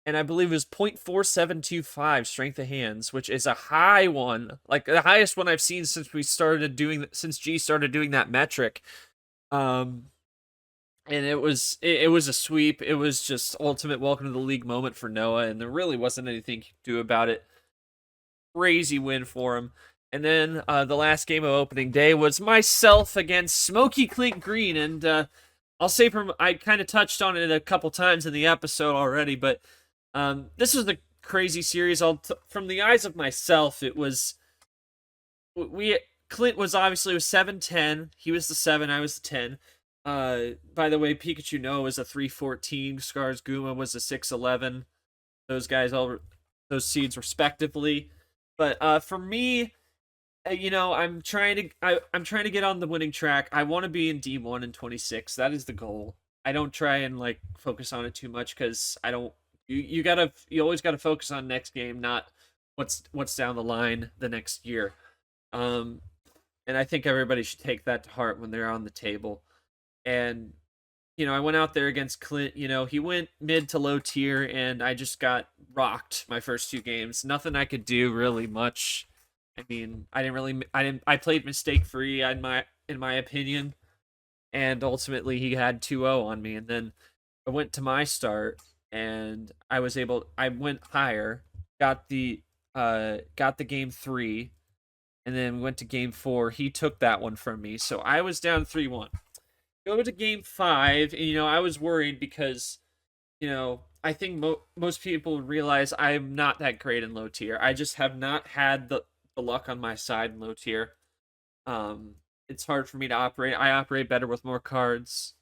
and I believe it was 0.4725 strength of hands, which is a high one, like the highest one I've seen since G started doing that metric. And it was a sweep. It was just ultimate welcome to the league moment for Noah, and there really wasn't anything to do about it. Crazy win for him. And then the last game of opening day was myself against Smoky Clink Green, and I'll say I kind of touched on it a couple times in the episode already, but this was the crazy series. From the eyes of myself, it was Clint was 7-10. He was the 7, I was the 10. By the way, Pikachu Noah was a 3-14. Scars Guma was a 6-11. Those guys, those seeds respectively. But for me, I'm trying to I'm trying to get on the winning track. I want to be in D1 in 26. That is the goal. I don't try and like focus on it too much because I don't. You always gotta focus on next game, not what's down the line the next year. Um, and I think everybody should take that to heart when they're on the table. And I went out there against Clint. He went mid to low tier, and I just got rocked my first two games. Nothing I could do really much. I mean, I played mistake free in my opinion, and ultimately he had 2-0 on me. And then I went to my start, and I went higher, got the game 3, and then we went to game 4. He took that one from me, so I was down 3-1. Go to game 5, and I was worried because I think most people realize I'm not that great in low tier. I just have not had the luck on my side in low tier. It's hard for me to operate. I operate better with more cards.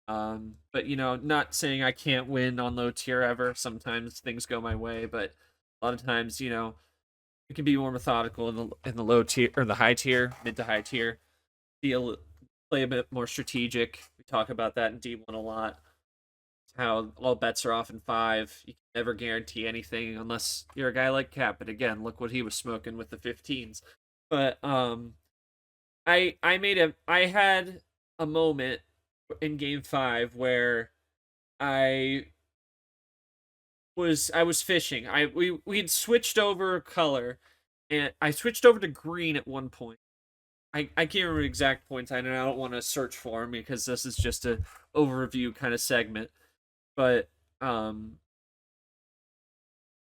But not saying I can't win on low tier ever. Sometimes things go my way, but a lot of times, you can be more methodical in the low tier or the high tier, mid to high tier. Play a bit more strategic. We talk about that in D1 a lot. How all bets are off in 5. You can never guarantee anything unless you're a guy like Cap. But again, look what he was smoking with the 15s. But I had a moment in game 5 where I was fishing. We'd switched over color, and I switched over to green at one point. I can't remember exact points. I don't want to search for them because this is just a overview kind of segment. But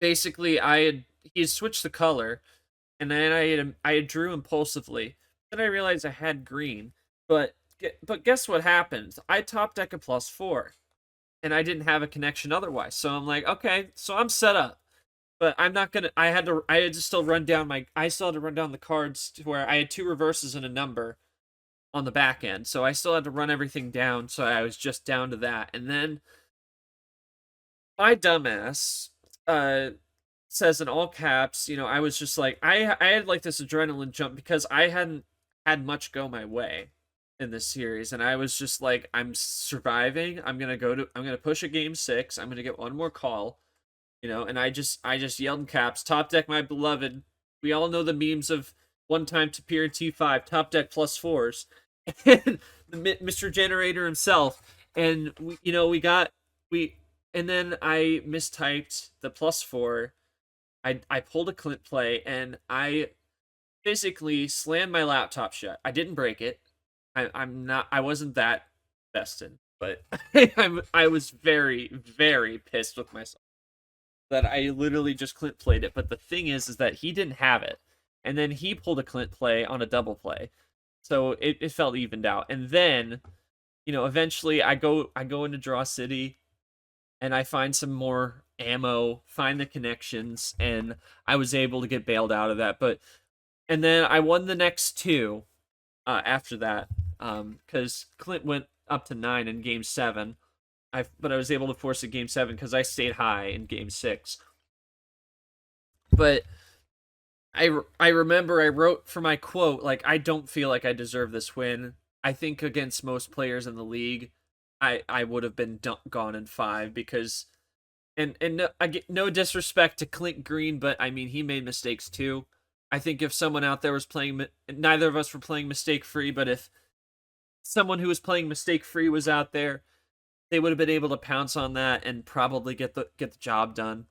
basically, he had switched the color, and then I had drew impulsively. Then I realized I had green, but guess what happened? I top deck a +4, and I didn't have a connection otherwise. So I'm like, okay, so I'm set up. But I'm not gonna. I had to still run down I still had to run down the cards to where I had 2 reverses and a number on the back end. So I still had to run everything down. So I was just down to that, and then my dumbass says in all caps, I was just like, I had like this adrenaline jump because I hadn't had much go my way in this series, and I was just like, I'm surviving. I'm gonna push a game 6. I'm gonna get one more call, and I just yelled in caps, top deck my beloved. We all know the memes of one time to peer in T5, top deck +4s, and Mr. Generator himself, and and then I mistyped the +4. I pulled a Clint play, and I physically slammed my laptop shut. I didn't break it. I wasn't that vested, but I was very, very pissed with myself that I literally just Clint played it. But the thing is that he didn't have it, and then he pulled a Clint play on a double play, so it felt evened out. And then, eventually I go into Draw City, and I find some more ammo, find the connections, and I was able to get bailed out of that. And then I won the next 2 after that, because Clint went up to 9 in game 7. But I was able to force a game 7 because I stayed high in game 6. But I remember I wrote for my quote, like, I don't feel like I deserve this win. I think against most players in the league, I would have been gone in 5 because, and no, I get no disrespect to Clint Green, but I mean, he made mistakes too. I think if someone out there was playing, neither of us were playing mistake free, but if someone who was playing mistake free was out there, they would have been able to pounce on that and probably get the job done.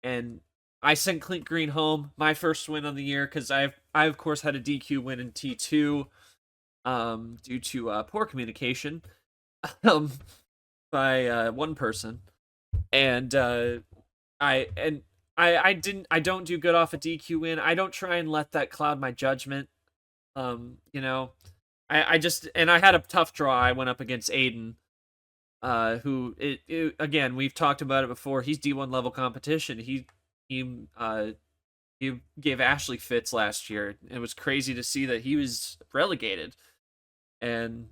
And I sent Clint Green home, my first win on the year, because I of course had a DQ win in T2, due to poor communication by one person, and I don't do good off a DQ win. I don't try and let that cloud my judgment. I just, and I had a tough draw. I went up against Aiden, who again, we've talked about it before. He's D1 level competition. He gave Ashley fits last year. It was crazy to see that he was relegated, and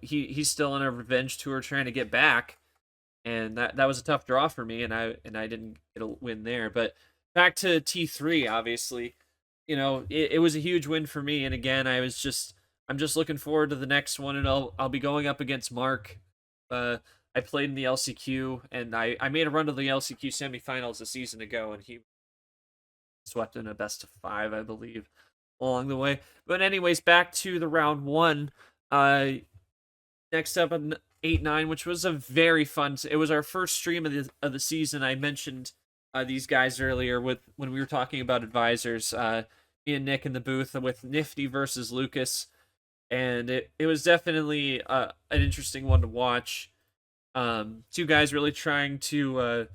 he's still on a revenge tour trying to get back, and that was a tough draw for me, and I didn't get a win there. But back to T3, obviously, it was a huge win for me. And again, I'm just looking forward to the next one, and I'll be going up against Mark. I played in the LCQ, and I made a run to the LCQ semifinals a season ago, and he swept in a best of 5, I believe, along the way. But anyways, back to the round one. Next up an 8-9, which was a very fun. It was our first stream of the season. I mentioned these guys earlier when we were talking about advisors. Me and Nick in the booth with Nifty versus Lucas, and it was definitely an interesting one to watch. Two guys really trying to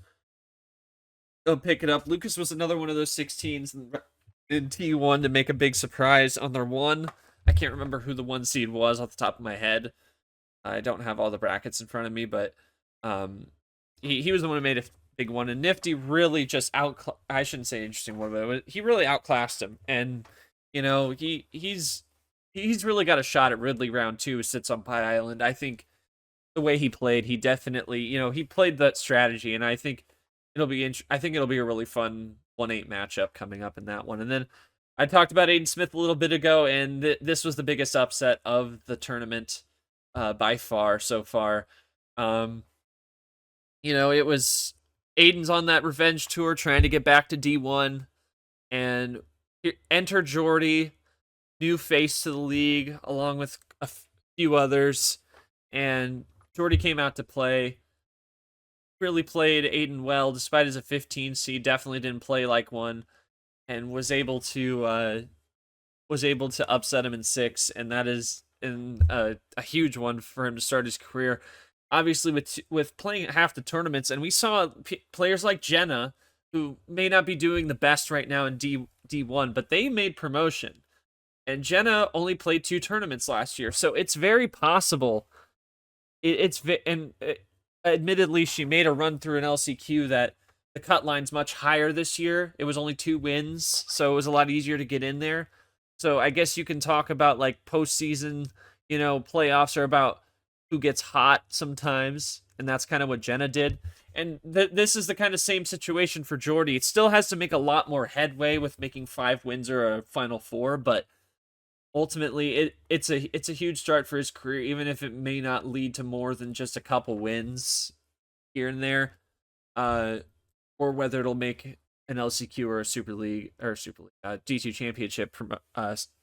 pick it up. Lucas was another one of those 16s in T1 to make a big surprise on their one. I can't remember who the 1 seed was off the top of my head. I don't have all the brackets in front of me, but he was the one who made a big one. And Nifty really just I shouldn't say interesting one, but he really outclassed him. And he's really got a shot at Ridley round 2, who sits on Pie Island. I think the way he played, he definitely he played that strategy, and I think it'll be a really fun 1-8 matchup coming up in that one. And then I talked about Aiden Smith a little bit ago, and this was the biggest upset of the tournament by far so far. It was Aiden's on that revenge tour trying to get back to D1, and enter Jordy, new face to the league, along with a few others, and Jordy came out to play. Really played Aiden well, despite as a 15 seed. Definitely didn't play like one, and was able to upset him in 6, and that is a huge one for him to start his career. Obviously, with playing at half the tournaments, and we saw players like Jenna, who may not be doing the best right now in D1, but they made promotion. And Jenna only played 2 tournaments last year, so it's very possible. Admittedly, she made a run through an LCQ that the cut line's much higher this year. It was only 2 wins, so it was a lot easier to get in there. So I guess you can talk about like postseason, playoffs are about who gets hot sometimes, and that's kind of what Jenna did. And this is the kind of same situation for Jordy. It still has to make a lot more headway with making 5 wins or a Final Four, but ultimately it's a huge start for his career, even if it may not lead to more than just a couple wins here and there, or whether it'll make an LCQ or a Super League D2 championship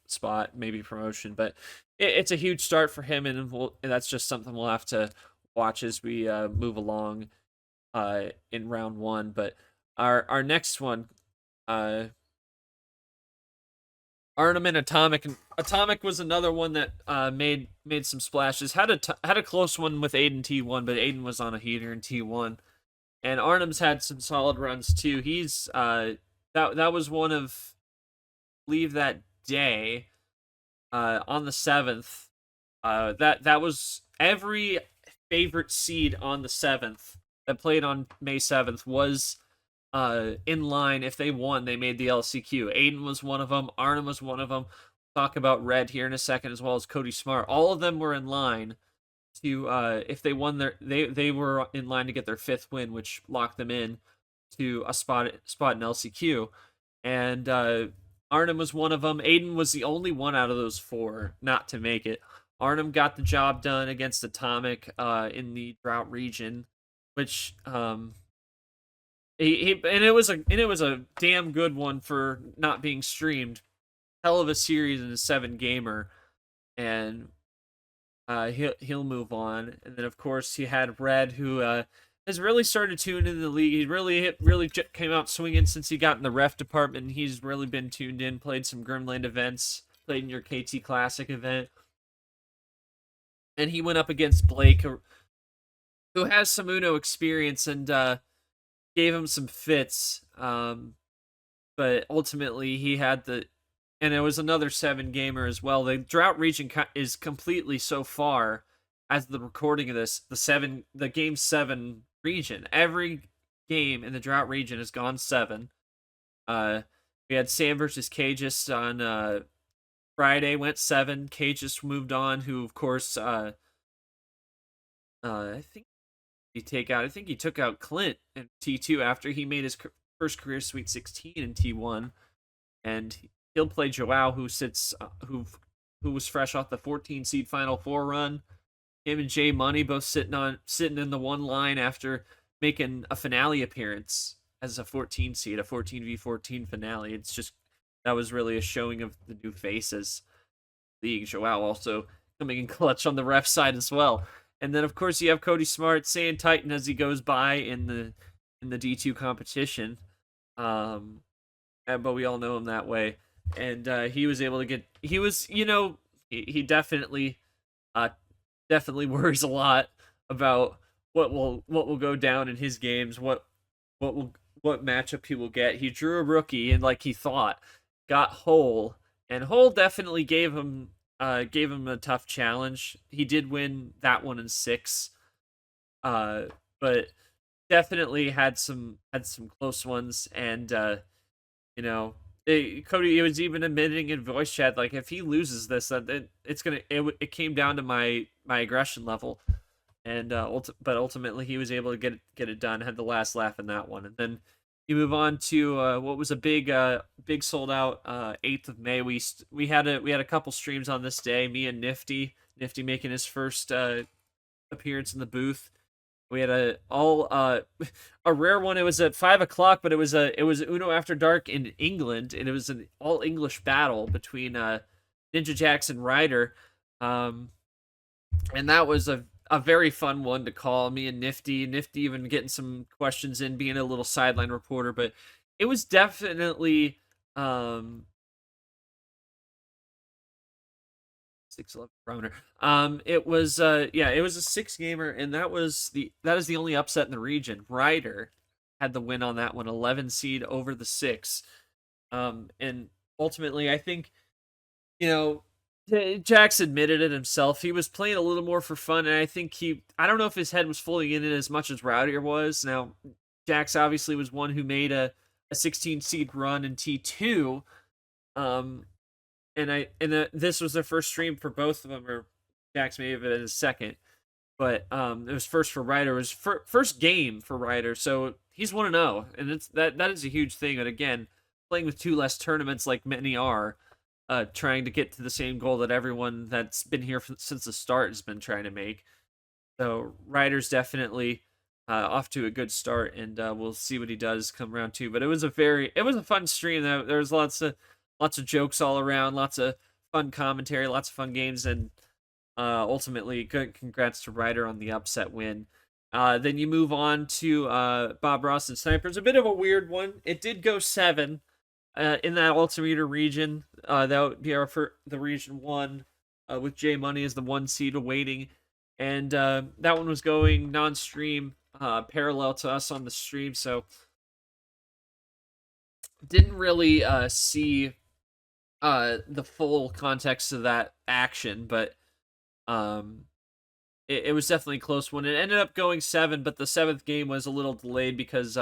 spot, maybe promotion. But it's a huge start for him, and that's just something we'll have to watch as we move along in round 1. But our next one, Arnhem and Atomic. And Atomic was another one that made some splashes. Had a close one with Aiden T1, but Aiden was on a heater in T1. And Arnhem's had some solid runs too. He's that was one of, I believe, that day on the 7th. That was every favorite seed on the 7th that played on May 7th was in line. If they won, they made the LCQ. Aiden was one of them. Arnhem was one of them. We'll talk about Red here in a second, as well as Cody Smart. All of them were in line to if they won they were in line to get their 5th win, which locked them in to a spot in LCQ. And Arnhem was one of them. Aiden was the only one out of those 4 not to make it. Arnhem got the job done against Atomic in the drought region, which it was a damn good one for not being streamed. Hell of a series in a 7-gamer, and he'll move on. And then of course he had Red, who has really started tuning into the league. He really came out swinging since he got in the ref department. He's really been tuned in. Played some Grimland events. Played in your KT Classic event, and he went up against Blake, who has some Uno experience, and gave him some fits. But ultimately he had and it was another 7-gamer as well. The drought region is completely, so far as the recording of this, the game 7 region. Every game in the drought region has gone 7. We had Sam versus Cageus on Friday, went 7. Cageus moved on, who of course I think he took out Clint in T2 after he made his first career Sweet 16 in T1, and he'll play Joao, who sits who was fresh off the 14 seed Final Four run. Him and Jay Money both sitting in the one line after making a finale appearance as a 14 seed, a 14v14 finale. It's just that was really a showing of the new faces. League. Joao also coming in clutch on the ref side as well. And then of course you have Cody Smart saying Titan as he goes by in the D2 competition. But we all know him that way. And he was able to get. He was, he definitely worries a lot about what will go down in his games. What matchup he will get. He drew a rookie and like he thought got Hole, and Hole definitely gave him a tough challenge. He did win that one in 6, but definitely had some close ones. And Cody was even admitting in voice chat like if he loses this, it came down to my aggression level. And but ultimately he was able to get it done. Had the last laugh in that one. And then you move on to what was a big sold out 8th of May. We had a couple streams on this day. Me and Nifty making his first appearance in the booth. We had a rare one. It was at 5:00, but it was Uno After Dark in England, and it was an all English battle between Ninja Jax and Ryder, and that was a very fun one to call. Me and Nifty even getting some questions in, being a little sideline reporter, but it was definitely 611 Broner. It was it was a 6-gamer, and that is the only upset in the region. Ryder had the win on that one, 11 seed over the 6. And ultimately I think, Jax admitted it himself. He was playing a little more for fun, and I think I don't know if his head was fully in it as much as Rowdier was. Now, Jax obviously was one who made a 16 seed run in T2. This was their first stream for both of them, or Jax may have been his second, but it was first for Ryder. It was first game for Ryder, so he's 1-0, and that is a huge thing. And again, playing with 2 less tournaments like many are, trying to get to the same goal that everyone that's been here since the start has been trying to make. So Ryder's definitely off to a good start, and we'll see what he does come round 2. But it was a fun stream. There was lots of jokes all around, lots of fun commentary, lots of fun games, and ultimately, good congrats to Ryder on the upset win. Then you move on to Bob Ross and Snipers. A bit of a weird one. It did go 7 in that altimeter region. That would be for the region 1 with J Money as the 1 seed awaiting. And that one was going non-stream parallel to us on the stream, so didn't really see the full context of that action, but it was definitely a close one. It ended up going 7, but the 7th game was a little delayed because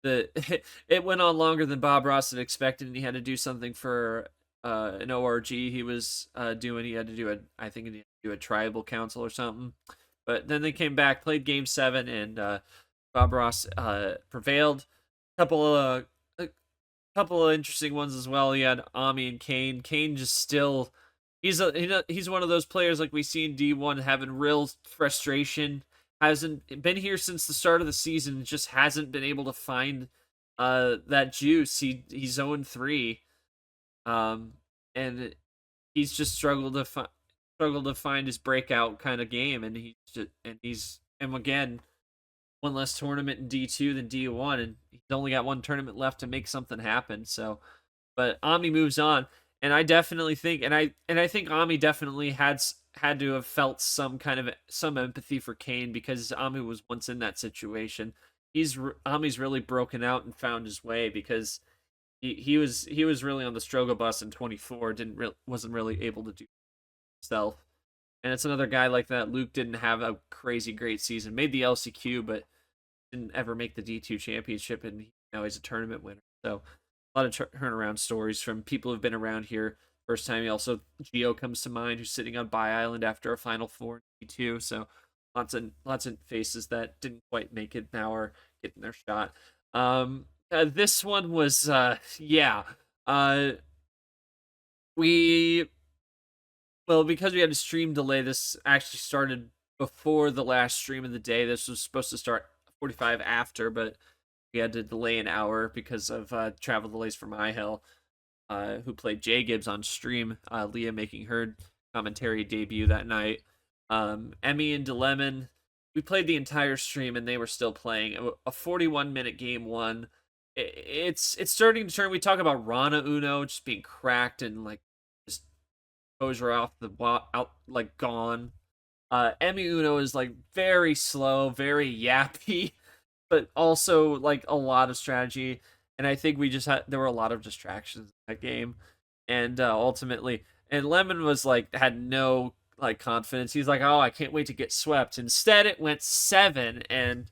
it went on longer than Bob Ross had expected, and he had to do something for an ORG he was doing. He had to do I think he had to do a tribal council or something. But then they came back, played game 7, and Bob Ross prevailed. A couple of interesting ones as well. He had Ami and Kane. Kane just still he's one of those players like we see in D1 having real frustration. Hasn't been here since the start of the season. Just hasn't been able to find that juice. He's 0-3, and he's just struggled to find his breakout kind of game. And again, one less tournament in D2 than D1, and he's only got one tournament left to make something happen. So, but Ami moves on, and I definitely think, and I think Ami definitely had to have felt some empathy for Kane, because Ami was once in that situation. Ami's really broken out and found his way, because he was really on the struggle bus in 24. Wasn't really able to do himself. And it's another guy like that. Luke didn't have a crazy great season. Made the LCQ, but didn't ever make the D2 championship, and now he's a tournament winner. So a lot of turnaround stories from people who've been around here first time. Also, Geo comes to mind, who's sitting on Bi Island after a Final Four in D2. So lots of faces that didn't quite make it now are getting their shot. This one was because we had a stream delay, this actually started before the last stream of the day. This was supposed to start 45 after, but we had to delay an hour because of travel delays for Myhill, who played J Gibbs on stream. Leah making her commentary debut that night. Emmy and Delemon, we played the entire stream and they were still playing a 41-minute game one. It's starting to turn. We talk about Rana Uno just being cracked and like just Hosier off the out like gone. Emmy Uno is like very slow, very yappy, but also like a lot of strategy. And I think there were a lot of distractions in that game, and ultimately, and Lemon was like had no like confidence. He's like, oh, I can't wait to get swept. Instead, it went 7, and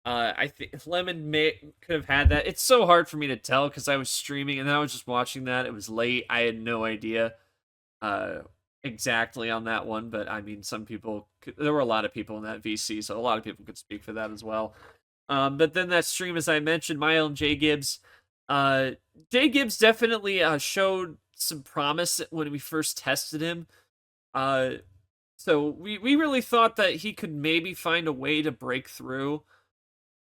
I think Lemon could have had that. It's so hard for me to tell because I was streaming and I was just watching that. It was late. I had no idea exactly on that one, but I mean, there were a lot of people in that VC, so a lot of people could speak for that as well. But then that stream, as I mentioned, my own J Gibbs. J Gibbs definitely showed some promise when we first tested him. So we really thought that he could maybe find a way to break through.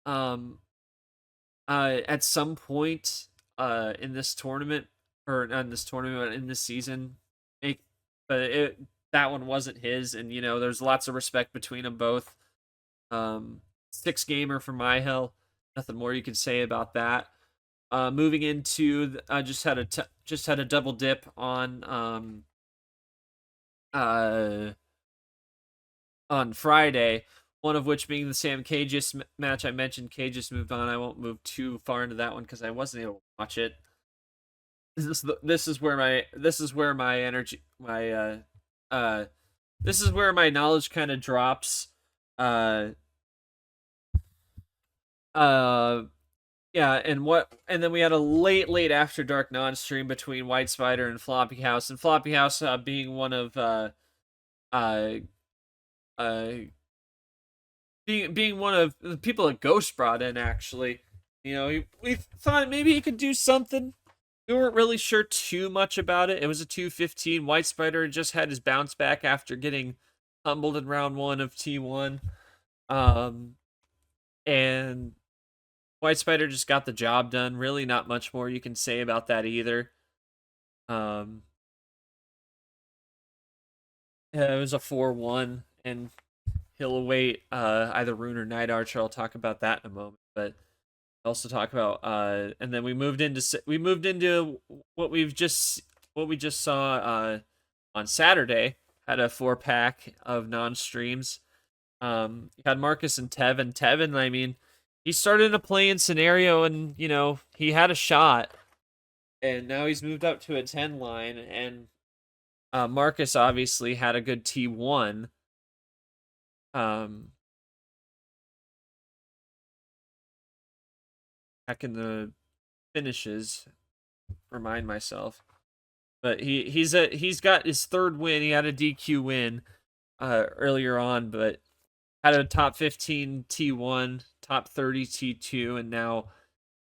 At some point in this tournament, or not in this tournament, in this season, but that one wasn't his, and there's lots of respect between them both. 6 gamer for Myhill, nothing more you can say about that. Moving into just had a double dip on Friday, one of which being the Sam Cageus match I mentioned. Cageus moved on. I won't move too far into that one because I wasn't able to watch it. This is where my energy, this is where my knowledge kind of drops. Yeah, and then we had a late After Dark non-stream between White Spider and Floppy House, and Floppy House being one of being one of the people that Ghost brought in. Actually, we thought maybe he could do something. We weren't really sure too much about it. It was a 215. White Spider just had his bounce back after getting humbled in round 1 of T1. And White Spider just got the job done. Really not much more you can say about that either. It was a 4-1, and he'll await either Rune or Night Archer. I'll talk about that in a moment. But also talk about and then we moved into what we just saw on Saturday. Had a 4-pack of non-streams. You had Marcus and Tevin. Tevin, I mean, he started in a play-in scenario and he had a shot, and now he's moved up to a 10 line, and Marcus obviously had a good T1. Back in the finishes, remind myself, but he's got his 3rd win. He had a DQ win earlier on, but had a top 15 T1, top 30 T2, and now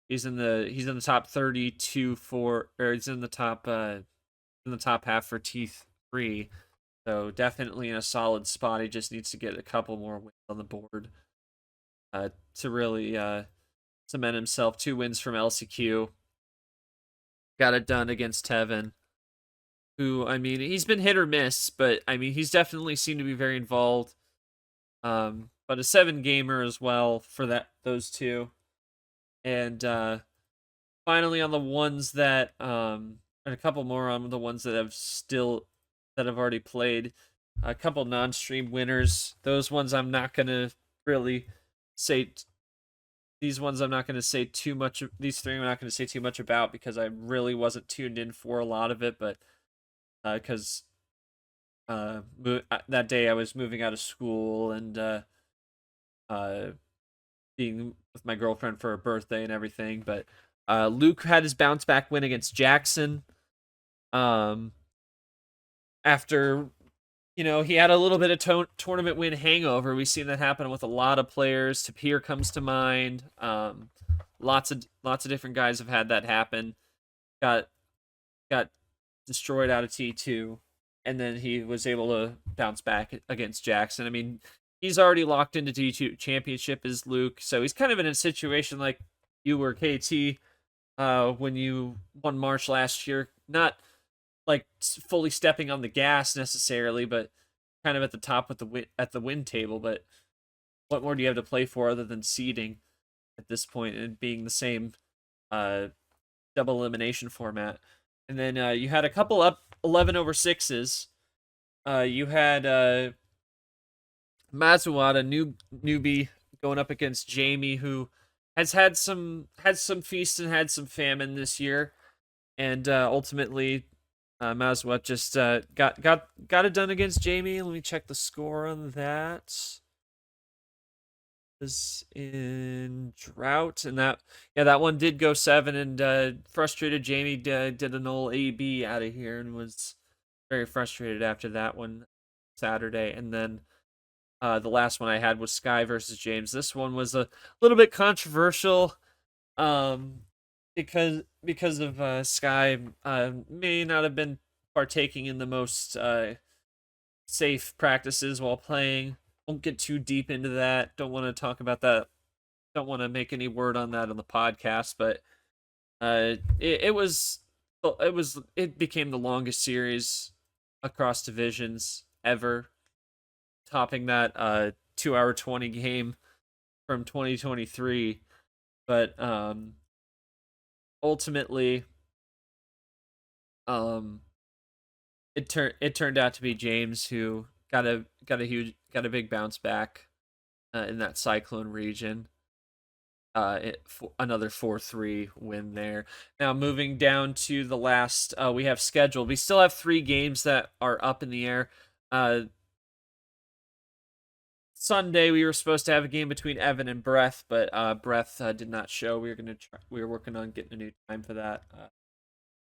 he's in the top 32 or he's in the top half for T3. So definitely in a solid spot. He just needs to get a couple more wins on the board to really cement himself. 2 wins from LCQ. Got it done against Tevin, who, I mean, he's been hit or miss, but I mean, he's definitely seemed to be very involved. But a 7 gamer as well for those two. And finally on the ones that and a couple more on the ones that have already played. A couple non-stream winners. Those ones I'm not gonna really say. These ones I'm not gonna say too much. These 3 I'm not gonna say too much about because I really wasn't tuned in for a lot of it. But because that day I was moving out of school and being with my girlfriend for her birthday and everything. But Luke had his bounce back win against Jackson. After he had a little bit of tournament win hangover. We've seen that happen with a lot of players. Tapir comes to mind. Lots of different guys have had that happen. Got destroyed out of T2, and then he was able to bounce back against Jackson. I mean, he's already locked into T2 championship as Luke, so he's kind of in a situation like you were, KT, when you won March last year. Not like fully stepping on the gas necessarily, but kind of at the top with at the win table. But what more do you have to play for other than seeding at this point and being the same double elimination format? And then you had a couple up 11 over 6s. You had Mazuwada, newbie, going up against Jamie, who has had some feast and had some famine this year, and ultimately Mazuwat just got it done against Jamie. Let me check the score on that. Is in drought, and that one did go 7, and frustrated Jamie did an old AB out of here and was very frustrated after that one Saturday. And then the last one I had was Sky versus James. This one was a little bit controversial, because of Sky may not have been partaking in the most safe practices while playing. Won't get too deep into that. Don't want to talk about that. Don't want to make any word on that on the podcast. But it became the longest series across divisions ever, topping that 2-hour 20 game from 2023. But ultimately, it turned out to be James who got a big bounce back in that Cyclone region. Another 4-3 win there. Now moving down to the last we have scheduled. We still have 3 games that are up in the air. Sunday we were supposed to have a game between Evan and Breath, but Breath did not show. We were working on getting a new time for that.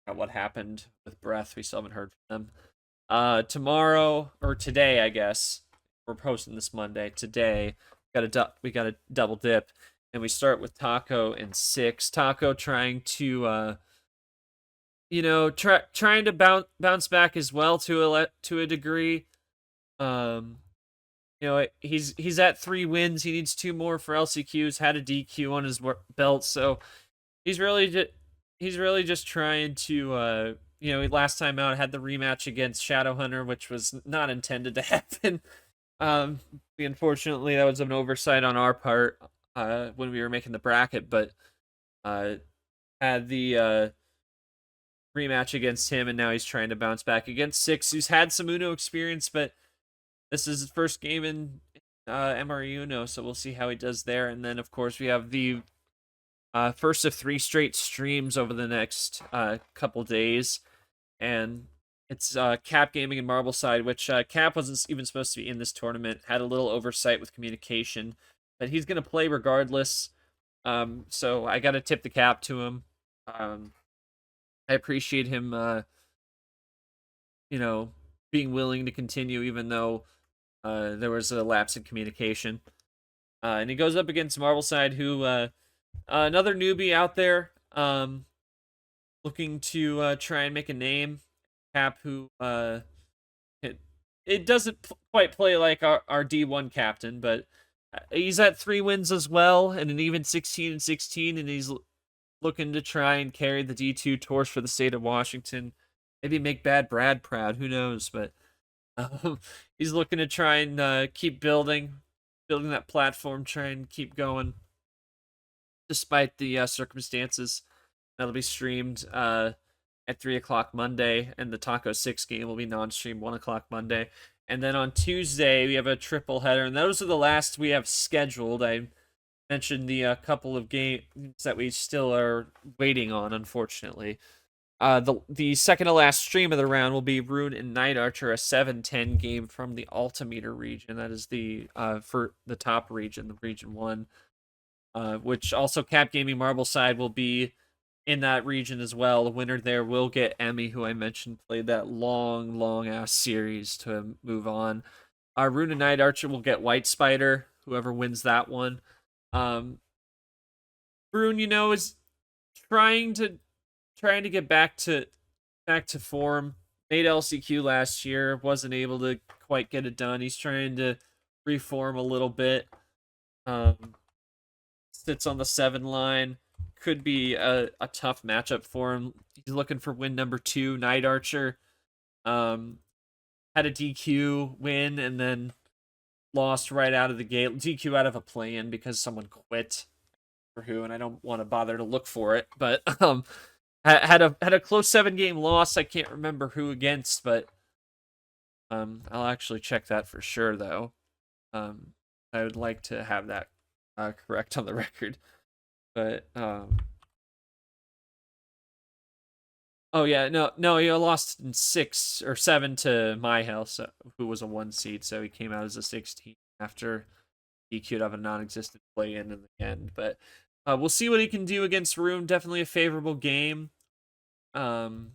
What happened with Breath? We still haven't heard from them. Tomorrow or today, I guess we're posting this Monday. Today we got a double dip, and we start with Taco and 6. Taco trying to trying to bounce back as well to a degree. He's at 3 wins. He needs 2 more for LCQs. Had a DQ on his belt, so he's really just trying to last time out had the rematch against Shadowhunter, which was not intended to happen. Unfortunately, that was an oversight on our part when we were making the bracket, but had the rematch against him, and now he's trying to bounce back against 6, who's had some Uno experience, but this is his first game in MRE Uno, so we'll see how he does there. And then, of course, we have the first of 3 straight streams over the next couple days, and it's Cap Gaming and Marbleside, which Cap wasn't even supposed to be in this tournament, had a little oversight with communication, but he's going to play regardless, so I got to tip the cap to him. I appreciate him, being willing to continue even though there was a lapse in communication. And he goes up against Marbleside, who another newbie out there, looking to try and make a name. Cap, who it doesn't quite play like our D1 captain, but he's at 3 wins as well, and an even 16-16, and he's looking to try and carry the D2 torch for the state of Washington. Maybe make Bad Brad proud, who knows? But he's looking to try and keep building that platform, try and keep going, despite the circumstances. That'll be streamed at 3 o'clock Monday, and the Taco 6 game will be non-streamed 1 o'clock Monday. And then on Tuesday, we have a triple header, and those are the last we have scheduled. I mentioned the couple of games that we still are waiting on, unfortunately. The second to last stream of the round will be Rune and Night Archer, a 7-10 game from the Altimeter region. That is the for the top region, the region 1, which also Cap Gaming Marbleside will be in that region as well. The winner there will get Emmy, who I mentioned played that long ass series to move on. Rune and Night Archer will get White Spider, whoever wins that one. Rune, is trying to get back to form. made LCQ last year, wasn't able to quite get it done. He's trying to reform a little bit. Sits on the 7 line. Could be a tough matchup for him. He's looking for win number 2, Night Archer. Had a DQ win and then lost right out of the gate. DQ out of a play-in because someone quit. For who, and I don't want to bother to look for it, but had a close 7-game loss. I can't remember who against, but I'll actually check that for sure though. I would like to have that correct on the record, but oh yeah, no, he lost in 6 or 7 to My House, who was a 1 seed, so he came out as a 16 after DQ'd of a non-existent play-in the end, but we'll see what he can do against Room. Definitely a favorable game. And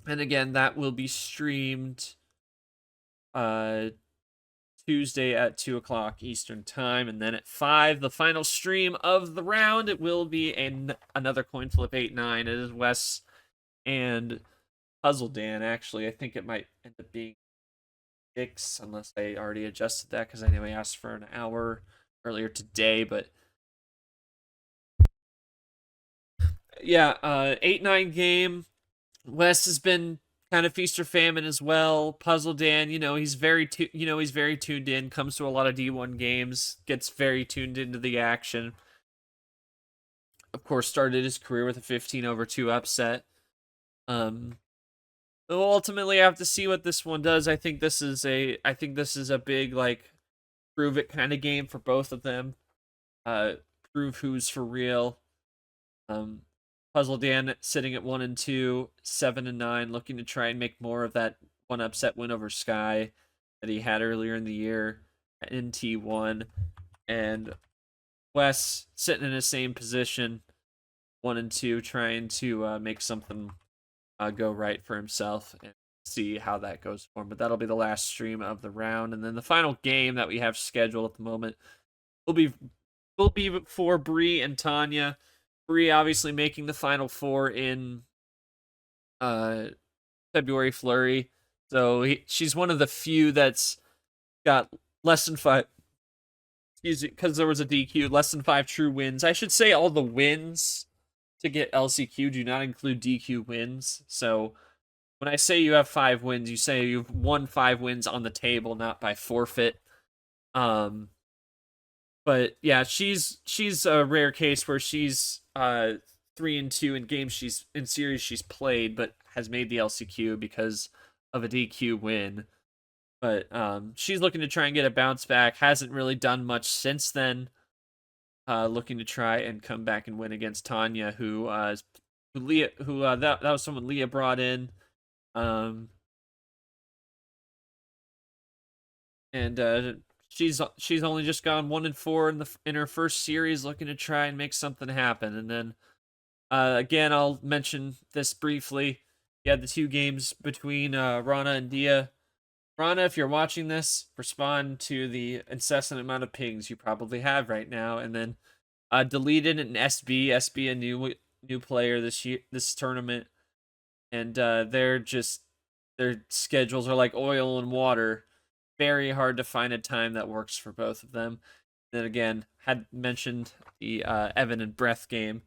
again, that will be streamed Tuesday at 2 o'clock Eastern Time. And then at 5, the final stream of the round, it will be another coin flip 8-9. It is Wes and Puzzle Dan. Actually, I think it might end up being 6, unless I already adjusted that, because I know I asked for an hour earlier today, but yeah, 8-9 game. Wes has been kind of feast or famine as well. Puzzle Dan, he's very tuned in. Comes to a lot of D1 games. Gets very tuned into the action. Of course, started his career with a 15-2 upset. We'll ultimately have to see what this one does. I think this is a big prove it kind of game for both of them. Prove who's for real. Puzzle Dan sitting at 1-2, 7-9, looking to try and make more of that one upset win over Sky that he had earlier in the year in T1. And Wes sitting in the same position, 1-2, trying to make something go right for himself and see how that goes for him. But that'll be the last stream of the round. And then the final game that we have scheduled at the moment will be for Bree and Tanya. Bree obviously making the Final Four in February Flurry. So she's one of the few that's got less than 5, excuse me, because there was a DQ, less than 5 true wins. I should say all the wins to get LCQ do not include DQ wins. So when I say you have 5 wins, you say you've won 5 wins on the table, not by forfeit. But yeah, she's a rare case where she's 3-2 in games in series she's played, but has made the LCQ because of a DQ win. But she's looking to try and get a bounce back. Hasn't really done much since then. Looking to try and come back and win against Tanya, that was someone Leah brought in. And she's only just gone 1-4 in her first series, looking to try and make something happen. And then again, I'll mention this briefly. You had the 2 games between Rana and Dia. Rana, if you're watching this, respond to the incessant amount of pings you probably have right now. And then deleted an SB, a new player this tournament, and their schedules are like oil and water. Very hard to find a time that works for both of them. Then again, had mentioned the Evan and Breath game.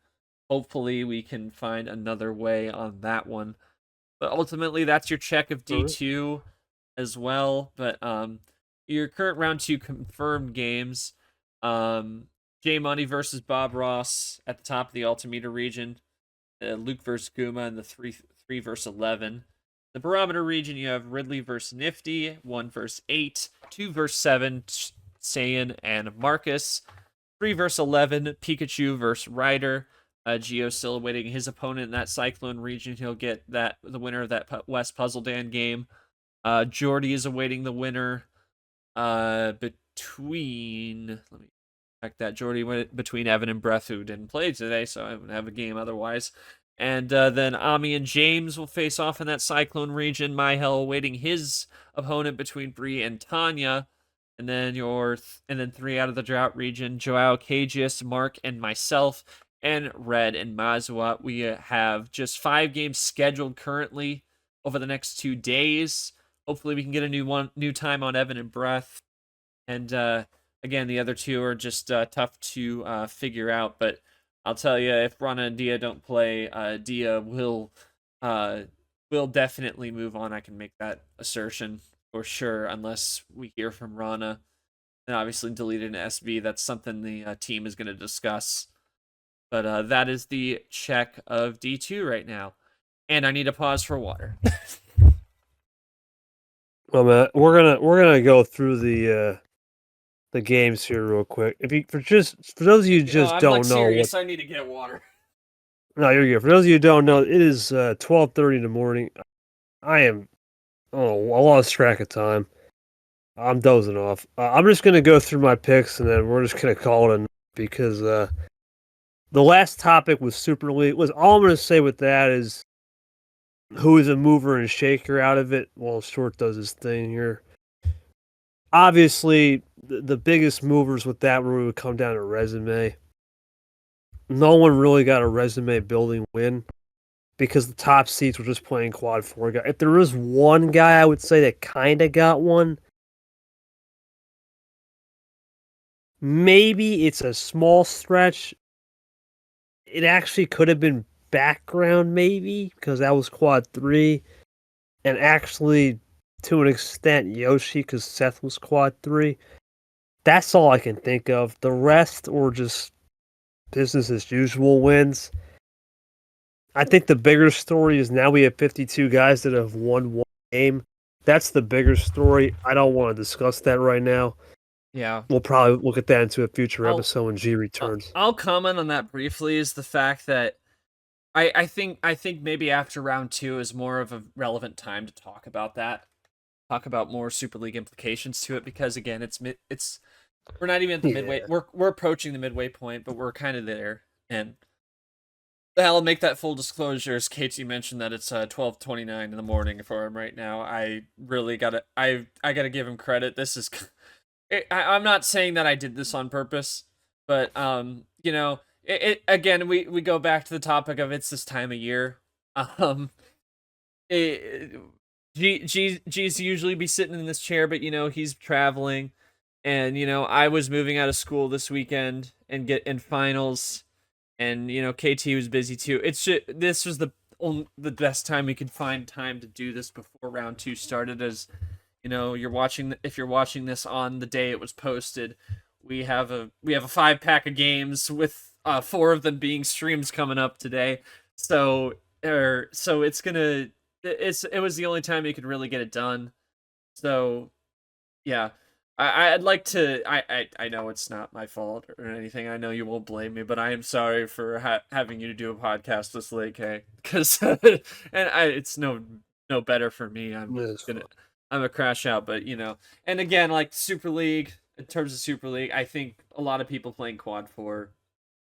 Hopefully we can find another way on that one. But ultimately, that's your check of D2 as well. But your current round 2 confirmed games. J Money versus Bob Ross at the top of the Altimeter region. Luke versus Guma in the 3 versus 11. The Barometer region, you have Ridley versus Nifty, 1 versus 8, 2 versus 7, Saiyan and Marcus, 3 versus 11, Pikachu versus Ryder. Geo still awaiting his opponent in that Cyclone region. He'll get the winner of that West Puzzle Dan game. Jordy is awaiting the winner between, let me check that. Jordy went between Evan and Breath, who didn't play today, so I wouldn't have a game otherwise. And then Ami and James will face off in that Cyclone region. Myhel awaiting his opponent between Bree and Tanya. And then 3 out of the Drought region, Joao Cagius, Mark, and myself, and Red and Mazua. We have just 5 games scheduled currently over the next 2 days. Hopefully we can get a new time on Evan and Breath. And again, the other two are just tough to figure out. But I'll tell you, if Rana and Dia don't play, Dia will definitely move on. I can make that assertion for sure, unless we hear from Rana. And obviously deleted an SB. That's something the team is going to discuss. But that is the check of D2 right now. And I need a pause for water. Well, man, we're gonna go through the games here real quick. For those of you who just I'm don't like know, serious. I need to get water. No, you're good. For those of you who don't know, it is 12:30 in the morning. I am, I lost track of time. I'm dozing off. I'm just gonna go through my picks and then we're just gonna call it a night because the last topic was Super League. All I'm gonna say with that is who is a mover and shaker out of it while Short does his thing here. Obviously, the biggest movers with that would come down to resume. No one really got a resume building win because the top seats were just playing quad 4 guy. If there was one guy I would say that kind of got one, maybe it's a small stretch. It actually could have been background maybe because that was quad 3, and actually to an extent Yoshi because Seth was quad 3. That's all I can think of. The rest were just business as usual wins. I think the bigger story is now we have 52 guys that have won one game. That's the bigger story. I don't want to discuss that right now. Yeah. We'll probably look at that into a future episode when G returns. I'll comment on that briefly, is the fact that I think maybe after round 2 is more of a relevant time to talk about that. Talk about more Super League implications to it, because again, we're not even at the midway. We're approaching the midway point, but we're kind of there. And I'll make that full disclosure, as Katie mentioned, that it's 12:29 in the morning for him right now. I really gotta give him credit. This is, I'm not saying that I did this on purpose, but again, we go back to the topic of it's this time of year. G's usually be sitting in this chair, but he's traveling, and I was moving out of school this weekend and get in finals. And KT was busy too. This was the best time we could find time to do this before round 2 started. As if you're watching this on the day it was posted, we have a 5-pack of games with 4 of them being streams coming up today. So it was the only time you could really get it done. So yeah. I'd like to. I know it's not my fault or anything. I know you won't blame me, but I am sorry for having you to do a podcast this late, Kay. Because it's no better for me. I'm a crash out, but And again, like Super League, in terms of Super League, I think a lot of people playing quad 4.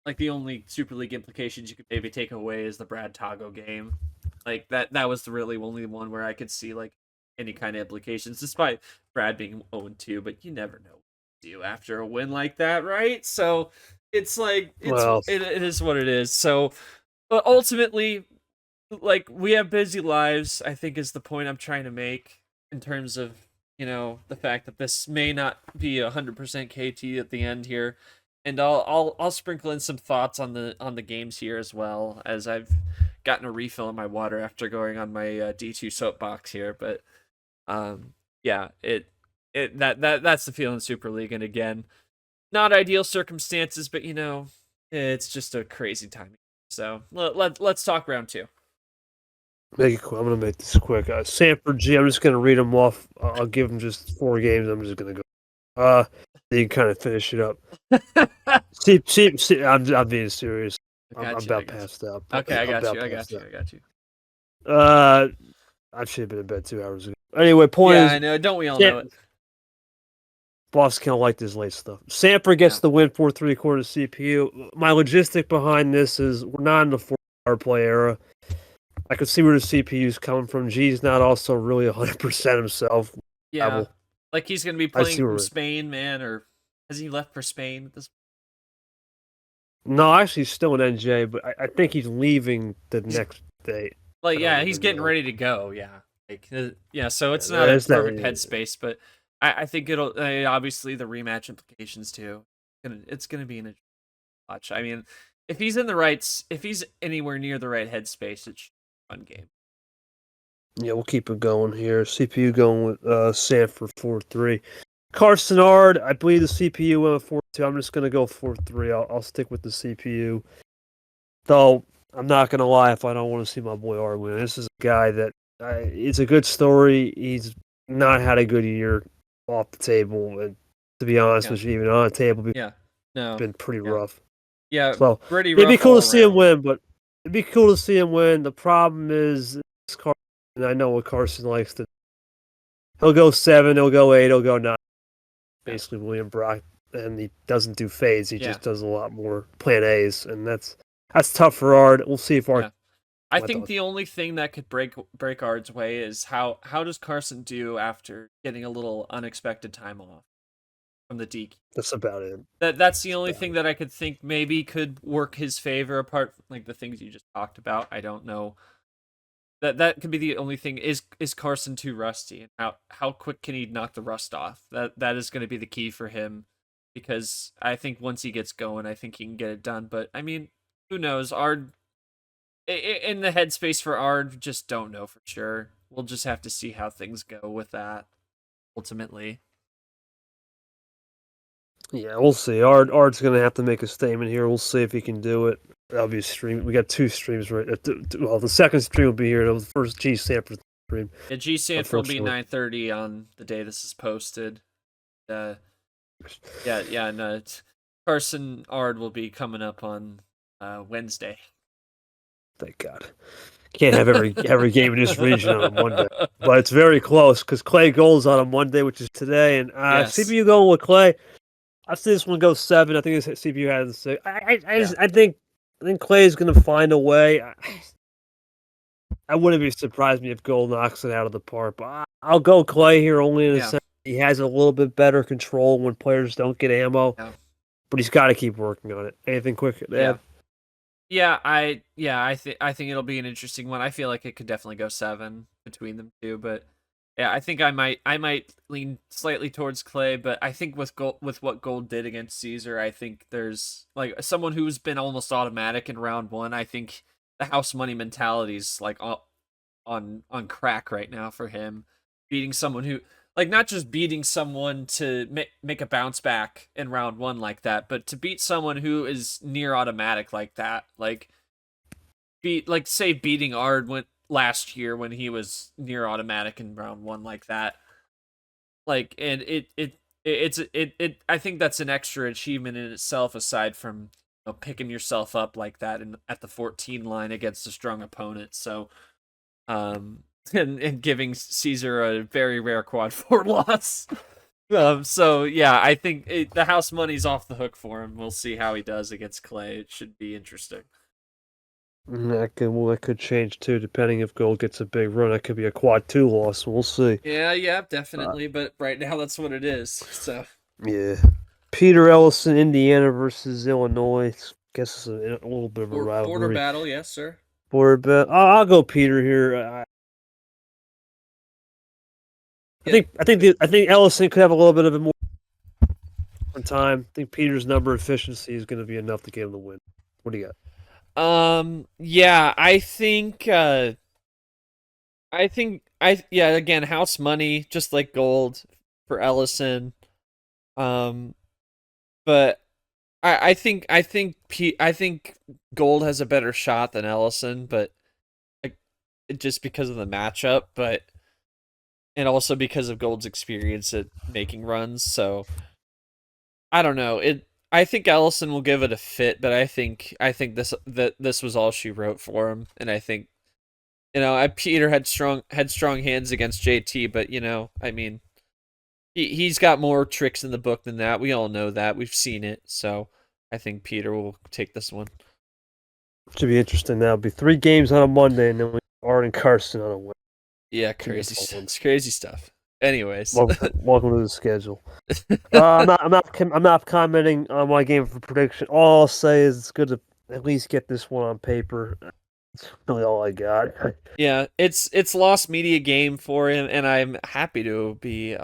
Like the only Super League implications you could maybe take away is the Brad Tago game. Like that was the really only one where I could see like any kind of implications, despite Brad being 0-2, but you never know what to do after a win like that, right? So it's like it is what it is. So but ultimately, like, we have busy lives, I think, is the point I'm trying to make, in terms of the fact that this may not be 100% KT at the end here. And I'll sprinkle in some thoughts on the games here, as well, as I've gotten a refill in my water after going on my D2 soapbox here. But yeah, that's the feeling Super League. And again, not ideal circumstances, but it's just a crazy time. So let's talk round 2. Make it quick. I'm gonna make this quick. Sanford G. I'm just gonna read them off. I'll give them just 4 games. I'm just gonna go. You can kind of finish it up. See, I'm being serious. I'm about passed out. Okay, I got you. I should have been in bed 2 hours ago. Anyway, point is, I know. Don't we all know it? Boss can't like this late stuff. Sanford gets the win for 3/4 CPU. My logistic behind this is we're not in the 4-hour play era. I can see where the CPU's coming from. G's not also really 100% himself. Yeah, like he's gonna be playing from Spain, man, or has he left for Spain at this? No, actually, he's still in NJ, but I think he's leaving the next day. Like, yeah, he's getting ready to go. Yeah. Like, yeah, so it's Yeah, not a it's not- perfect headspace, but I think it'll obviously the rematch implications too. It's gonna be an watch. I mean, if he's if he's anywhere near the right headspace, it's a fun game. Yeah, we'll keep it going here. CPU going with Sanford 4-3. Carson Ard, I believe the CPU went with 4-2. I'm just gonna go 4-3. I'll stick with the CPU. Though I'm not gonna lie, if I don't want to see my boy Ard win, this is a guy that it's a good story. He's not had a good year off the table, and to be honest with you, even on the table, Yeah, no, it's been pretty yeah. rough. Yeah, So pretty it'd be rough cool all to see him around. win, but it'd be cool to see him win. The problem is Carson. I know what Carson likes to. He'll go 7. He'll go 8. He'll go 9. Basically, William Brock, and he doesn't do fades. He just does a lot more plan A's, and that's tough for Ard. We'll see if Ard. Yeah. I think the only thing that could break Ard's way is how does Carson do after getting a little unexpected time off from the DQ? That's about it. That's the only thing that I could think maybe could work his favor, apart from like the things you just talked about. I don't know. That could be the only thing. Is Carson too rusty, and how quick can he knock the rust off? That is going to be the key for him, because I think once he gets going, I think he can get it done. But I mean, who knows? Ard in the headspace for Ard, just don't know for sure. We'll just have to see how things go with that ultimately. Yeah, we'll see. Ard's gonna have to make a statement here. We'll see if he can do it. That'll be a stream. We got 2 streams right. Well, the second stream will be here. The first G Sanford stream. Yeah, G Sanford will be 9:30 on the day this is posted. Yeah, no. Carson Ard will be coming up on Wednesday. Thank God. Can't have every game in this region on a Monday, but it's very close because Clay Gold's on a Monday, which is today, and Yes. CPU going with Clay. I see this one go 7. I think this CPU has 6. I think Clay's going to find a way. I wouldn't be surprised me if Gold knocks it out of the park, but I'll go Clay here only in a sense. He has a little bit better control when players don't get ammo, but he's got to keep working on it. Anything quick? I think it'll be an interesting one. I feel like it could definitely go 7 between them two, but yeah, I think I might lean slightly towards Clay, but I think with what Gold did against Caesar, I think there's like someone who's been almost automatic in round 1. I think the house money mentality's like on crack right now for him, beating someone who like not just beating someone to make a bounce back in round 1 like that, but to beat someone who is near automatic like that, like say beating Ard last year when he was near automatic in round 1 like that. Like, and it I think that's an extra achievement in itself, aside from picking yourself up like that at the 14 line against a strong opponent. So, and giving Caesar a very rare quad 4 loss. So yeah, I think the house money's off the hook for him. We'll see how he does against Clay. It should be interesting. That could change too, depending if Gold gets a big run. That could be a quad 2 loss. We'll see. Yeah, definitely. But right now, that's what it is. So yeah, Peter Ellison, Indiana versus Illinois. Guess it's a little bit of a rivalry. Border battle, yes, sir. Border battle. I'll go Peter here. I think Ellison could have a little bit of a more time. I think Peter's number efficiency is going to be enough to get him the win. What do you got? Yeah, I think again, house money, just like Gold for Ellison. But I think Gold has a better shot than Ellison, but like just because of the matchup, and also because of Gold's experience at making runs. So I don't know. I think Ellison will give it a fit, but I think this was all she wrote for him, and I think Peter had strong hands against JT, but I mean, he's got more tricks in the book than that. We all know that. We've seen it. So I think Peter will take this one. Should be interesting. That'll be 3 games on a Monday, and then we Ard and Carson on a Wednesday. Yeah, crazy stuff. Anyways, welcome to the schedule. I'm not commenting on my game for prediction. All I'll say is it's good to at least get this one on paper. That's really all I got. Yeah, it's lost media game for him, and I'm happy to be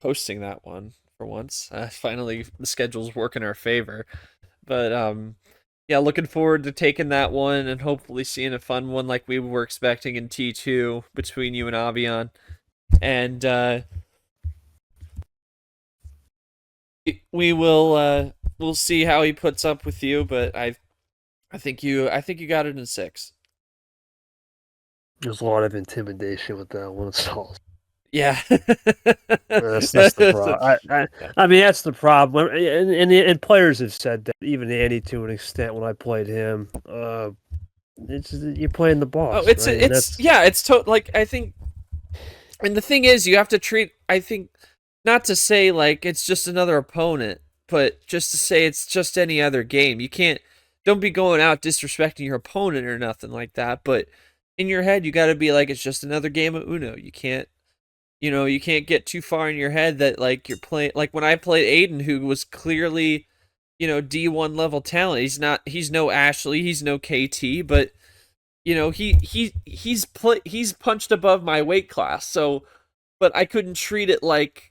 hosting that one for once. Finally, the schedule's work in our favor. But yeah, looking forward to taking that one and hopefully seeing a fun one like we were expecting in T2 between you and Avion. And we'll see how he puts up with you, but I think you got it in 6. There's a lot of intimidation with that one. It's all. Yeah. That's the problem. I mean, that's the problem. And players have said that, even Andy to an extent when I played him. It's you're playing the boss. Oh, it's right? like I think, and the thing is, you have to treat. I think not to say like it's just another opponent, but just to say it's just any other game. You can't. Don't be going out disrespecting your opponent or nothing like that. But in your head, you got to be like it's just another game of Uno. You can't. You can't get too far in your head that like you're playing like when I played Aiden, who was clearly, D1 level talent. He's no Ashley, he's no KT, but he's punched above my weight class. So, but I couldn't treat it like,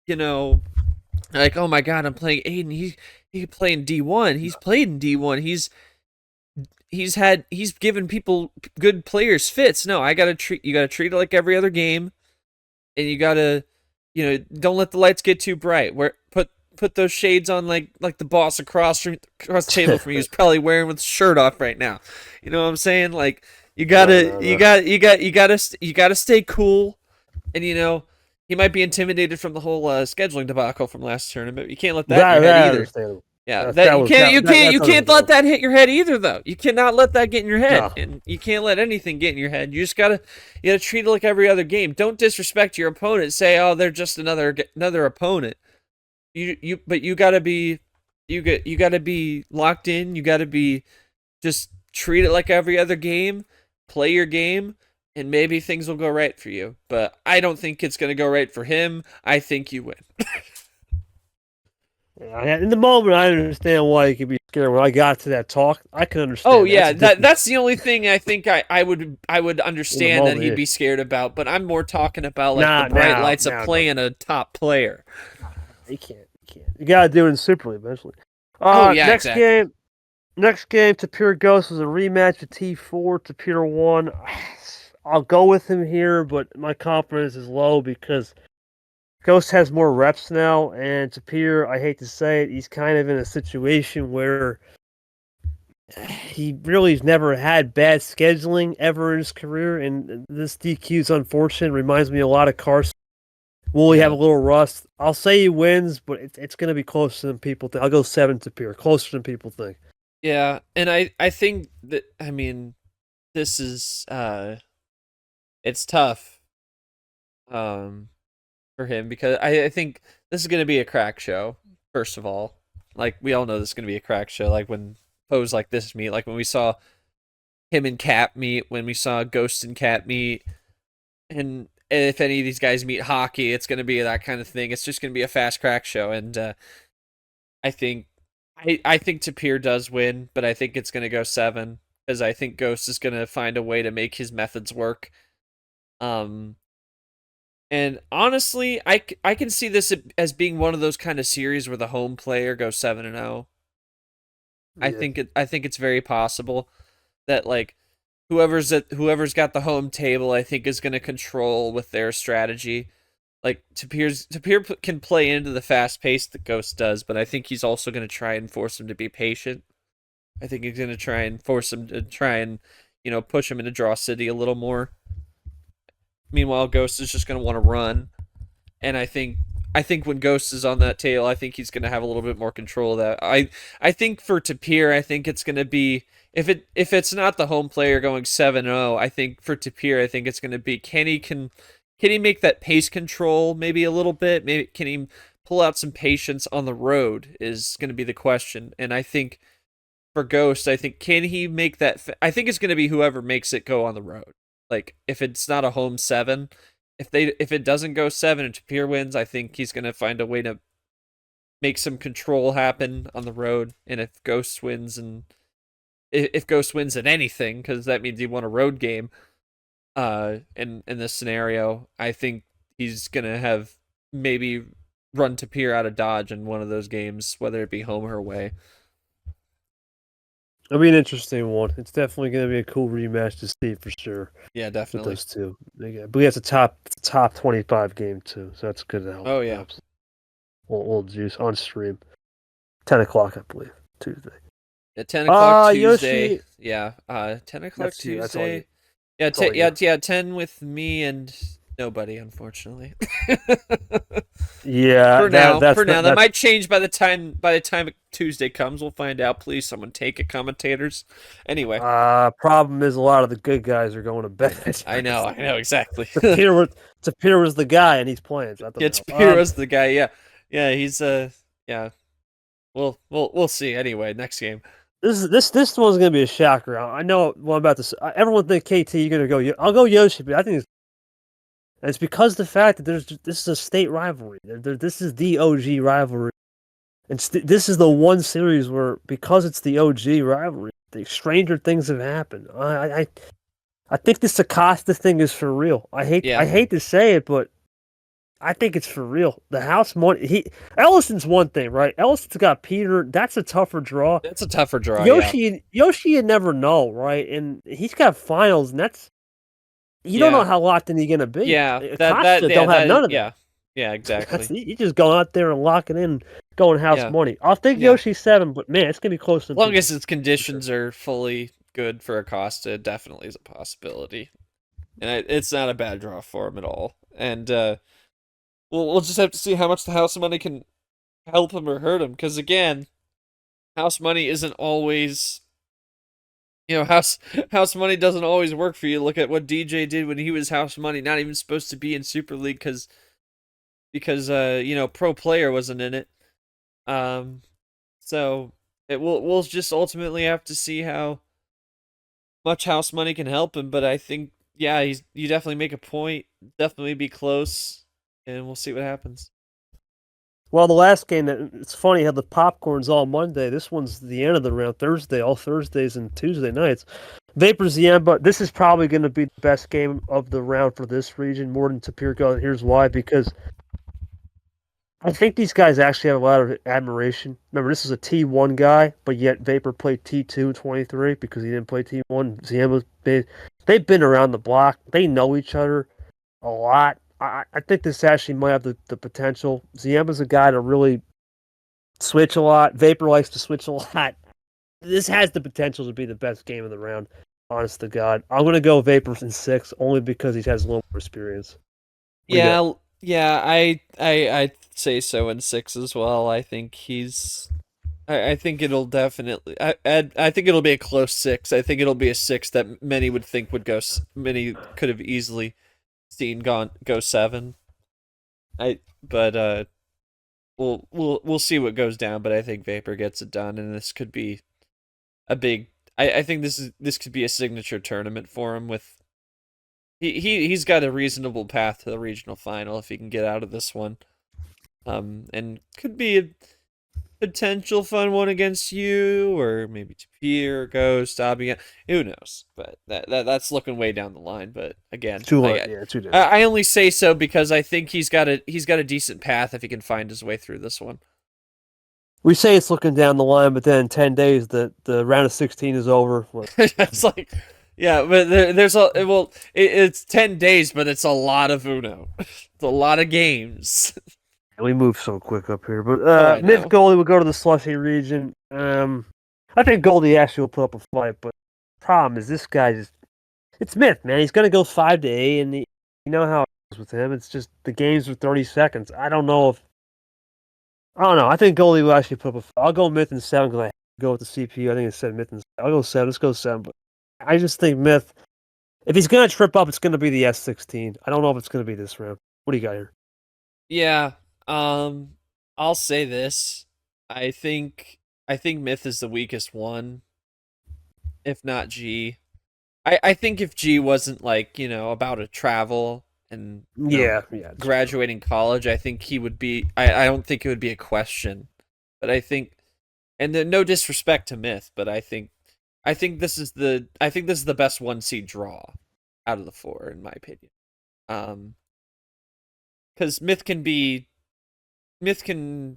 like, oh my god, I'm playing Aiden. He's playing D1. He's played in D1. He's given people good players fits. No, you gotta treat it like every other game. And you gotta, don't let the lights get too bright. Put those shades on like the boss across the table from you is probably wearing with his shirt off right now. You know what I'm saying? Like you gotta stay cool, and he might be intimidated from the whole scheduling debacle from last tournament. You can't let that in your head either. Yeah, you can't let that hit your head either, though. You cannot let that get in your head, and you can't let anything get in your head. You just gotta treat it like every other game. Don't disrespect your opponent. Say, oh, they're just another opponent. But you gotta be locked in. You gotta be just treat it like every other game. Play your game, and maybe things will go right for you. But I don't think it's gonna go right for him. I think you win. Yeah, in the moment, I understand why you could be scared. When I got to that talk, I can understand. Oh yeah, that's the only thing I think I would understand that he'd be scared about. But I'm more talking about like the bright lights of playing a top player. You can't. You gotta do it in Super League eventually. Exactly. Next game, Tapir Ghost was a rematch with T4. Tapir won. I'll go with him here, but my confidence is low because Ghost has more reps now, and Tapir, I hate to say it, he's kind of in a situation where he really has never had bad scheduling ever in his career, and this DQ is unfortunate. Reminds me a lot of Carson. Will he have a little rust? I'll say he wins, but it's going to be closer than people think. I'll go 7 Tapir, closer than people think. Yeah, and I think that, I mean, this is, it's tough. For him because I think this is going to be a crack show, first of all. Like, we all know this is going to be a crack show. Like, when foes like this meet, like when we saw him and Cap meet, when we saw Ghost and Cap meet, and if any of these guys meet Hockey, it's going to be that kind of thing. It's just going to be a fast crack show, and I think Tapir does win, but I think it's going to go 7, because I think Ghost is going to find a way to make his methods work. And honestly, I can see this as being one of those kind of series where the home player goes 7-0. I think it's very possible that like whoever's got the home table, I think is going to control with their strategy. Like Tapir can play into the fast pace that Ghost does, but I think he's also going to try and force him to be patient. I think he's going to try and force him to push him into Draw City a little more. Meanwhile, Ghost is just going to want to run, and I think when Ghost is on that tail, I think he's going to have a little bit more control of that. I think for Tapir, I think it's going to be if it's not the home player going 7-0, I think for Tapir, I think it's going to be can he make that pace control maybe a little bit? Maybe can he pull out some patience on the road is going to be the question. And I think for Ghost, I think can he make that? I think it's going to be whoever makes it go on the road. Like, if it's not a home 7, if it doesn't go 7 and Tapir wins, I think he's gonna find a way to make some control happen on the road. And if Ghost wins and if Ghost wins at anything, because that means he won a road game. In this scenario, I think he's gonna have maybe run Tapir out of Dodge in one of those games, whether it be home or away. It'll be an interesting one. It's definitely going to be a cool rematch to see for sure. Yeah, With definitely. those two, I believe it's a top 25 game too, so that's good to help. Oh yeah, little juice on stream, 10 o'clock, I believe, Tuesday. At 10 o'clock Tuesday. Yoshi. Yeah, 10 o'clock That's you. That's all Tuesday. you. Yeah, That's all you. yeah, 10 with me and nobody, unfortunately. Yeah, for now, that's that might change by the time Tuesday comes. We'll find out. Please, someone take it, commentators. Anyway, problem is a lot of the good guys are going to bed. I know exactly. Tapir was the guy, and he's playing. So Tapir was the guy. Yeah, he's yeah. We'll see. Anyway, next game. This one's gonna be a shocker. I know what I'm about to say. Everyone think KT, you're gonna go. I'll go Yoshi, but I think it's because of the fact that this is a state rivalry. This is the OG rivalry, and this is the one series where, because it's the OG rivalry, the stranger things have happened. I think this Acosta thing is for real. I hate to say it, but I think it's for real. The house money. Ellison's one thing, right? Ellison's got Peter. That's a tougher draw. That's a tougher draw. Yoshi, you never know, right? And he's got finals, and that's you don't know how locked in he's gonna be. Yeah, Acosta don't have none of that. Yeah, exactly. You just go out there and lock it in, going house money. I'll think Yoshi 7, but man, it's gonna be close to. As long as its conditions are fully good for Acosta, it definitely is a possibility, and it's not a bad draw for him at all. And we'll just have to see how much the house money can help him or hurt him, because again, house money isn't always. House money doesn't always work for you. Look at what DJ did when he was house money, not even supposed to be in Super League because pro player wasn't in it. So we'll just ultimately have to see how much house money can help him. But I think you definitely make a point, definitely be close, and we'll see what happens. Well, the last game, it's funny how the popcorn's all Monday. This one's the end of the round, Thursday, all Thursdays and Tuesday nights. Vapor Ziemba, this is probably going to be the best game of the round for this region, more than Tapirco. Here's why, because I think these guys actually have a lot of admiration. Remember, this is a T1 guy, but yet Vapor played T2 in 23 because he didn't play T1. Ziemba's they've been around the block. They know each other a lot. I think this actually might have the potential. Ziemba's a guy to really switch a lot. Vapor likes to switch a lot. This has the potential to be the best game of the round, honest to God. I'm going to go Vapor in 6, only because he has a little more experience. I'd say so in 6 as well. I think I think it'll definitely. I think it'll be a close 6. I think it'll be a 6 that many would think would go. Many could have easily seen go 7. But we'll see what goes down. But I think Vapor gets it done, and this could be a big. I think this could be a signature tournament for him. With he's got a reasonable path to the regional final if he can get out of this one. And could be a potential fun one against you, or maybe Tapir, Ghost, Abia. Who knows? But that's looking way down the line. But again, too I only say so because I think he's got a decent path if he can find his way through this one. We say it's looking down the line, but then in 10 days the round of 16 is over. It's like, yeah, but it's 10 days, but it's a lot of Uno. It's a lot of games. We move so quick up here, but Myth Goldie will go to the Slushie region. I think Goldie actually will put up a fight, but the problem is this guy it's Myth, man. He's gonna go 5-8, and you know how it is with him. It's just the games are 30 seconds. I don't know. I think Goldie will actually put up a fight. I'll go Myth in 7 because I go with the CPU. I think it said Myth in 7. I'll go 7. Let's go 7. But I just think Myth, if he's gonna trip up, it's gonna be the S16. I don't know if it's gonna be this round. What do you got here? Yeah. I'll say this. I think Myth is the weakest one, if not G. I think if G wasn't about to travel and graduating college, I think he would be. I don't think it would be a question, but I think, and then no disrespect to Myth, but I think I think this is the best 1 seed draw out of the 4, in my opinion. Because Myth can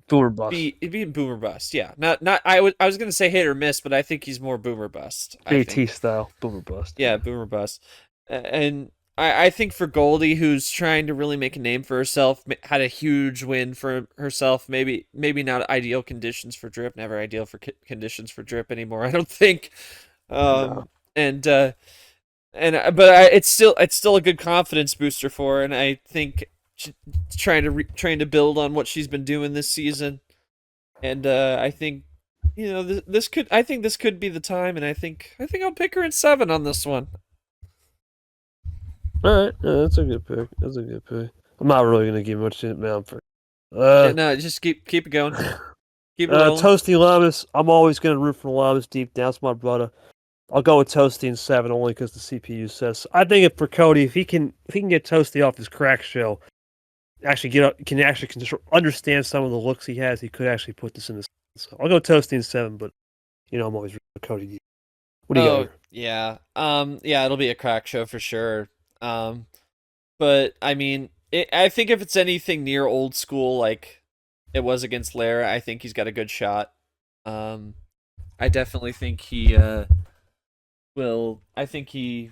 Boomer bust. be boomer bust. Yeah, not I was gonna say hit or miss, but I think he's more boomer bust. I JT think. style boomer bust. Yeah, boomer bust. And I think for Goldie, who's trying to really make a name for herself, had a huge win for herself. Maybe not ideal conditions for drip. Never ideal for conditions for drip anymore. I don't think. No. But it's still a good confidence booster for her, and I think trying to build on what she's been doing this season, and I think this could be the time, and I think I'll pick her in 7 on this one. All right, that's a good pick. That's a good pick. I'm not really gonna give much amount for. No, just keep it going. Keep it rolling. Toasty Lamas. I'm always gonna root for Lamas deep down. It's my brother. I'll go with Toasty in 7 only because the CPU says. I think if for Cody, if he can get Toasty off his crack shell, can understand some of the looks he has, he could actually put this in the. So I'll go Toasty in 7, but I'm always rooting for Cody. What do you got? Yeah. Yeah, it'll be a crack show for sure. But I mean, I think if it's anything near old school like it was against Lara, I think he's got a good shot. I definitely think he will. I think he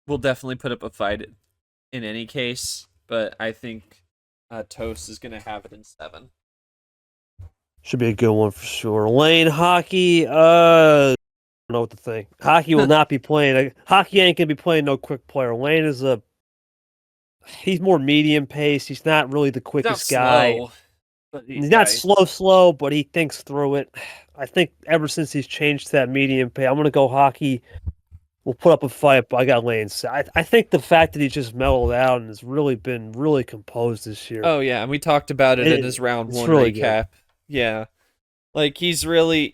will definitely put up a fight in any case. But I think Toast is gonna have it in 7. Should be a good one for sure. Lane Hockey. I don't know what to think. Hockey will not be playing. Hockey ain't gonna be playing no quick player. Lane is he's more medium pace. He's not really the quickest guy. Slow, he's not slow, but he thinks through it. I think ever since he's changed to that medium pace, I'm gonna go Hockey. We'll put up a fight, but I got Lane. I think the fact that he's just mellowed out and has really been really composed this year. Oh yeah, and we talked about it in his round 1 really recap. Good. Yeah. Like he's really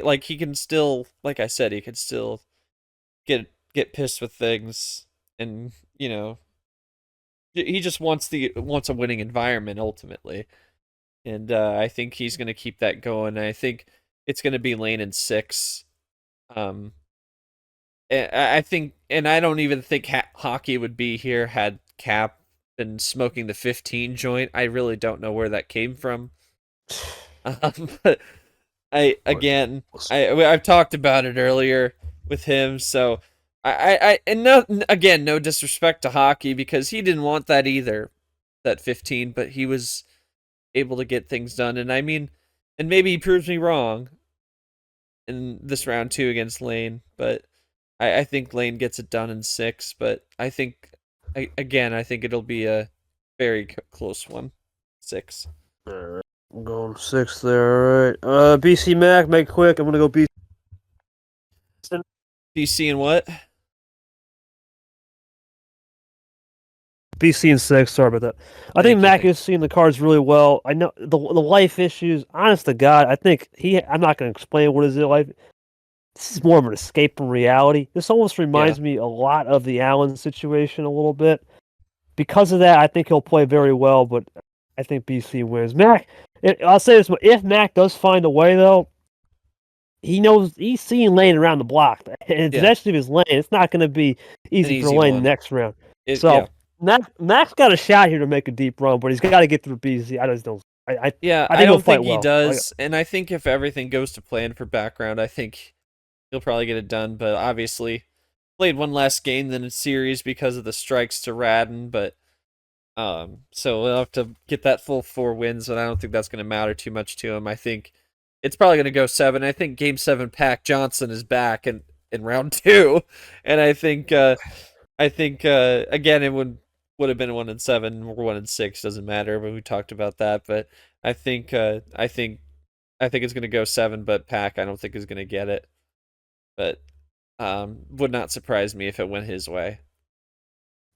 like he can still, like I said, he can still get pissed with things, and he just wants a winning environment ultimately, and I think he's gonna keep that going. I think it's gonna be Lane in 6. I think, and I don't even think Hockey would be here had Cap been smoking the 15 joint. I really don't know where that came from. But I've talked about it earlier with him, so no disrespect to Hockey, because he didn't want that either, that 15, but he was able to get things done, and I mean, and maybe he proves me wrong in this round 2 against Lane, but I think Lane gets it done in 6, but I think it'll be a very close one. 6. All right. I'm going 6 there. All right. BC Mac, make it quick. I'm going to go BC. BC and what? BC and 6. Sorry about that. I think Mac is seeing the cards really well. I know the life issues. Honest to God, I think I'm not going to explain what is it life. This is more of an escape from reality. This almost reminds me a lot of the Allen situation a little bit. Because of that, I think he'll play very well, but I think BC wins. Mac, I'll say this, if Mac does find a way, though, he knows he's seeing Lane around the block. And especially if it's Lane, it's not going to be easy for Lane next round. Mac's got a shot here to make a deep run, but he's got to get through BC. I just don't. I don't think he does, and I think if everything goes to plan for background, I think he'll probably get it done. But obviously, played one less game than a series because of the strikes to Radden, but so we'll have to get that full 4 wins, but I don't think that's going to matter too much to him. I think it's probably going to go 7. I think Game 7 Pac Johnson is back in round 2, and I think again it would have been 1 and 7 or 1 and 6, doesn't matter. But we talked about that, but I think it's going to go 7, but Pac I don't think is going to get it, but would not surprise me if it went his way.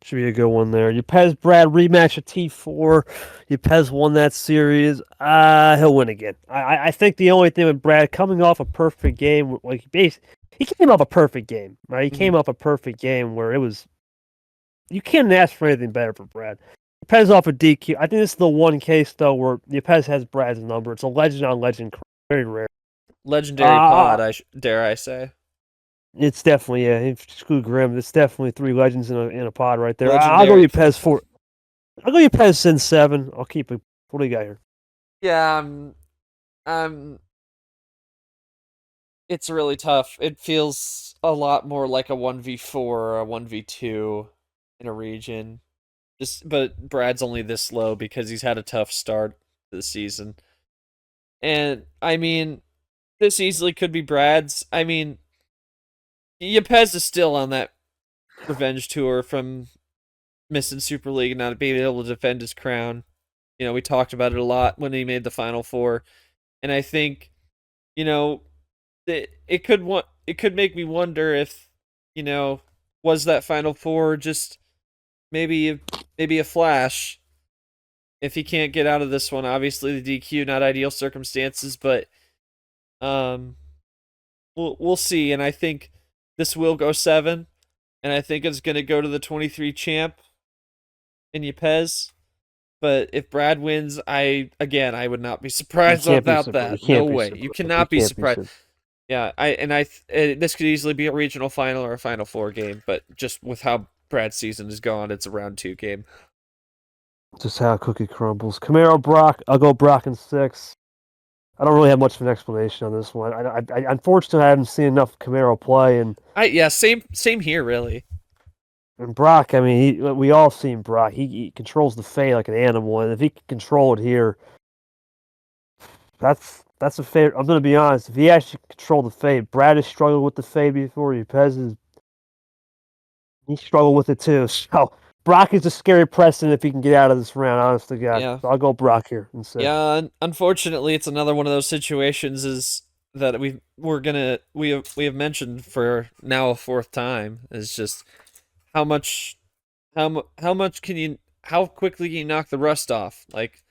Should be a good one there. Yepez Brad rematch at T4. Yepez won that series. He'll win again. I think the only thing with Brad coming off a perfect game, like he came off a perfect game, right? He came off a perfect game where it was. You can't ask for anything better for Brad. Yepez off a DQ. I think this is the one case though where Yepez has Brad's number. It's a legend on legend, very rare. Legendary pod, dare I say? It's definitely Screw Grim. It's definitely three legends in a pod right there. I'll go Legendary. you Pez 4. I'll go you Pez Sin 7. I'll keep it. What do you got here? Yeah, it's really tough. It feels a lot more like a 1v4 or a 1v2 in a region. But Brad's only this low because he's had a tough start to the season. And I mean, this easily could be Brad's. I mean, Yepez is still on that revenge tour from missing Super League and not being able to defend his crown. We talked about it a lot when he made the Final Four, and I think, it could make me wonder if, was that Final Four just maybe a flash? If he can't get out of this one, obviously the DQ, not ideal circumstances, but we'll see. And I think this will go 7, and I think it's gonna go to the 23 champ in Yepez. But if Brad wins, I would not be surprised about that. No way, you cannot be surprised. Yeah, this could easily be a regional final or a Final Four game, but just with how Brad's season has gone, it's a round 2 game. Just how cookie crumbles. Camaro Brock. I'll go Brock in 6. I don't really have much of an explanation on this one. I unfortunately I haven't seen enough Camaro play, and same here really. And Brock, I mean, we all seen Brock. He controls the fade like an animal, and if he can control it here, that's a fade. I'm gonna be honest. If he actually controlled the fade, Brad has struggled with the fade before. He struggled with it too. So Brock is a scary precedent if he can get out of this round. Honest to God, Yeah. So I'll go Brock here. Yeah, unfortunately, it's another one of those situations is that we have mentioned for now a 4th time. Is just how quickly can you knock the rust off? Like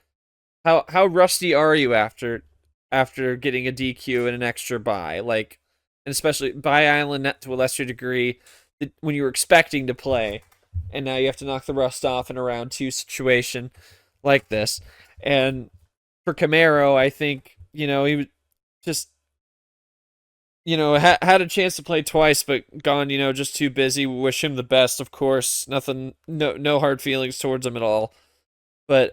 how rusty are you after getting a DQ and an extra bye? Like, and especially bye island to a lesser degree when you were expecting to play, and now you have to knock the rust off in a round 2 situation like this. And for Camaro, I think he was just had a chance to play twice, but gone, just too busy. We wish him the best, of course. Nothing, no hard feelings towards him at all. But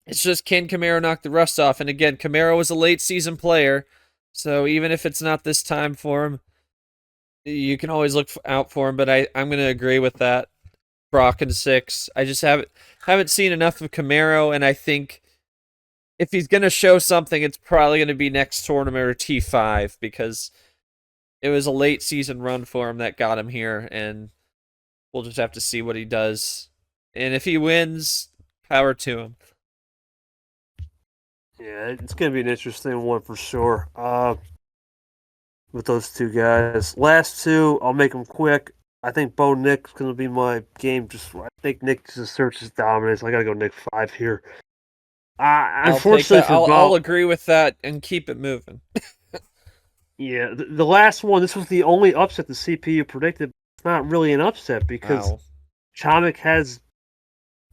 it's just, can Camaro knock the rust off? And again, Camaro was a late season player, so even if it's not this time for him, you can always look out for him. But I'm going to agree with that. Brock in 6. I just haven't seen enough of Camaro, and I think if he's going to show something, it's probably going to be next tournament or T5, because it was a late season run for him that got him here, and we'll just have to see what he does. And if he wins, power to him. Yeah, it's going to be an interesting one for sure. With those two guys. Last 2, I'll make them quick. I think Bo Nick's going to be my game. I think Nick just asserts his dominance. I got to go Nick 5 here. Unfortunately, I'll agree with that and keep it moving. Yeah, the last one, this was the only upset the CPU predicted. It's not really an upset because Chomik has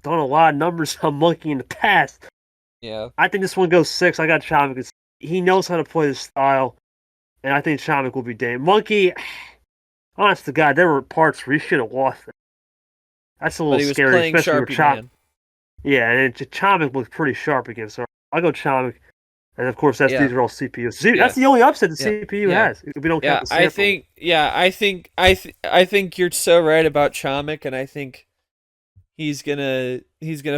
done a lot of numbers on Monkey in the past. Yeah. I think this one goes 6. I got Chomik. He knows how to play this style, and I think Chomik will be damn. Monkey, honest to God, there were parts where he should have lost it. That's a little scary, especially with Chomik. Yeah, and Chomik looked pretty sharp again, so I'll go Chomik. And of course, these are all CPUs. That's the only upset the CPU has. We don't count the sample. I think you're so right about Chomik, and I think he's gonna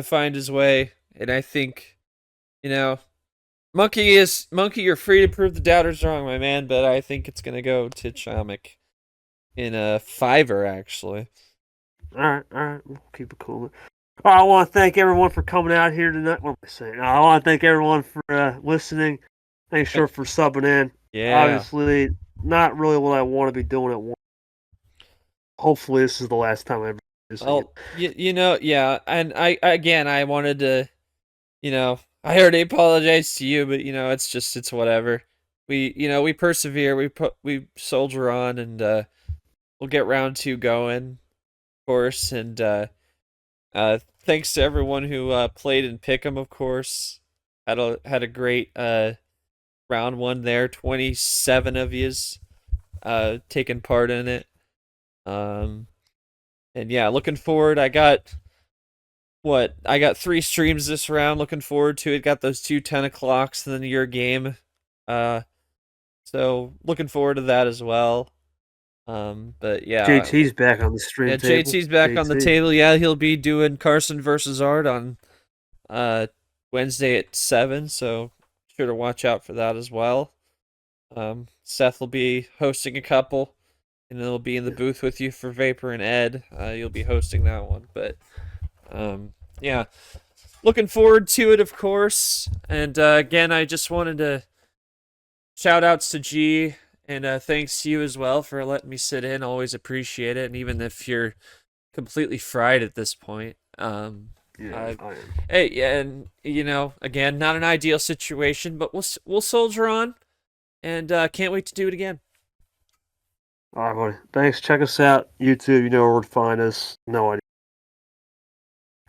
find his way. And I think, Monkey, you're free to prove the doubters wrong, my man. But I think it's gonna go to Chomik in a 5er, actually. All right, we'll keep it cool. I want to thank everyone for coming out here tonight. What am I saying? I want to thank everyone for listening. Thanks for subbing in. Yeah. Obviously, not really what I want to be doing at once. Hopefully, this is the last time I ever do this. Well, yeah. And I wanted to, I already apologized to you, but it's whatever. We persevere. We soldier on, and we'll get round 2 going, of course. And thanks to everyone who played in Pick'em, of course. Had a great round 1 there. 27 of yous. taking part in it. And yeah, looking forward. I got 3 streams this round. Looking forward to it. Got those 2 10 o'clocks and then your game. So looking forward to that as well. But yeah, JT's back on the stream table. JT's back on the table. Yeah, he'll be doing Carson versus Art on Wednesday at 7. So sure to watch out for that as well. Seth will be hosting a couple, and he'll be in the booth with you for Vapor and Ed. You'll be hosting that one, but yeah, looking forward to it, of course. And again, I just wanted to shout outs to G, and thanks to you as well for letting me sit in. Always appreciate it, and even if you're completely fried at this point. Yeah, hey, and you know, again, not an ideal situation, but we'll soldier on, and can't wait to do it again. All right, buddy. Thanks. Check us out. YouTube, you know where to find us. No idea.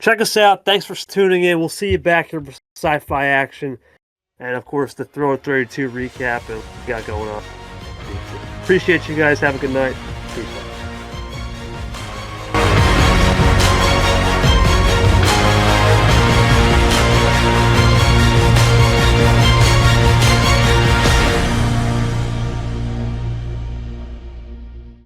Check us out. Thanks for tuning in. We'll see you back here for sci-fi action. And, of course, the Throw 32 recap and what we got going on. Appreciate you guys. Have a good night. Peace out.